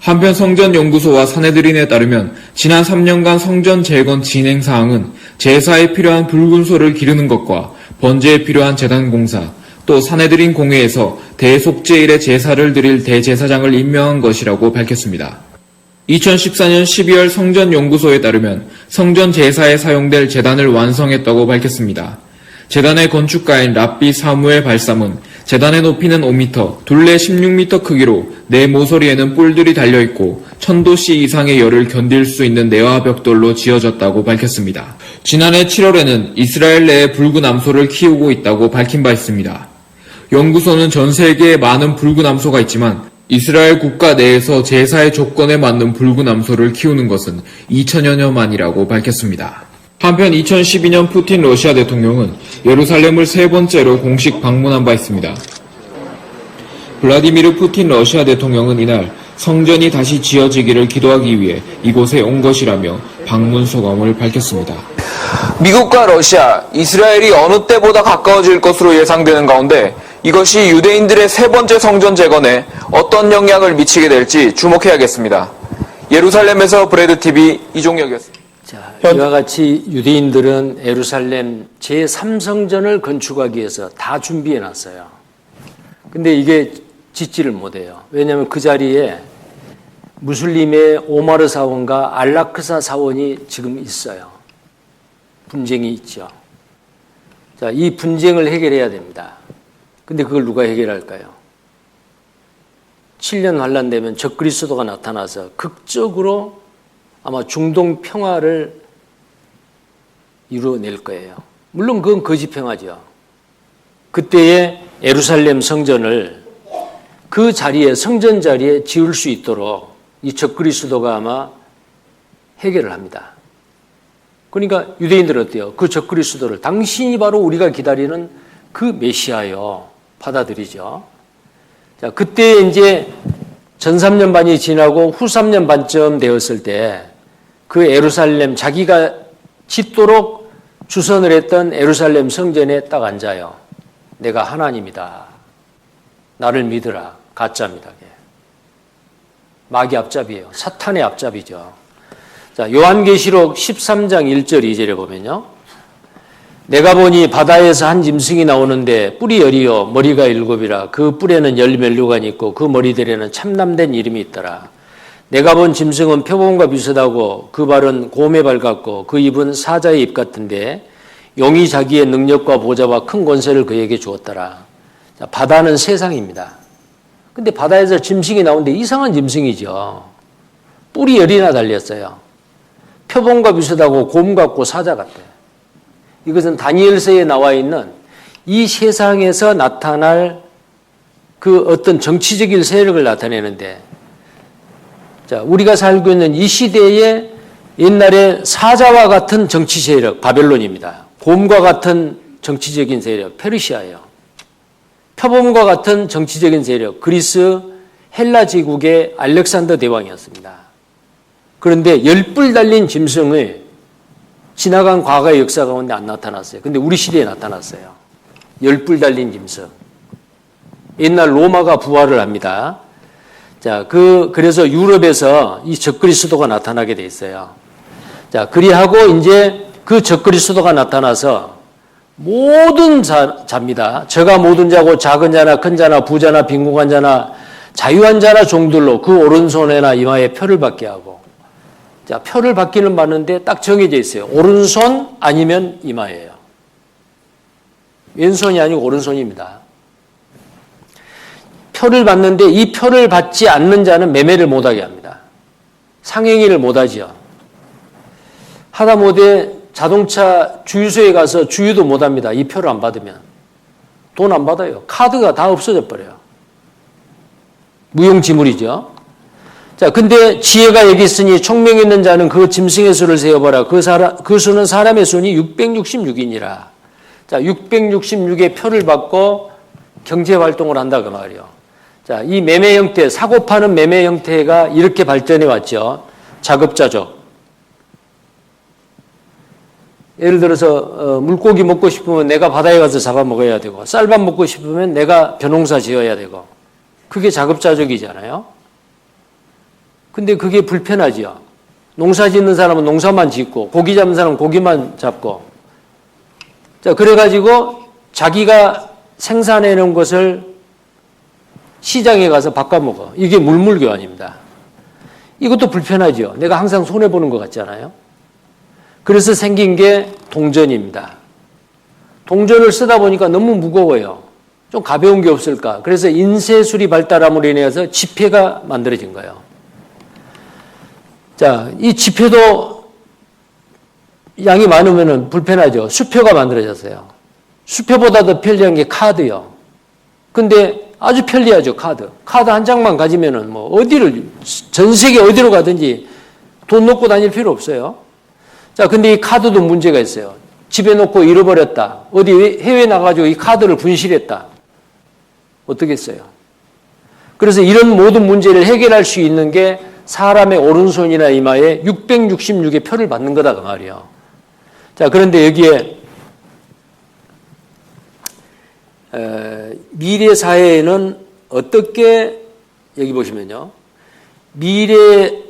한편 성전연구소와 산헤드린에 따르면 지난 3년간 성전 재건 진행 사항은 제사에 필요한 붉은소를 기르는 것과 번제에 필요한 제단 공사, 또 산헤드린 공회에서 대속제일의 제사를 드릴 대제사장을 임명한 것이라고 밝혔습니다. 2014년 12월 성전연구소에 따르면 성전 제사에 사용될 제단을 완성했다고 밝혔습니다. 제단의 건축가인 랍비 사무엘 발삼은 제단의 높이는 5m, 둘레 16m 크기로 내 모서리에는 뿔들이 달려있고 1000도씨 이상의 열을 견딜 수 있는 내화 벽돌로 지어졌다고 밝혔습니다. 지난해 7월에는 이스라엘 내에 붉은 암소를 키우고 있다고 밝힌 바 있습니다. 연구소는 전 세계에 많은 붉은 암소가 있지만 이스라엘 국가 내에서 제사의 조건에 맞는 붉은 암소를 키우는 것은 2000여 년 만이라고 밝혔습니다. 한편 2012년 푸틴 러시아 대통령은 예루살렘을 세 번째로 공식 방문한 바 있습니다. 블라디미르 푸틴 러시아 대통령은 이날 성전이 다시 지어지기를 기도하기 위해 이곳에 온 것이라며 방문 소감을 밝혔습니다. 미국과 러시아, 이스라엘이 어느 때보다 가까워질 것으로 예상되는 가운데 이것이 유대인들의 세 번째 성전 재건에 어떤 영향을 미치게 될지 주목해야겠습니다. 예루살렘에서 브레드TV 이종혁이었습니다. 자, 이와 같이 유대인들은 예루살렘 제3성전을 건축하기 위해서 다 준비해 놨어요. 근데 이게 짓지를 못해요. 왜냐하면 그 자리에 무슬림의 오마르 사원과 알라크사 사원이 지금 있어요. 분쟁이 있죠. 자, 이 분쟁을 해결해야 됩니다. 근데 그걸 누가 해결할까요? 7년 환란되면 적그리스도가 나타나서 극적으로 아마 중동 평화를 이루어낼 거예요. 물론 그건 거짓 평화죠. 그때의 예루살렘 성전을 그 자리에, 성전 자리에 지을 수 있도록 이 적그리스도가 아마 해결을 합니다. 그러니까 유대인들은 어때요? 그 적그리스도를 당신이 바로 우리가 기다리는 그 메시아요. 받아들이죠. 자, 그때 이제 전 3년 반이 지나고 후 3년 반쯤 되었을 때 그 예루살렘 자기가 짓도록 주선을 했던 예루살렘 성전에 딱 앉아요. 내가 하나님이다. 나를 믿으라. 가짜입니다. 마귀 앞잡이에요. 사탄의 앞잡이죠. 자, 요한계시록 13장 1절 2절에 보면요. 내가 보니 바다에서 한 짐승이 나오는데 뿔이 열이요 머리가 7이라 그 뿔에는 10멸류관이 있고 그 머리들에는 참남된 이름이 있더라. 내가 본 짐승은 표범과 비슷하고 그 발은 곰의 발 같고 그 입은 사자의 입 같은데 용이 자기의 능력과 보좌와 큰 권세를 그에게 주었더라. 자, 바다는 세상입니다. 근데 바다에서 짐승이 나오는데 이상한 짐승이죠. 뿔이 10이나 달렸어요. 표범과 비슷하고 곰 같고 사자 같아요. 이것은 다니엘서에 나와 있는 이 세상에서 나타날 그 어떤 정치적인 세력을 나타내는데, 자, 우리가 살고 있는 이 시대에 옛날에 사자와 같은 정치 세력, 바벨론입니다. 곰과 같은 정치적인 세력, 페르시아예요. 표범과 같은 정치적인 세력, 그리스 헬라 제국의 알렉산더 대왕이었습니다. 그런데 10뿔 달린 짐승을 지나간 과거의 역사 가운데 안 나타났어요. 근데 우리 시대에 나타났어요. 10뿔 달린 짐승. 옛날 로마가 부활을 합니다. 자, 그래서 유럽에서 이 적그리스도가 나타나게 돼 있어요. 자, 그리하고 이제 그 적그리스도가 나타나서 모든 자입니다. 저가 모든 자고 작은 자나 큰 자나 부자나 빈곤한 자나 자유한 자나 종들로 그 오른손에나 이마에 표를 받게 하고, 자, 표를 받기는 받는데 딱 정해져 있어요. 오른손 아니면 이마예요. 왼손이 아니고 오른손입니다. 표를 받는데 이 표를 받지 않는 자는 매매를 못하게 합니다. 상행위를 못하지요. 하다못해 자동차 주유소에 가서 주유도 못합니다. 이 표를 안 받으면. 돈 안 받아요. 카드가 다 없어져 버려요. 무용지물이죠. 자, 근데 지혜가 여기 있으니 총명 있는 자는 그 짐승의 수를 세어봐라. 그 수는 사람의 수니 666이니라. 자, 666의 표를 받고 경제활동을 한다 그 말이에요. 자, 이 매매 형태, 사고 파는 매매 형태가 이렇게 발전해 왔죠. 자급자족. 예를 들어서 물고기 먹고 싶으면 내가 바다에 가서 잡아먹어야 되고, 쌀밥 먹고 싶으면 내가 벼농사 지어야 되고, 그게 자급자족이잖아요. 근데 그게 불편하지요. 농사 짓는 사람은 농사만 짓고, 고기 잡는 사람은 고기만 잡고. 자, 그래가지고 자기가 생산해 놓은 것을 시장에 가서 바꿔먹어. 이게 물물교환입니다. 이것도 불편하죠. 내가 항상 손해보는 것 같잖아요. 그래서 생긴 게 동전입니다. 동전을 쓰다 보니까 너무 무거워요. 좀 가벼운 게 없을까. 그래서 인쇄술이 발달함으로 인해서 지폐가 만들어진 거예요. 자, 이 지폐도 양이 많으면 불편하죠. 수표가 만들어졌어요. 수표보다 더 편리한 게 카드요. 근데 아주 편리하죠, 카드. 카드 한 장만 가지면은 뭐 전 세계 어디로 가든지 돈 놓고 다닐 필요 없어요. 자, 근데 이 카드도 문제가 있어요. 집에 놓고 잃어버렸다. 어디 해외 나가지고 이 카드를 분실했다. 어떻겠어요? 그래서 이런 모든 문제를 해결할 수 있는 게 사람의 오른손이나 이마에 666의 표를 받는 거다 그 말이에요. 자, 그런데 여기에 미래 사회에는 어떻게, 여기 보시면요, 미래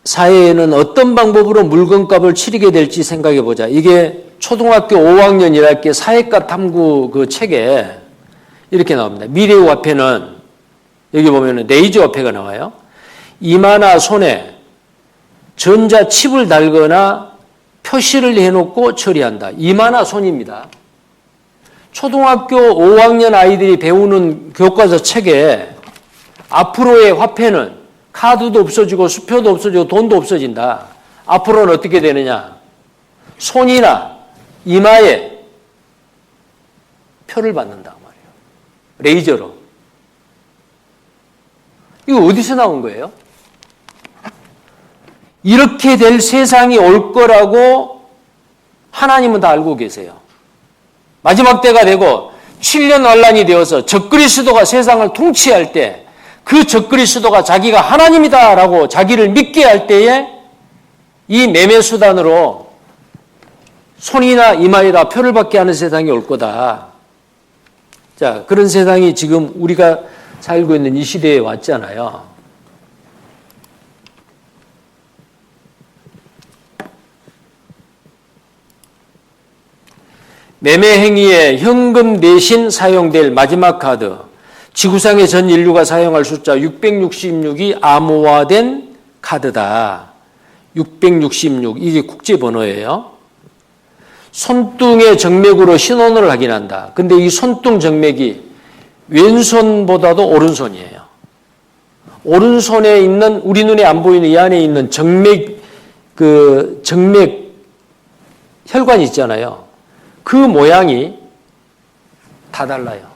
사회에는 어떤 방법으로 물건값을 치르게 될지 생각해 보자. 이게 초등학교 5학년이랄 게 사회과 탐구 그 책에 이렇게 나옵니다. 미래의 화폐는, 여기 보면은 레이저 화폐가 나와요. 이마나 손에 전자칩을 달거나 표시를 해놓고 처리한다. 이마나 손입니다. 초등학교 5학년 아이들이 배우는 교과서 책에 앞으로의 화폐는 카드도 없어지고 수표도 없어지고 돈도 없어진다. 앞으로는 어떻게 되느냐. 손이나 이마에 표를 받는다 말이에요. 레이저로. 이거 어디서 나온 거예요? 이렇게 될 세상이 올 거라고 하나님은 다 알고 계세요. 마지막 때가 되고 7년 환란이 되어서 적그리스도가 세상을 통치할 때 그 적그리스도가 자기가 하나님이다라고 자기를 믿게 할 때에 이 매매수단으로 손이나 이마에다 표를 받게 하는 세상이 올 거다. 자, 그런 세상이 지금 우리가 살고 있는 이 시대에 왔잖아요. 매매 행위에 현금 대신 사용될 마지막 카드, 지구상의 전 인류가 사용할 숫자 666이 암호화된 카드다. 666, 이게 국제번호예요. 손등의 정맥으로 신원을 확인한다. 근데 이 손등 정맥이 왼손보다도 오른손이에요. 오른손에 있는, 우리 눈에 안 보이는 이 안에 있는 정맥 혈관이 있잖아요. 그 모양이 다 달라요.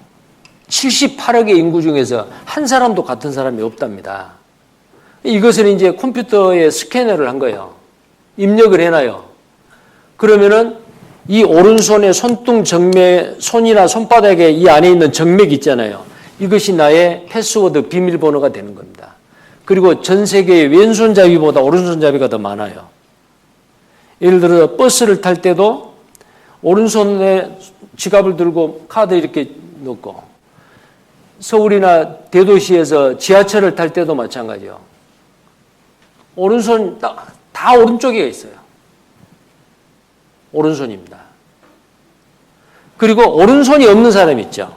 78억의 인구 중에서 한 사람도 같은 사람이 없답니다. 이것을 이제 컴퓨터에 스캐너를 한 거예요. 입력을 해놔요. 그러면은 이 오른손의 손등 정맥, 손이나 손바닥에 이 안에 있는 정맥 있잖아요. 이것이 나의 패스워드 비밀번호가 되는 겁니다. 그리고 전 세계의 왼손잡이보다 오른손잡이가 더 많아요. 예를 들어 버스를 탈 때도 오른손에 지갑을 들고 카드 이렇게 넣고, 서울이나 대도시에서 지하철을 탈 때도 마찬가지요. 오른손 다 오른쪽에 있어요. 오른손입니다. 그리고 오른손이 없는 사람 있죠.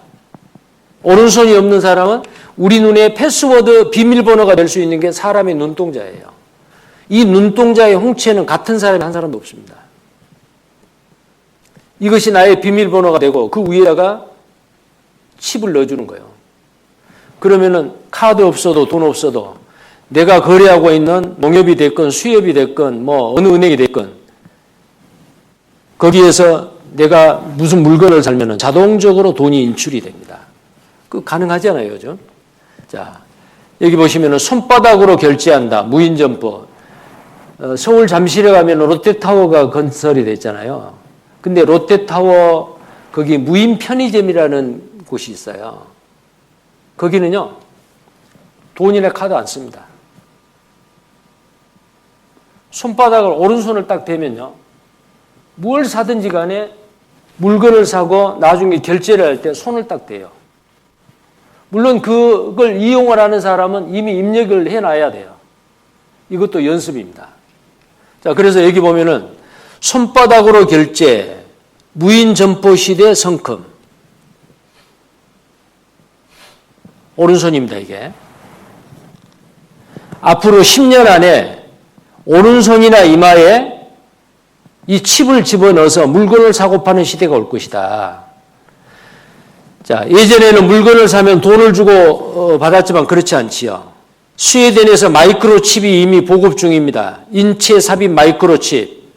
오른손이 없는 사람은 우리 눈에 패스워드 비밀번호가 될 수 있는 게 사람의 눈동자예요. 이 눈동자의 홍채는 같은 사람이 한 사람도 없습니다. 이것이 나의 비밀번호가 되고 그 위에다가 칩을 넣어주는 거예요. 그러면은 카드 없어도 돈 없어도 내가 거래하고 있는 농협이 됐건 수협이 됐건 뭐 어느 은행이 됐건 거기에서 내가 무슨 물건을 사면은 자동적으로 돈이 인출이 됩니다. 그 가능하잖아요, 요즘. 자, 여기 보시면은 손바닥으로 결제한다. 무인점포. 서울 잠실에 가면 롯데타워가 건설이 됐잖아요. 근데 롯데타워 거기 무인 편의점이라는 곳이 있어요. 거기는요, 돈이나 카드 안 씁니다. 손바닥을, 오른손을 딱 대면요, 뭘 사든지 간에 물건을 사고 나중에 결제를 할 때 손을 딱 대요. 물론 그걸 이용을 하는 사람은 이미 입력을 해놔야 돼요. 이것도 연습입니다. 자, 그래서 여기 보면은 손바닥으로 결제, 무인 점포 시대 성큼. 오른손입니다, 이게. 앞으로 10년 안에 오른손이나 이마에 이 칩을 집어넣어서 물건을 사고 파는 시대가 올 것이다. 자, 예전에는 물건을 사면 돈을 주고 받았지만 그렇지 않지요. 스웨덴에서 마이크로칩이 이미 보급 중입니다. 인체 삽입 마이크로칩.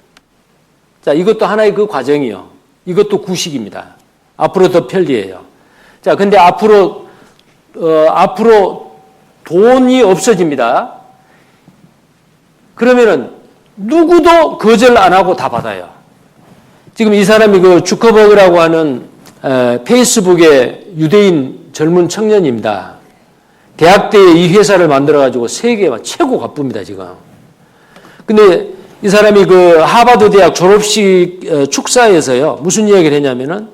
자, 이것도 하나의 그 과정이요. 이것도 구식입니다. 앞으로 더 편리해요. 자, 근데 앞으로 돈이 없어집니다. 그러면은 누구도 거절 안 하고 다 받아요. 지금 이 사람이 그 주커버그라고 하는 페이스북의 유대인 젊은 청년입니다. 대학 때 이 회사를 만들어가지고 세계 최고 가쁩니다, 지금. 근데 이 사람이 그 하버드 대학 졸업식 축사에서요, 무슨 이야기를 했냐면은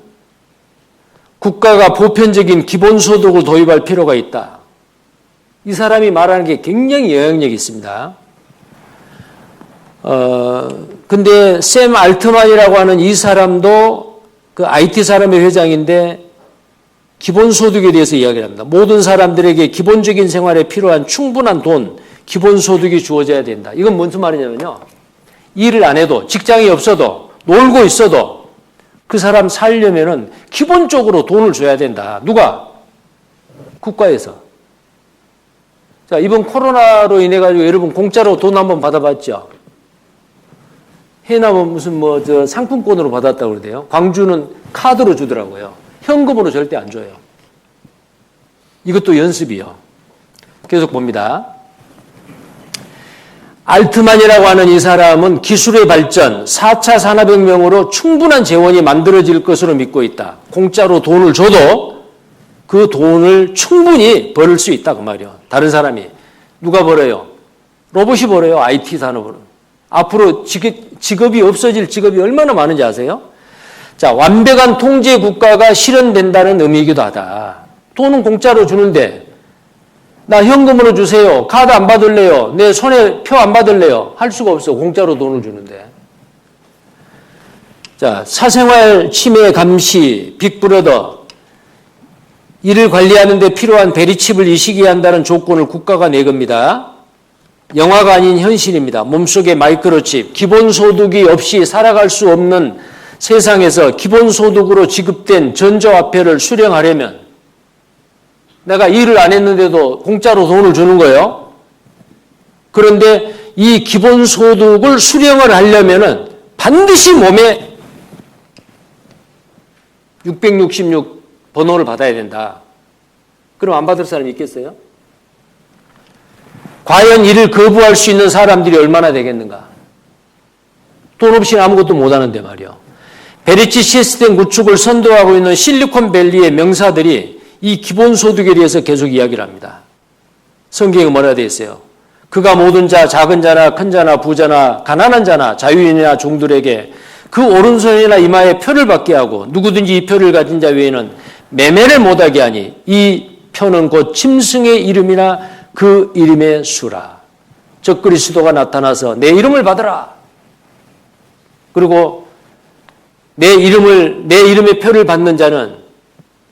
국가가 보편적인 기본소득을 도입할 필요가 있다. 이 사람이 말하는 게 굉장히 영향력이 있습니다. 근데 샘 알트만이라고 하는 이 사람도 그 IT 사람의 회장인데 기본소득에 대해서 이야기를 합니다. 모든 사람들에게 기본적인 생활에 필요한 충분한 돈, 기본소득이 주어져야 된다. 이건 무슨 말이냐면요, 일을 안 해도, 직장이 없어도, 놀고 있어도 그 사람 살려면은 기본적으로 돈을 줘야 된다. 누가? 국가에서. 자, 이번 코로나로 인해 가지고 여러분 공짜로 돈 한번 받아봤죠? 해남은 무슨 상품권으로 받았다고 그러대요. 광주는 카드로 주더라고요. 현금으로 절대 안 줘요. 이것도 연습이요. 계속 봅니다. 알트만이라고 하는 이 사람은 기술의 발전, 4차 산업혁명으로 충분한 재원이 만들어질 것으로 믿고 있다. 공짜로 돈을 줘도 그 돈을 충분히 벌을 수 있다, 그 말이요. 다른 사람이. 누가 벌어요? 로봇이 벌어요, IT 산업으로. 앞으로 직업이 없어질 직업이 얼마나 많은지 아세요? 자, 완벽한 통제 국가가 실현된다는 의미이기도 하다. 돈은 공짜로 주는데 나 현금으로 주세요. 카드 안 받을래요. 내 손에 표 안 받을래요. 할 수가 없어. 공짜로 돈을 주는데. 자, 사생활 침해 감시, 빅브러더. 이를 관리하는 데 필요한 베리칩을 이 시기에 한다는 조건을 국가가 내겁니다. 영화가 아닌 현실입니다. 몸속에 마이크로칩, 기본소득이 없이 살아갈 수 없는 세상에서 기본소득으로 지급된 전조화폐를 수령하려면 내가 일을 안 했는데도 공짜로 돈을 주는 거예요. 그런데 이 기본소득을 수령을 하려면은 반드시 몸에 666 번호를 받아야 된다. 그럼 안 받을 사람이 있겠어요? 과연 이를 거부할 수 있는 사람들이 얼마나 되겠는가? 돈 없이는 아무것도 못하는데 말이요. 베리치 시스템 구축을 선도하고 있는 실리콘밸리의 명사들이 이 기본소득에 대해서 계속 이야기를 합니다. 성경에 뭐라 되어 있어요? 그가 모든 자, 작은 자나 큰 자나 부자나 가난한 자나 자유인이나 종들에게 그 오른손이나 이마에 표를 받게 하고 누구든지 이 표를 가진 자 외에는 매매를 못하게 하니 이 표는 곧 짐승의 이름이나 그 이름의 수라. 적 그리스도가 나타나서 내 이름을 받으라. 그리고 내 이름의 표를 받는 자는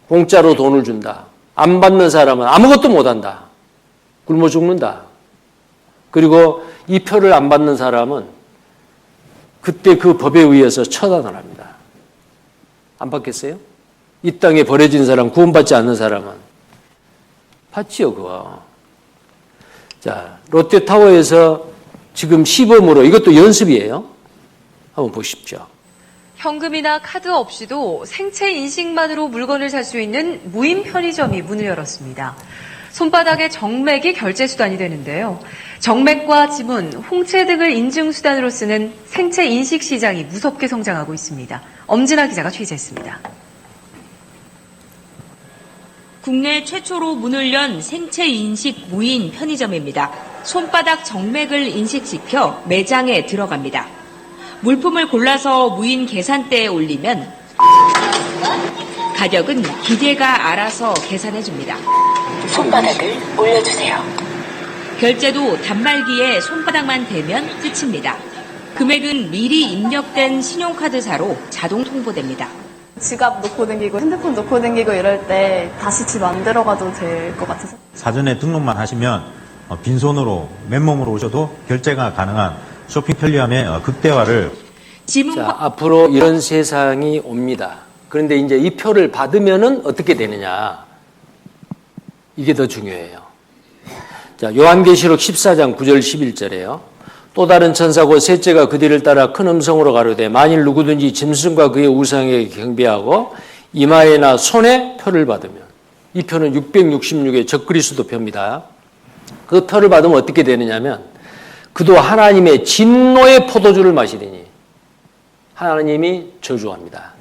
공짜로 돈을 준다. 안 받는 사람은 아무것도 못한다. 굶어 죽는다. 그리고 이 표를 안 받는 사람은 그때 그 법에 의해서 처단을 합니다. 안 받겠어요? 이 땅에 버려진 사람, 구원받지 않는 사람은 받지요, 그거. 자, 롯데타워에서 지금 시범으로, 이것도 연습이에요. 한번 보십시오. 현금이나 카드 없이도 생체 인식만으로 물건을 살 수 있는 무인 편의점이 문을 열었습니다. 손바닥의 정맥이 결제 수단이 되는데요. 정맥과 지문, 홍채 등을 인증 수단으로 쓰는 생체 인식 시장이 무섭게 성장하고 있습니다. 엄진아 기자가 취재했습니다. 국내 최초로 문을 연 생체 인식 무인 편의점입니다. 손바닥 정맥을 인식시켜 매장에 들어갑니다. 물품을 골라서 무인 계산대에 올리면 가격은 기계가 알아서 계산해줍니다. 손바닥을 올려주세요. 결제도 단말기에 손바닥만 대면 끝입니다. 금액은 미리 입력된 신용카드사로 자동 통보됩니다. 지갑 놓고 다니고 핸드폰 놓고 다니고 이럴 때 다시 집 안 들어가도 될 것 같아서. 사전에 등록만 하시면 빈손으로 맨몸으로 오셔도 결제가 가능한 쇼핑 편리함의 극대화를. 자, 앞으로 이런 세상이 옵니다. 그런데 이제 이 표를 받으면은 어떻게 되느냐. 이게 더 중요해요. 자, 요한계시록 14장 9절 11절에요. 또 다른 천사고 셋째가 그 뒤를 따라 큰 음성으로 가로되 만일 누구든지 짐승과 그의 우상에게 경배하고 이마에나 손에 표를 받으면, 이 표는 666의 적그리스도 표입니다. 그 표를 받으면 어떻게 되느냐면 그도 하나님의 진노의 포도주를 마시리니, 하나님이 저주합니다.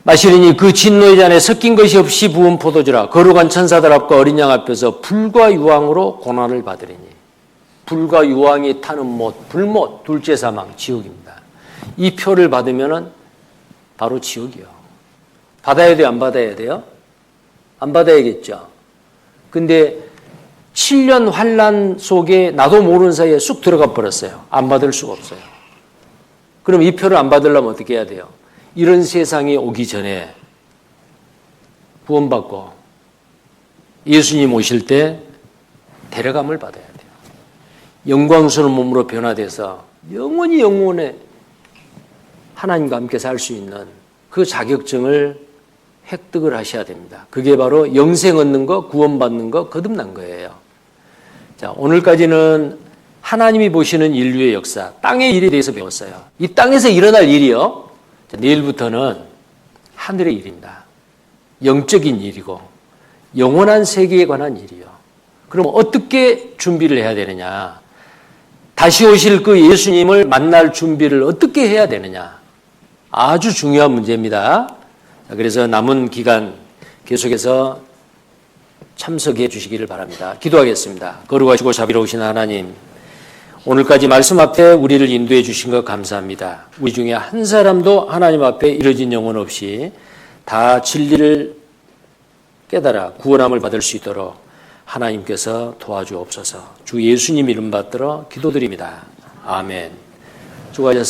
마시리니 그 진노의 잔에 섞인 것이 없이 부은 포도주라. 거룩한 천사들 앞과 어린 양 앞에서 불과 유황으로 고난을 받으리니. 불과 유황이 타는 못, 불못, 둘째 사망, 지옥입니다. 이 표를 받으면은 바로 지옥이요. 받아야 돼요, 안 받아야 돼요? 안 받아야겠죠. 근데 7년 환란 속에 나도 모르는 사이에 쑥 들어가 버렸어요. 안 받을 수가 없어요. 그럼 이 표를 안 받으려면 어떻게 해야 돼요? 이런 세상이 오기 전에 구원받고 예수님 오실 때 데려감을 받아야 돼요. 영광스러운 몸으로 변화돼서 영원히 영원에 하나님과 함께 살 수 있는 그 자격증을 획득을 하셔야 됩니다. 그게 바로 영생 얻는 거, 구원받는 거, 거듭난 거예요. 자, 오늘까지는 하나님이 보시는 인류의 역사, 땅의 일에 대해서 배웠어요. 이 땅에서 일어날 일이요. 자, 내일부터는 하늘의 일입니다. 영적인 일이고 영원한 세계에 관한 일이요. 그럼 어떻게 준비를 해야 되느냐? 다시 오실 그 예수님을 만날 준비를 어떻게 해야 되느냐? 아주 중요한 문제입니다. 그래서 남은 기간 계속해서 참석해 주시기를 바랍니다. 기도하겠습니다. 거룩하시고 자비로우신 하나님, 오늘까지 말씀 앞에 우리를 인도해 주신 것 감사합니다. 우리 중에 한 사람도 하나님 앞에 이뤄진 영혼 없이 다 진리를 깨달아 구원함을 받을 수 있도록 하나님께서 도와주옵소서. 주 예수님 이름 받들어 기도드립니다. 아멘. 수고하셨습니다.